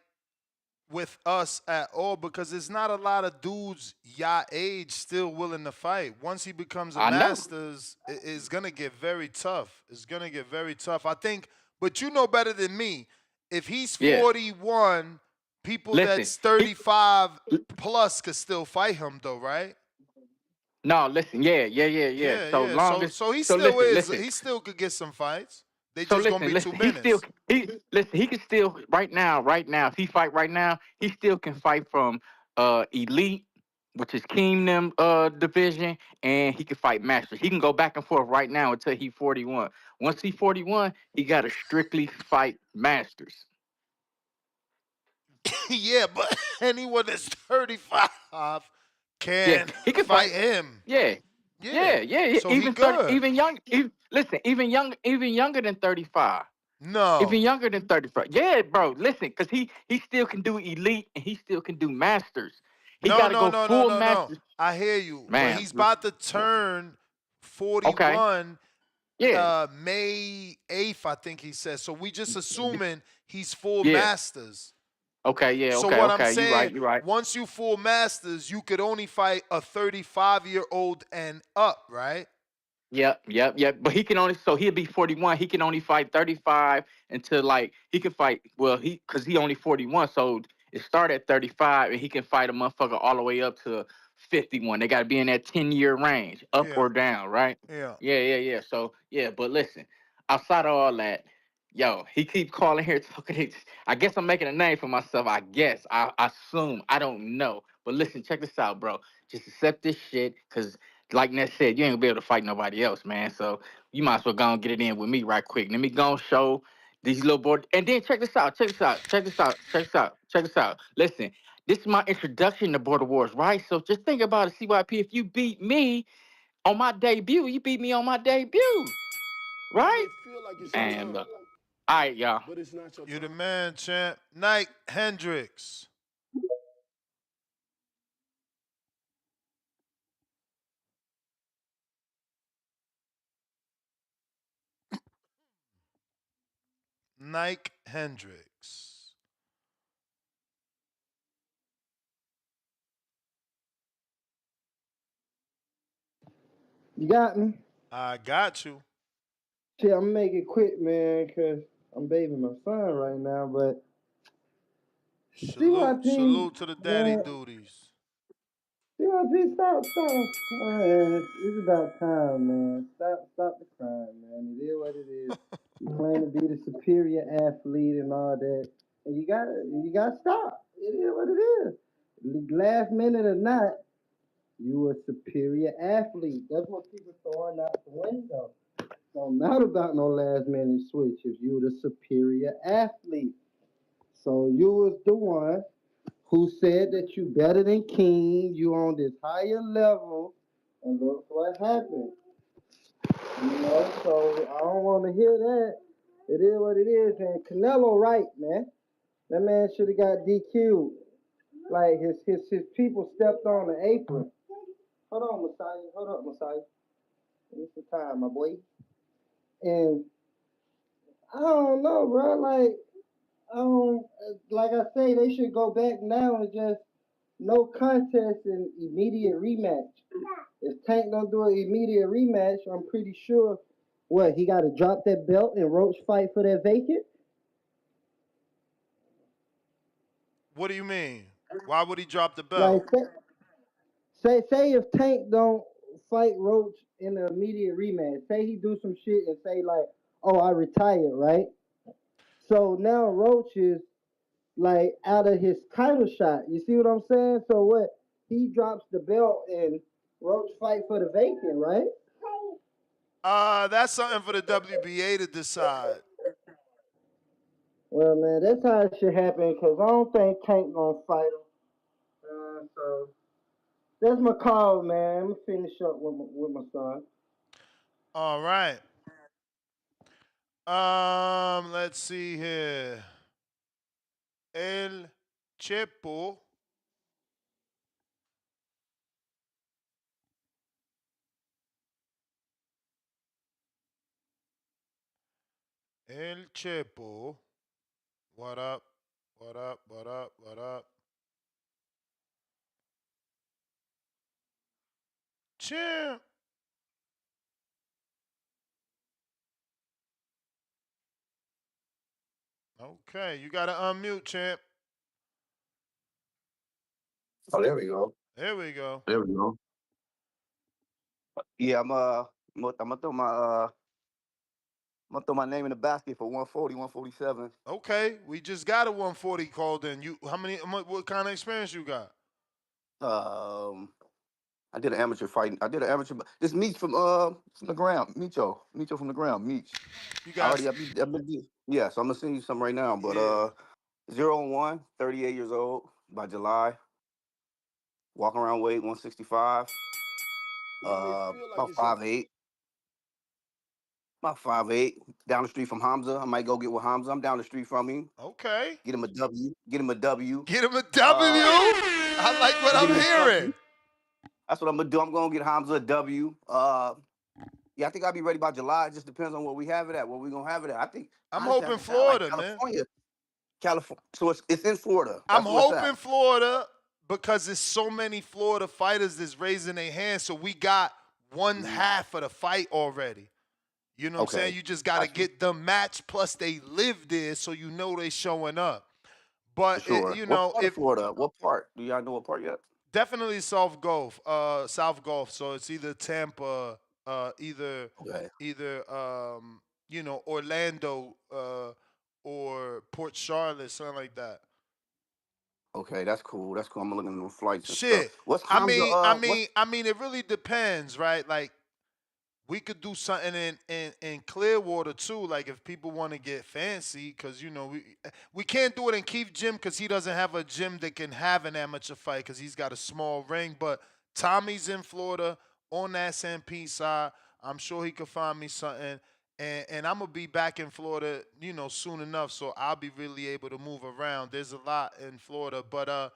with us at all because there's not a lot of dudes your age still willing to fight. Once he becomes a I know. masters, it's gonna get very tough. It's gonna get very tough. I think, but you know better than me. If he's Yeah. 41, people Listen, that's 35 plus could still fight him though, right? no, listen, yeah. Yeah, So yeah. long as, So he so still listen, is. listen. He still could get some fights. They So just gonna be listen, 2 minutes. he can still right now, if he fight right now, he still can fight from elite, which is Kingdom division, and he can fight master. He can go back and forth right now until he 41. Once he 41, he gotta strictly fight masters. Yeah, but anyone that's 35 Yeah, can he can fight fight. him. Yeah, Yeah. yeah. So he Even 30, good. listen, even younger than 35. Even No. younger than 35. Yeah, bro. Listen, because he still can do elite and he still can do masters. He No, got to no, go no, no, full no, no. masters. I hear you. But Man. he's about to turn Okay. 41 Yeah. May 8th, I think he said. So we just assuming he's full Yeah. masters. Okay. Yeah. So Okay. what I'm Okay. You right. saying, You right. once you full masters, you could only fight a 35-year-old and up, right? Yep. But he can only he'll be 41. He can only fight 35 until like he can fight. Well, because he only 41, so it start at 35, and he can fight a motherfucker all the way up to 51. They got to be in that 10-year range, up Yeah. or down, right? Yeah. Yeah. So yeah, but listen, outside of all that, yo, he keep calling here talking. I guess I'm making a name for myself. I guess I assume I don't know, but listen, check this out, bro. Just accept this shit, cause like Ness said, you ain't gonna be able to fight nobody else, man. So you might as well go and get it in with me right quick. Let me go and show these little boys. And then check this out. Check this out. Listen, this is my introduction to Border Wars, right? So just think about it, CYP. If you beat me on my debut, you beat me on my debut, You right? may feel like it's your And time, look, all right, y'all. but it's not your You the time. man, champ. Nike Hendricks. Nike Hendricks. You got me? I got you. Shit, I'm gonna make it quick, man, because I'm bathing my son right now. But CYP, Salute to the daddy man, duties. CYP, stop. It's about time, man. Stop the crime, man. It is what it is. You claim to be the superior athlete and all that, and you gotta stop. It is what it is. Last minute or not, you a superior athlete. That's what people throwing out the window. Don't matter about no last minute switch if you the superior athlete. So you was the one who said that you better than King, you on this higher level, and look what happened. So I don't want to hear that. It is what it is, and Canelo right, man. That man should have got DQ'd. Like his people stepped on the apron. Hold on, Messiah. Hold up, Messiah. It's the time, my boy. And I don't know, bro. Um, like I say, they should go back now and just no contest and immediate rematch. If Tank don't do an immediate rematch, I'm pretty sure what he got to drop that belt and Roach fight for that vacant. What do you mean? Why would he drop the Like belt? say if Tank don't fight Roach in the immediate rematch. Say he do some shit and say like, "Oh, I retired," right? So now Roach is like out of his title shot. You see what I'm saying? So what? He drops the belt and Roach fight for the vacant, right? That's something for the WBA to decide. Well, man, that's how it should happen because I don't think Tank gonna fight him. So that's my call, man. I'm gonna finish up with my son. All right. Let's see here. El Chepo. El Chepo. What up? What up? What up? What up? Champ. Okay, you gotta unmute, champ. Oh, there we go. There we go. There we go. Yeah, I'm gonna throw my name in the basket for 140, 147. Okay, we just got a 140 called in. You, how many? What kind of experience you got? Um, I did an amateur fight. I did an amateur. This Meech from the ground. Micho from the ground. Meech. You I guys, already yeah. So I'm gonna send you some right now. But yeah. 0-1, 38 years old by July. Walking around weight 165. You may feel like About it's your 5'8". About 5'8". Down the street from Hamza. I might go get with Hamza. I'm down the street from him. Okay. Get him a W. Get him a W. Get him a W. Uh, I like what get I'm him a hearing. W. That's what I'm gonna do. I'm gonna get Hamza a W. Yeah, I think I'll be ready by July. It just depends on where we have it at. Where we gonna have it at. I think I'm honestly, I hoping can sound like Florida, man. California. California. So it's in Florida. I'm That's where it's hoping at. Florida because there's so many Florida fighters that's raising their hands. So we got one half of the fight already. You know what I'm saying? Okay. You just got to Got you. get them matched. Plus, they live there, so you know they showing up. For But sure. you What know, part of if Florida? What part? Do y'all know what part yet? definitely South Gulf, South Gulf. So it's either Tampa, either Okay. either you know, Orlando, or Port Charlotte, something like that. Okay, that's cool. That's cool. I'm looking at the flights and stuff. Shit. What's I Hamza? mean, I What's mean, I mean, it really depends, right? Like we could do something in Clearwater too. Like if people want to get fancy, because you know we can't do it in Keith gym because he doesn't have a gym that can have an amateur fight because he's got a small ring. But Tommy's in Florida on that SMP side. I'm sure he could find me something. And I'm gonna be back in Florida, you know, soon enough. So I'll be really able to move around. There's a lot in Florida, but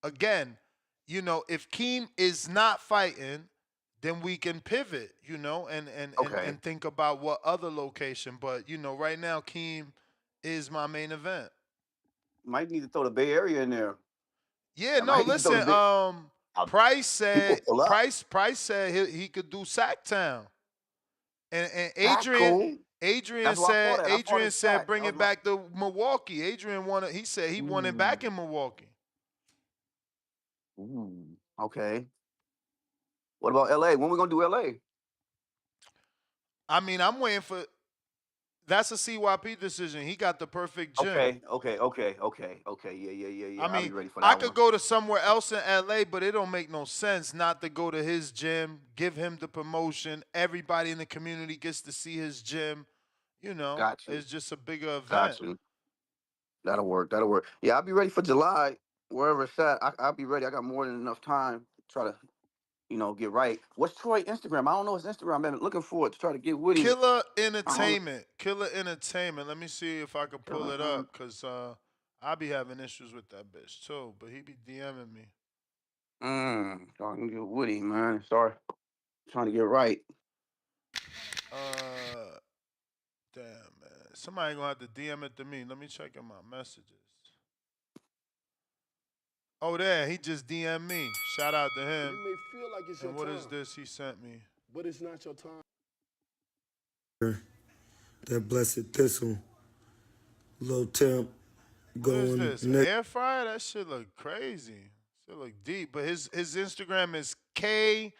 again, you know, if Keem is not fighting, then we can pivot, you know, okay? and think about what other location. But you know, right now, Keem is my main event. Might need to throw the Bay Area in there. Yeah, I no, might need to throw the listen. Bay. Price People said pull up. Price said he could do Sacktown, and That's cool. That's why I fought at. I fought Adrian at said Sac. bring That was it my. back to Milwaukee. Adrian wanted. He said he wanted back in Milwaukee. Okay. What about LA? When we gonna do LA? I mean, I'm waiting for. That's a CYP decision. He got the perfect gym. Okay. I Yeah. I'll be mean, ready for I that could one. go to somewhere else in LA, but it don't make no sense not to go to his gym, give him the promotion. Everybody in the community gets to see his gym. You know, Got you. it's just a bigger event. Got you. That'll work. That'll work. Yeah, I'll be ready for July, wherever it's at. I'll be ready. I got more than enough time to try to, get right. What's Troy Instagram? I don't know his Instagram. I've been looking forward to try to get with him. Killer I don't Entertainment. Killer Entertainment. Let me see if I can pull it know. up, cause I be having issues with that bitch too. But he be DMing me. So I can get with him, man. Sorry. Trying to get right. Uh, damn man, somebody gonna have to DM it to me. Let me check in my messages. Oh, there, he just DM'd me. Shout out to him. You may feel like it's your And what is time, this he sent me? but it's not your time. That blessed thistle, low temp, What is going this? next. Air fryer? That shit look crazy. Shit look deep. But his Instagram is KILLER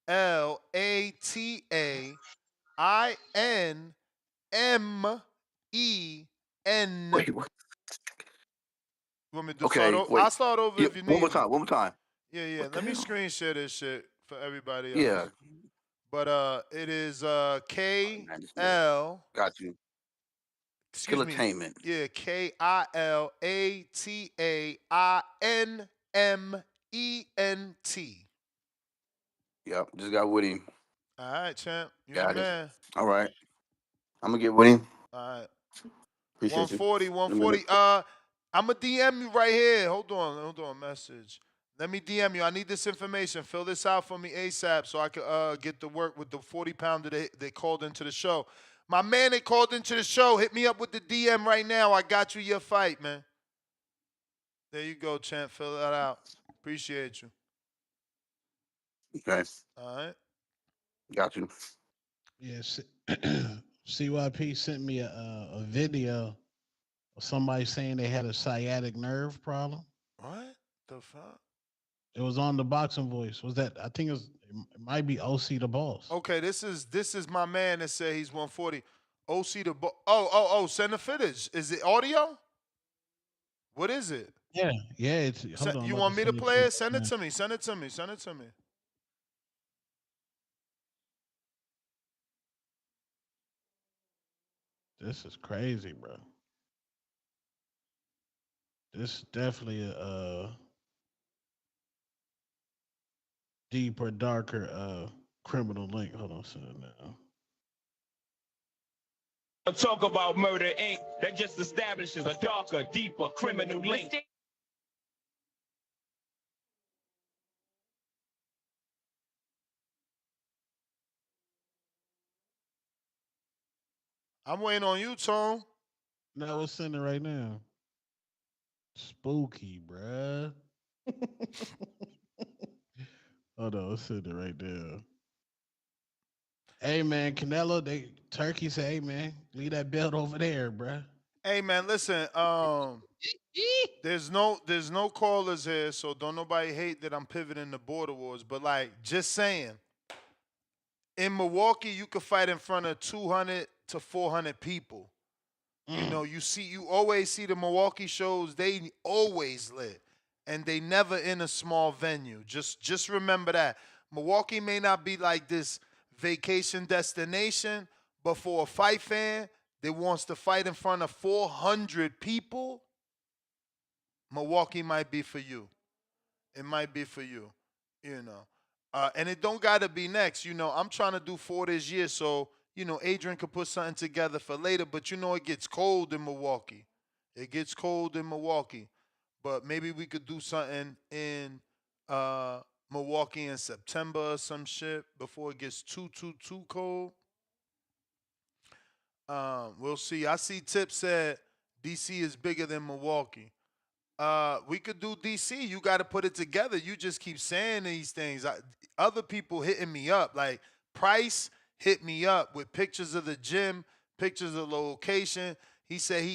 Wait. Want me to start Okay. over? I'll Wait. start over Yeah. if you One more need me. time. One more time. Yeah. What the Let me hell? screen share this shit for everybody Yeah. else. But it is Oh, K man, this nigga. L. Got you. Excuse me. Killatainment. Yeah, KILATAINMENT. Yep. Just got with him. All right, champ. You the Got it. man. All right. I'm gonna get with him. All right. Appreciate you. 140, Let me know. 140. I'm going to DM you right here. Hold on. Message. Let me DM you. I need this information. Fill this out for me ASAP so I can get to work with the 40-pounder they called into the show. My man that called into the show, hit me up with the DM right now. I got you your fight, man. There you go, champ. Fill that out. Appreciate you. Okay. All right. Got you. Yes. CYP sent me a video of somebody saying they had a sciatic nerve problem. What the fuck? It was on the boxing voice. Was that? I think it might be OC the boss. Okay, this is my man that said he's 140. OC the oh, send the footage. Is it audio? What is it? Yeah, yeah. It's hold on. I'm You about to want me to send it play to you. it? Send it to me. Send it to me. Send it to me. This is crazy, bro. This is definitely a deeper, darker criminal link. Hold on, send it now. Talk about Murder Inc. That just establishes a darker, deeper criminal link. I'm waiting on you, Tone. No, it's sending right now. Spooky, bruh. Hold on, let's send it right there. Hey man, Canelo, Turkey say, hey man, leave that belt over there, bruh. Hey man, listen. There's no callers here, so don't nobody hate that I'm pivoting the border wars. But like, just saying, in Milwaukee, you could fight in front of 200 to 400 people. You know, you always see the Milwaukee shows. They always lit, and they never in a small venue. Just remember that Milwaukee may not be like this vacation destination, but for a fight fan that wants to fight in front of 400 people, Milwaukee might be for you. It might be for you, you know. And it don't gotta be next. You know, I'm trying to do 4 this year, so you know, Adrian could put something together for later. But you know, it gets cold in Milwaukee. It gets cold in Milwaukee. But maybe we could do something in Milwaukee in September or some shit before it gets too cold. We'll see. I see Tip said DC is bigger than Milwaukee. We could do DC. You got to put it together. You just keep saying these things. Other people hitting me up, like Price hit me up with pictures of the gym, pictures of the location. He said he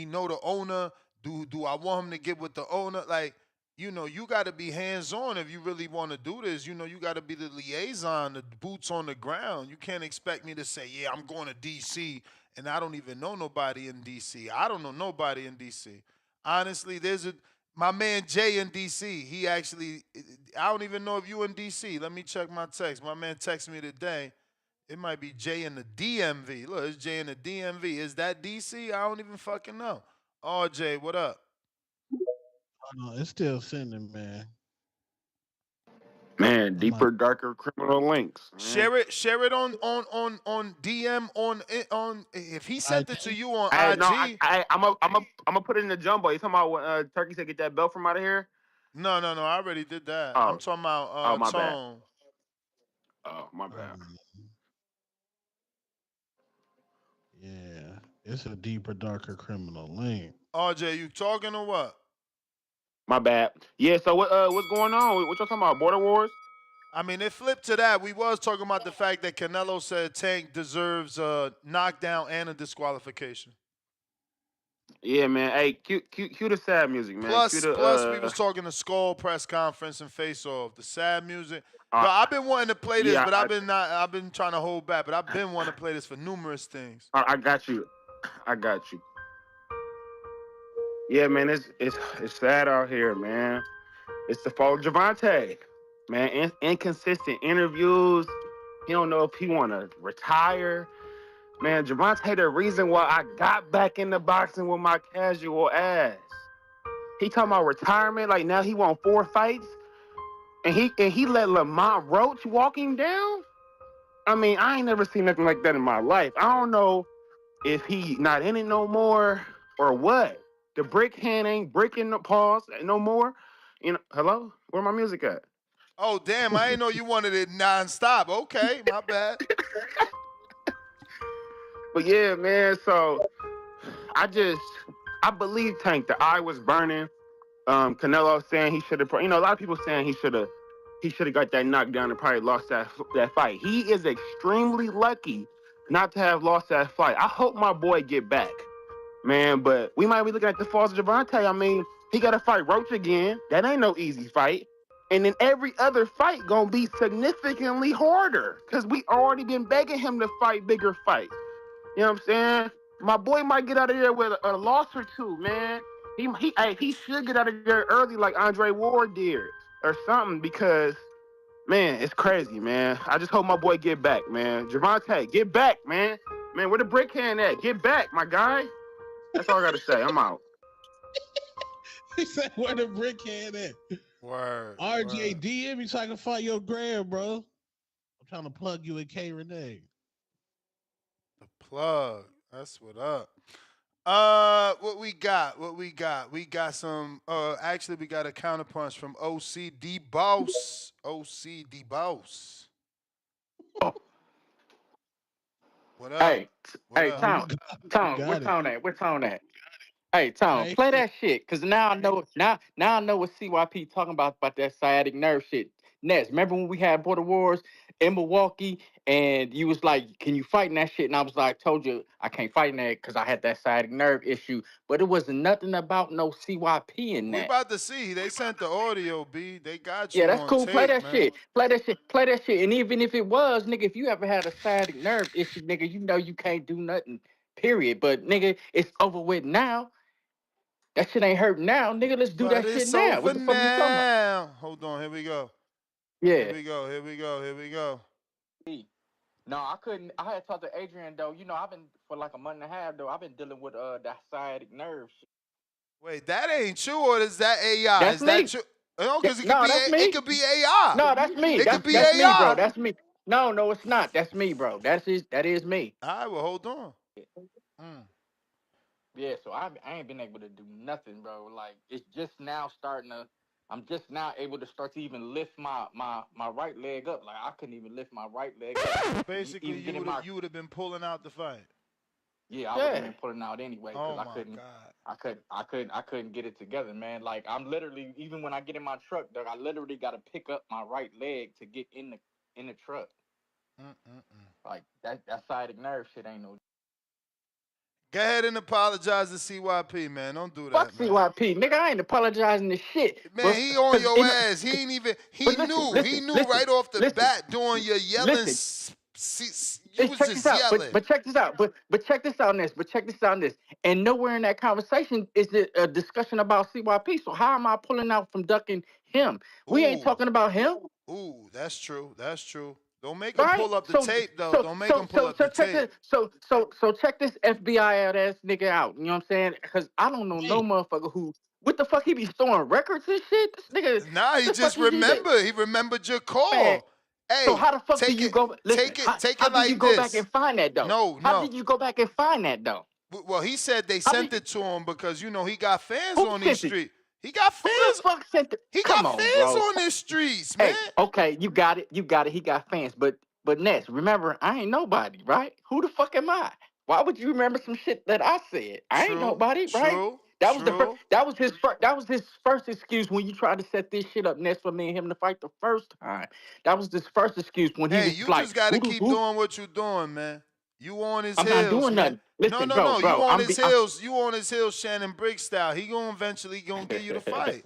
know the owner. Do I want him to get with the owner? Like, you know, you got to be hands on if you really want to do this. You know, you got to be the liaison, the boots on the ground. You can't expect me to say, yeah, I'm going to DC, and I don't even know nobody in DC. I don't know nobody in DC. Honestly, my man Jay in DC. He actually, I don't even know if you in DC. Let me check my text. My man texted me today. It might be Jay in the DMV. Look, it's Jay in the DMV. Is that DC? I don't even fucking know. Oh, Jay, what up? Oh, no, it's still sending, man. Man, deeper, darker criminal links. Man. Share it on DM on. If he sent it to you on IG. I'm gonna put it in the jumbo. You talking about when Turkey said get that belt from out of here? No. I already did that. Oh, I'm talking about my bad. Tone. Oh, my bad. Yeah, it's a deeper, darker criminal link. RJ, you talking or what? My bad. Yeah. So what's going on? What y'all talking about? Border wars? I mean, it flipped to that. We was talking about the fact that Canelo said Tank deserves a knockdown and a disqualification. Yeah, man. Hey, cue the sad music, man. Cue Plus, we the was talking to Skull press conference and face off the sad music. uh, But I've been wanting to play this, yeah, but I've been trying to hold back. But I've been wanting to play this for numerous things. I got you. I got you. Yeah, man. It's sad out here, man. It's the fault of Gervonta. Man, inconsistent interviews. He don't know if he want to retire. Man, Gervonta, the reason why I got back into boxing with my casual ass. He talking about retirement, like now he won 4 fights, and he let Lamont Roach walk him down. I mean, I ain't never seen nothing like that in my life. I don't know if he not in it no more or what. The brick hand ain't breaking the paws no more. You know, hello? Where my music at? Oh damn! I didn't know you wanted it nonstop. Okay, my bad. But yeah, man. So I believe Tank. The eye was burning. Canelo saying he should have. You know, a lot of people saying he should have got that knockdown and probably lost that fight. He is extremely lucky not to have lost that fight. I hope my boy get back, man. But we might be looking at the falls of Gervonta. I mean, he got to fight Roach again. That ain't no easy fight. And then every other fight gonna be significantly harder because we already been begging him to fight bigger fights. You know what I'm saying? My boy might get out of there with a loss or two, man. He should get out of there early like Andre Ward did or something because, man, it's crazy, man. I just hope my boy get back, man. Gervonta, get back, man. Man, where the brick hand at? Get back, my guy. That's all I got to say. I'm out. He said, where the brick hand at? Word. RJ, DM me so I can find your gram, bro. I'm trying to plug you in K Renee. The plug. That's what up. What we got? We got some. Actually, we got a counterpunch from OCD Boss. OCD Boss. What up? Hey, What hey, up? Tom, where Tom at? Where Tom at? Hey, Tom, Right? play that shit, cause now I know. Now I know what CYP talking about that sciatic nerve shit. Next, remember when we had Border Wars in Milwaukee, and you was like, "Can you fight in that shit?" And I was like, "Told you I can't fight in that because I had that sciatic nerve issue." But it wasn't nothing about no CYP in We that. about to see. They sent the audio, B. They got Yeah, you that's on cool. Play tape, that man. shit. Play that shit. Play that shit. And even if it was, nigga, if you ever had a sciatic nerve issue, nigga, you know you can't do nothing. Period. But nigga, it's over with now. That shit ain't hurt now, nigga. Let's do But that shit it's now. over What the fuck you talking about? now. Hold on. Here we go. Here Yeah. we go. Here we go. Here we go. No, I couldn't. I had talked to Adrian though. You know, I've been for like a month and a half though. I've been dealing with that sciatic nerve shit. Wait, that ain't true, or is that AI? That's Is that me. true? No, because No, that's it me. could be AI. No, that's me. It could be That's me, bro. AI. That's me. No, no, it's not. That's me, bro. That is me. All right, well, hold on. Yeah, so I ain't been able to do nothing, bro. Like it's just now starting to. I'm just now able to start to even lift my right leg up. Like I couldn't even lift my right leg up. Basically, Even getting my you would have been pulling out the fight. yeah, I would have been pulling out anyway because Oh my God. I couldn't get it together, man. Like I'm literally even when I get in my truck, dog, I literally got to pick up my right leg to get in the truck. Like that sciatic nerve shit ain't no. Go ahead and apologize to CYP, man. Don't do Fuck that, man. CYP, nigga. I ain't apologizing to shit. Man, But he on your ass. He ain't even. He listen, knew right off the bat during your yelling. listen. You was Check this just out, yelling. but check this out, but check this out on this, but check this out on this, and nowhere in that conversation is it a discussion about CYP. So how am I pulling out from ducking him? We ain't talking about him, Ooh, that's true. That's true. Don't make him right? pull up the tape, though. Don't make him pull up the Check tape. this, so check this FBI ass nigga out. You know what I'm saying? Because I don't know no motherfucker who. What the fuck he be storing records and shit? This nigga. Nah, he The just fuck is he that? remembered. He remembered your Man, call. so Hey, how the fuck do take you it. go? Listen, Take how it do you like go back this. and find that though? No, How no. did you go back and find that though? Well, he said they How sent did it to him because he got fans who on these sent it? streets. He got Who the fans. fuck sent it? He Come got on, fans bro. on these streets, man. Hey, okay, you got it. You got it. He got fans, but Ness, remember, I ain't nobody, right? Who the fuck am I? Why would you remember some shit that I said? I ain't True, nobody, right? true, That was the first. true. That was his first. That was his first excuse when you tried to set this shit up, Ness, for me and him to fight the first time. That was his first excuse when he Hey, was you like, just got to "Who do keep who?" doing what you're doing, man. You on his I'm not heels, doing man. nothing. Listen, No. You bro. on his heels. You on his heels, Shannon Briggs style. He gonna eventually give you the fight.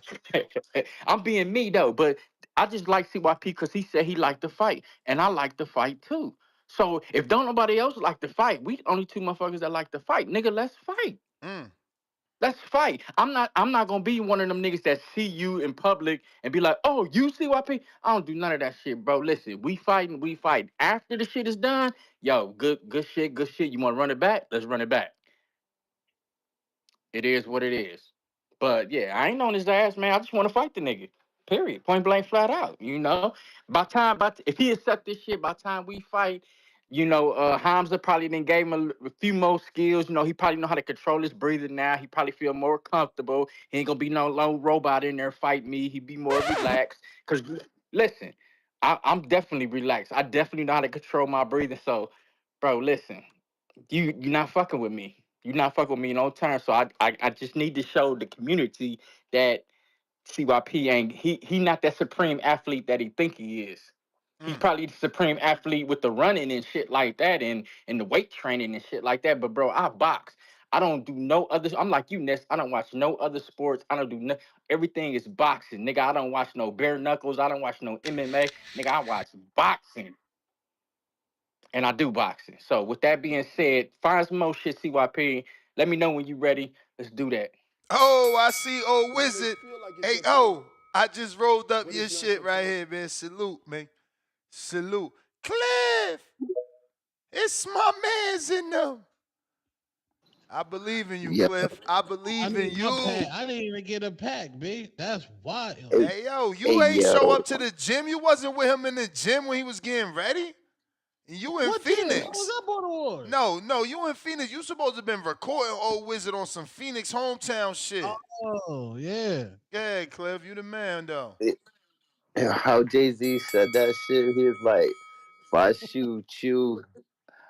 I'm being me though, but I just like CYP because he said he liked to fight, and I like to fight too. So if don't nobody else like to fight, we only two motherfuckers that like to fight. Nigga, let's fight. Mm. Let's fight. I'm not gonna be one of them niggas that see you in public and be like, oh, you CYP? I don't do none of that shit, bro. Listen, we fighting, we fight. After the shit is done, yo, good shit, good shit. You wanna run it back? Let's run it back. It is what it is. But yeah, I ain't on his ass, man. I just want to fight the nigga. Period. Point blank, flat out. You know, if he accept this shit, by the time we fight, Hamza probably then gave him a few more skills. You know, he probably know how to control his breathing now. He probably feel more comfortable. He ain't gonna be no lone robot in there fight me. He be more relaxed. Cause listen, I'm definitely relaxed. I definitely know how to control my breathing. So, bro, listen, you're not fucking with me. You're not fucking with me no time. So I just need to show the community that CYP ain't he not that supreme athlete that he think he is. He's Mm. probably the supreme athlete with the running and shit like that and the weight training and shit like that. But bro, I box. I don't do no other. I'm like you, Ness. I don't watch no other sports. I don't do no. Everything is boxing, nigga. I don't watch no bare knuckles. I don't watch no MMA, nigga. I watch boxing. And I do boxing. So with that being said, find some more shit, CYP. Let me know when you ready. Let's do that. Oh, I see. Oh, You may Wizard. feel like it's Hey, your turn, oh, I just rolled up but your it's not shit your right turn. here, man. Salute, man. Salute. Cliff, it's my man's in them. I believe in you, Yeah. Cliff. I I believe in need my pack. you. I didn't even get a pack, B. That's wild. Hey, Hey, yo, hey, you ain't show yo. up to the gym. You wasn't with him in the gym when he was getting ready. You in What gym? I was Phoenix. up on the water. No, you in Phoenix. You supposed to have been recording Old Wizard on some Phoenix hometown shit. Oh, yeah. Yeah, Cliff, you the man, though. How Jay-Z said that shit, he was like, if I shoot you,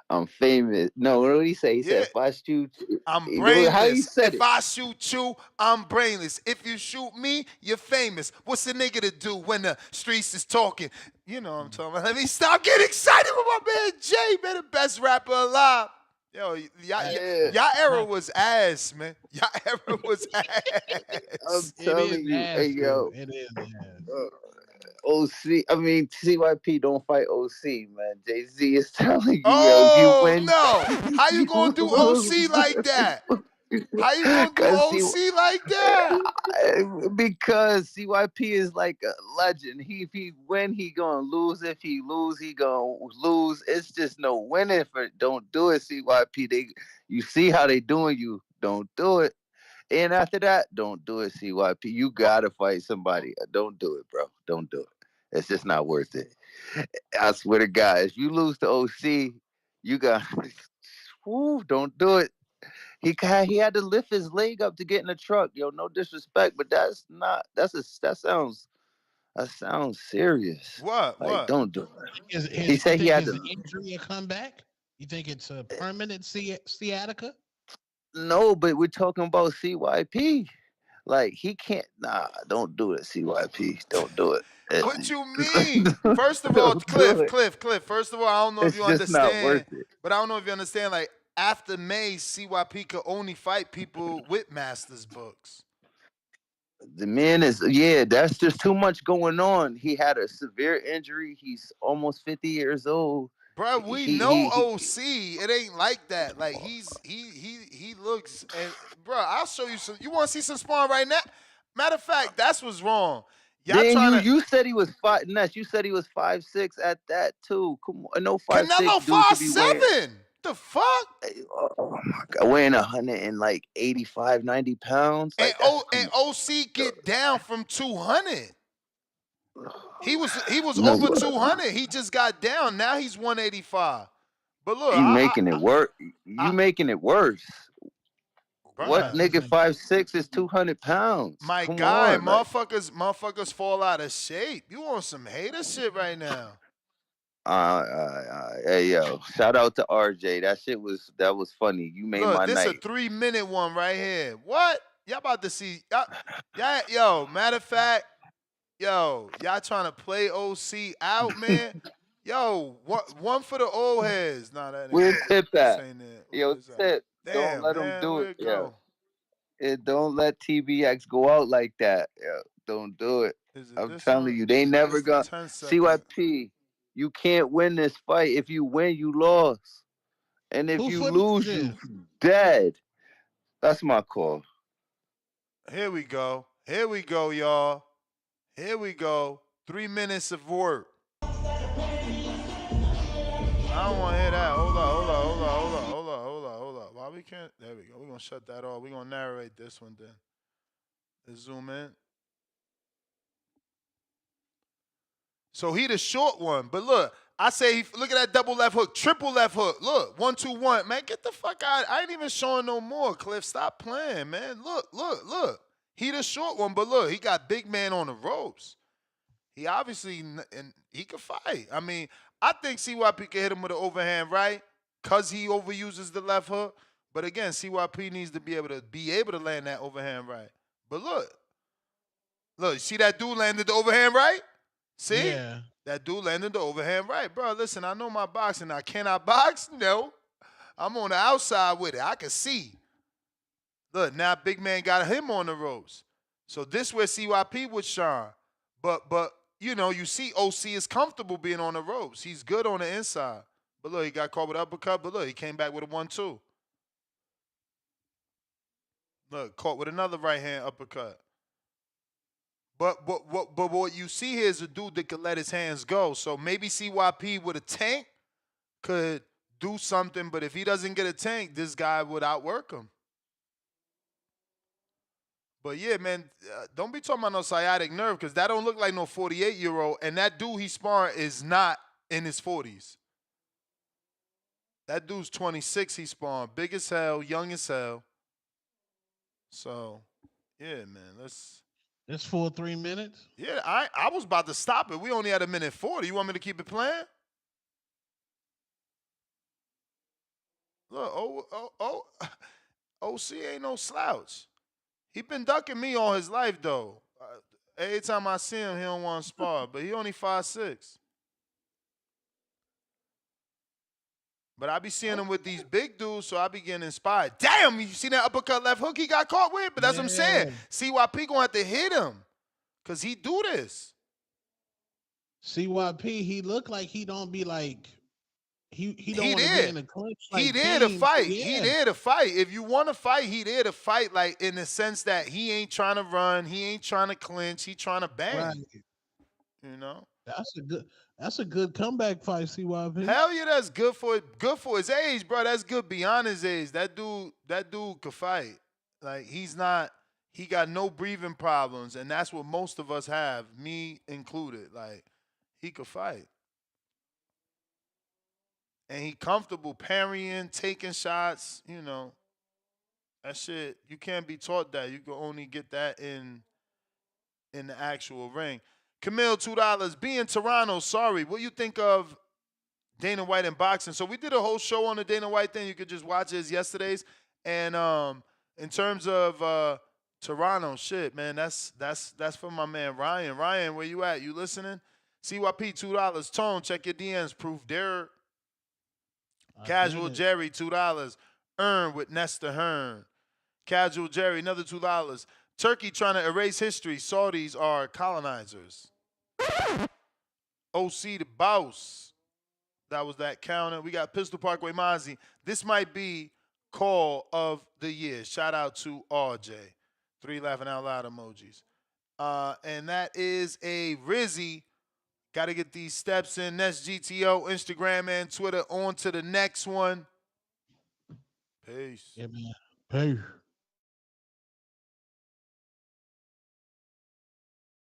I'm famous. No, what did he say? He said, Yeah, if I shoot you, I'm you know how he brainless. said If it. I shoot you, I'm brainless. If you shoot me, you're famous. What's a nigga to do when the streets is talking? You know what I'm talking about. Let me stop getting excited with my man Jay, man, the best rapper alive. Yo, Yeah, y'all era was ass, man. Y'all era was I'm ass. It is telling you, hey, ass, though. yo. It is ass. OC, I mean CYP don't fight OC, man. Jay Z is telling you, yo, if you Oh win, no. How you you gonna do OC lose. like that? How you gonna do Cause OC like that? because CYP is like a legend. If he win, he gonna lose. If he lose, he gonna lose. It's just no winning for. Don't do it, CYP. You see how they doing you. Don't do it. And after that, don't do it, CYP. You gotta fight somebody. Don't do it, bro. Don't do it. It's just not worth it. I swear to God, if you lose to OC, you got. Woo, don't do it. He had to lift his leg up to get in the truck. Yo, no disrespect, but that's not. That sounds serious. What? Like, What? don't do Is it. He you said he think had his to. injury a comeback? You think it's a permanent sciatica? No, but we're talking about CYP. Like he can't. Nah, don't do it, CYP. Don't do it. What you mean? First of all, Don't do it. Cliff. First of all, I don't know if It's you just not understand, worth it. but I don't know if you understand. Like after May, CYP could only fight people with masters books. The man is, yeah, that's just too much going on. He had a severe injury. He's almost 50 years old. Bro, we know OC. It ain't like that. Like he looks and bro, I'll show you some. You want to see some spawn right now? Matter of fact, that's what's wrong. Y'all Then trying to you said he was five. Ness, you said he was 5'6" at that too. Come on, no 5'6" Canelo dude five should be weighing. seven. The fuck? Oh my God, weighing 100 and like 85, 90 pounds. And Like that's come OC on. get down from 200. He was No, over 200. He just got down. Now he's 185. But look, you making it work. You I making it worse. What bruh, nigga 5'6" is 200 pounds? my Come guy, on, like. motherfuckers fall out of shape. You on some hater shit right now. Hey yo, shout out to RJ. That was funny. You made Look, my this a night. 3-minute one right here. What? Y'all about to see? Yo. Matter of fact, y'all trying to play OC out, man. Yo, what one for the old heads? Nah, that ain't Where it. Tip This at? ain't it. Where Yo, is that? Tip, don't Damn, let him man, do it. where'd it Yeah, go? don't let TBX go out like that. Yeah, don't do it. Is it I'm this telling one? you, they never This the gonna 10-second. CYP. You can't win this fight. If you win, you lost, and if Who you footage is lose, you this? dead. That's my call. Here we go. Here we go, y'all. Here we go. 3 minutes of work. I don't want to hear that. Hold on. Why we can't? There we go. We're going to shut that off. We're going to narrate this one then. Let's zoom in. So he the short one. But look, I say, look at that double left hook, triple left hook. Look, 1-2-1. Man, get the fuck out. I ain't even showing no more, Cliff. Stop playing, man. Look. He the short one, but look, he got big man on the ropes. He obviously, and he can fight. I mean, I think CYP can hit him with an overhand right because he overuses the left hook. But again, CYP needs to be able to land that overhand right. But look, you see that dude landed the overhand right? See? Yeah. That dude landed the overhand right. Bro, listen, I know my boxing. Now, can I box? No. I'm on the outside with it. I can see. Look, now big man got him on the ropes. So this where CYP would shine. But you see OC is comfortable being on the ropes. He's good on the inside. But look, he got caught with uppercut, but look, he came back with a 1-2. Look, caught with another right hand uppercut. But what you see here is a dude that could let his hands go. So maybe CYP with a tank could do something, but if he doesn't get a tank, this guy would outwork him. But yeah, man, don't be talking about no sciatic nerve because that don't look like no 48-year-old. And that dude he sparring is not in his 40s. That dude's 26 he sparring. Big as hell, young as hell. So, yeah, man, let's... This full 3 minutes? Yeah, I was about to stop it. We only had 1:40. You want me to keep it playing? Look, OC ain't no slouch. He been ducking me all his life, though. Every time I see him, he don't want to spar. But he only 5'6". But I be seeing him with these big dudes, so I be getting inspired. Damn, you see that uppercut left hook he got caught with? But that's what I'm saying. CYP gonna have to hit him. Because he do this. CYP, he look like he don't be like, he don't He want to be there. in a clinch He like there to team. fight. Yeah. He there to fight. If you want to fight, he there to fight, like in the sense that he ain't trying to run, he ain't trying to clinch, he trying to bang. Right. You know? That's a good comeback fight, CYP. Hell yeah, that's good for his age, bro. That's good beyond his age. That dude could fight. Like he got no breathing problems, and that's what most of us have, me included. Like he could fight. And he comfortable parrying, taking shots, That shit, you can't be taught that. You can only get that in the actual ring. Camille, $2. Be in Toronto, sorry. What you think of Dana White and boxing? So we did a whole show on the Dana White thing. You could just watch it as yesterday's. And in terms of Toronto, shit, man, that's for my man Ryan. Ryan, where you at? You listening? CYP, $2. Tone, check your DMs. Proof Derek. Casual Jerry, $2. Earn with Nestor Hearn. Casual Jerry, another $2. Turkey trying to erase history. Saudis are colonizers. OC the boss. That was that counter. We got Pistol Parkway Mozzie. This might be call of the year. Shout out to RJ. 3 laughing out loud emojis. And that is a Rizzy. Got to get these steps in. That's GTO, Instagram, and Twitter. On to the next one. Peace. Yeah, man. Peace.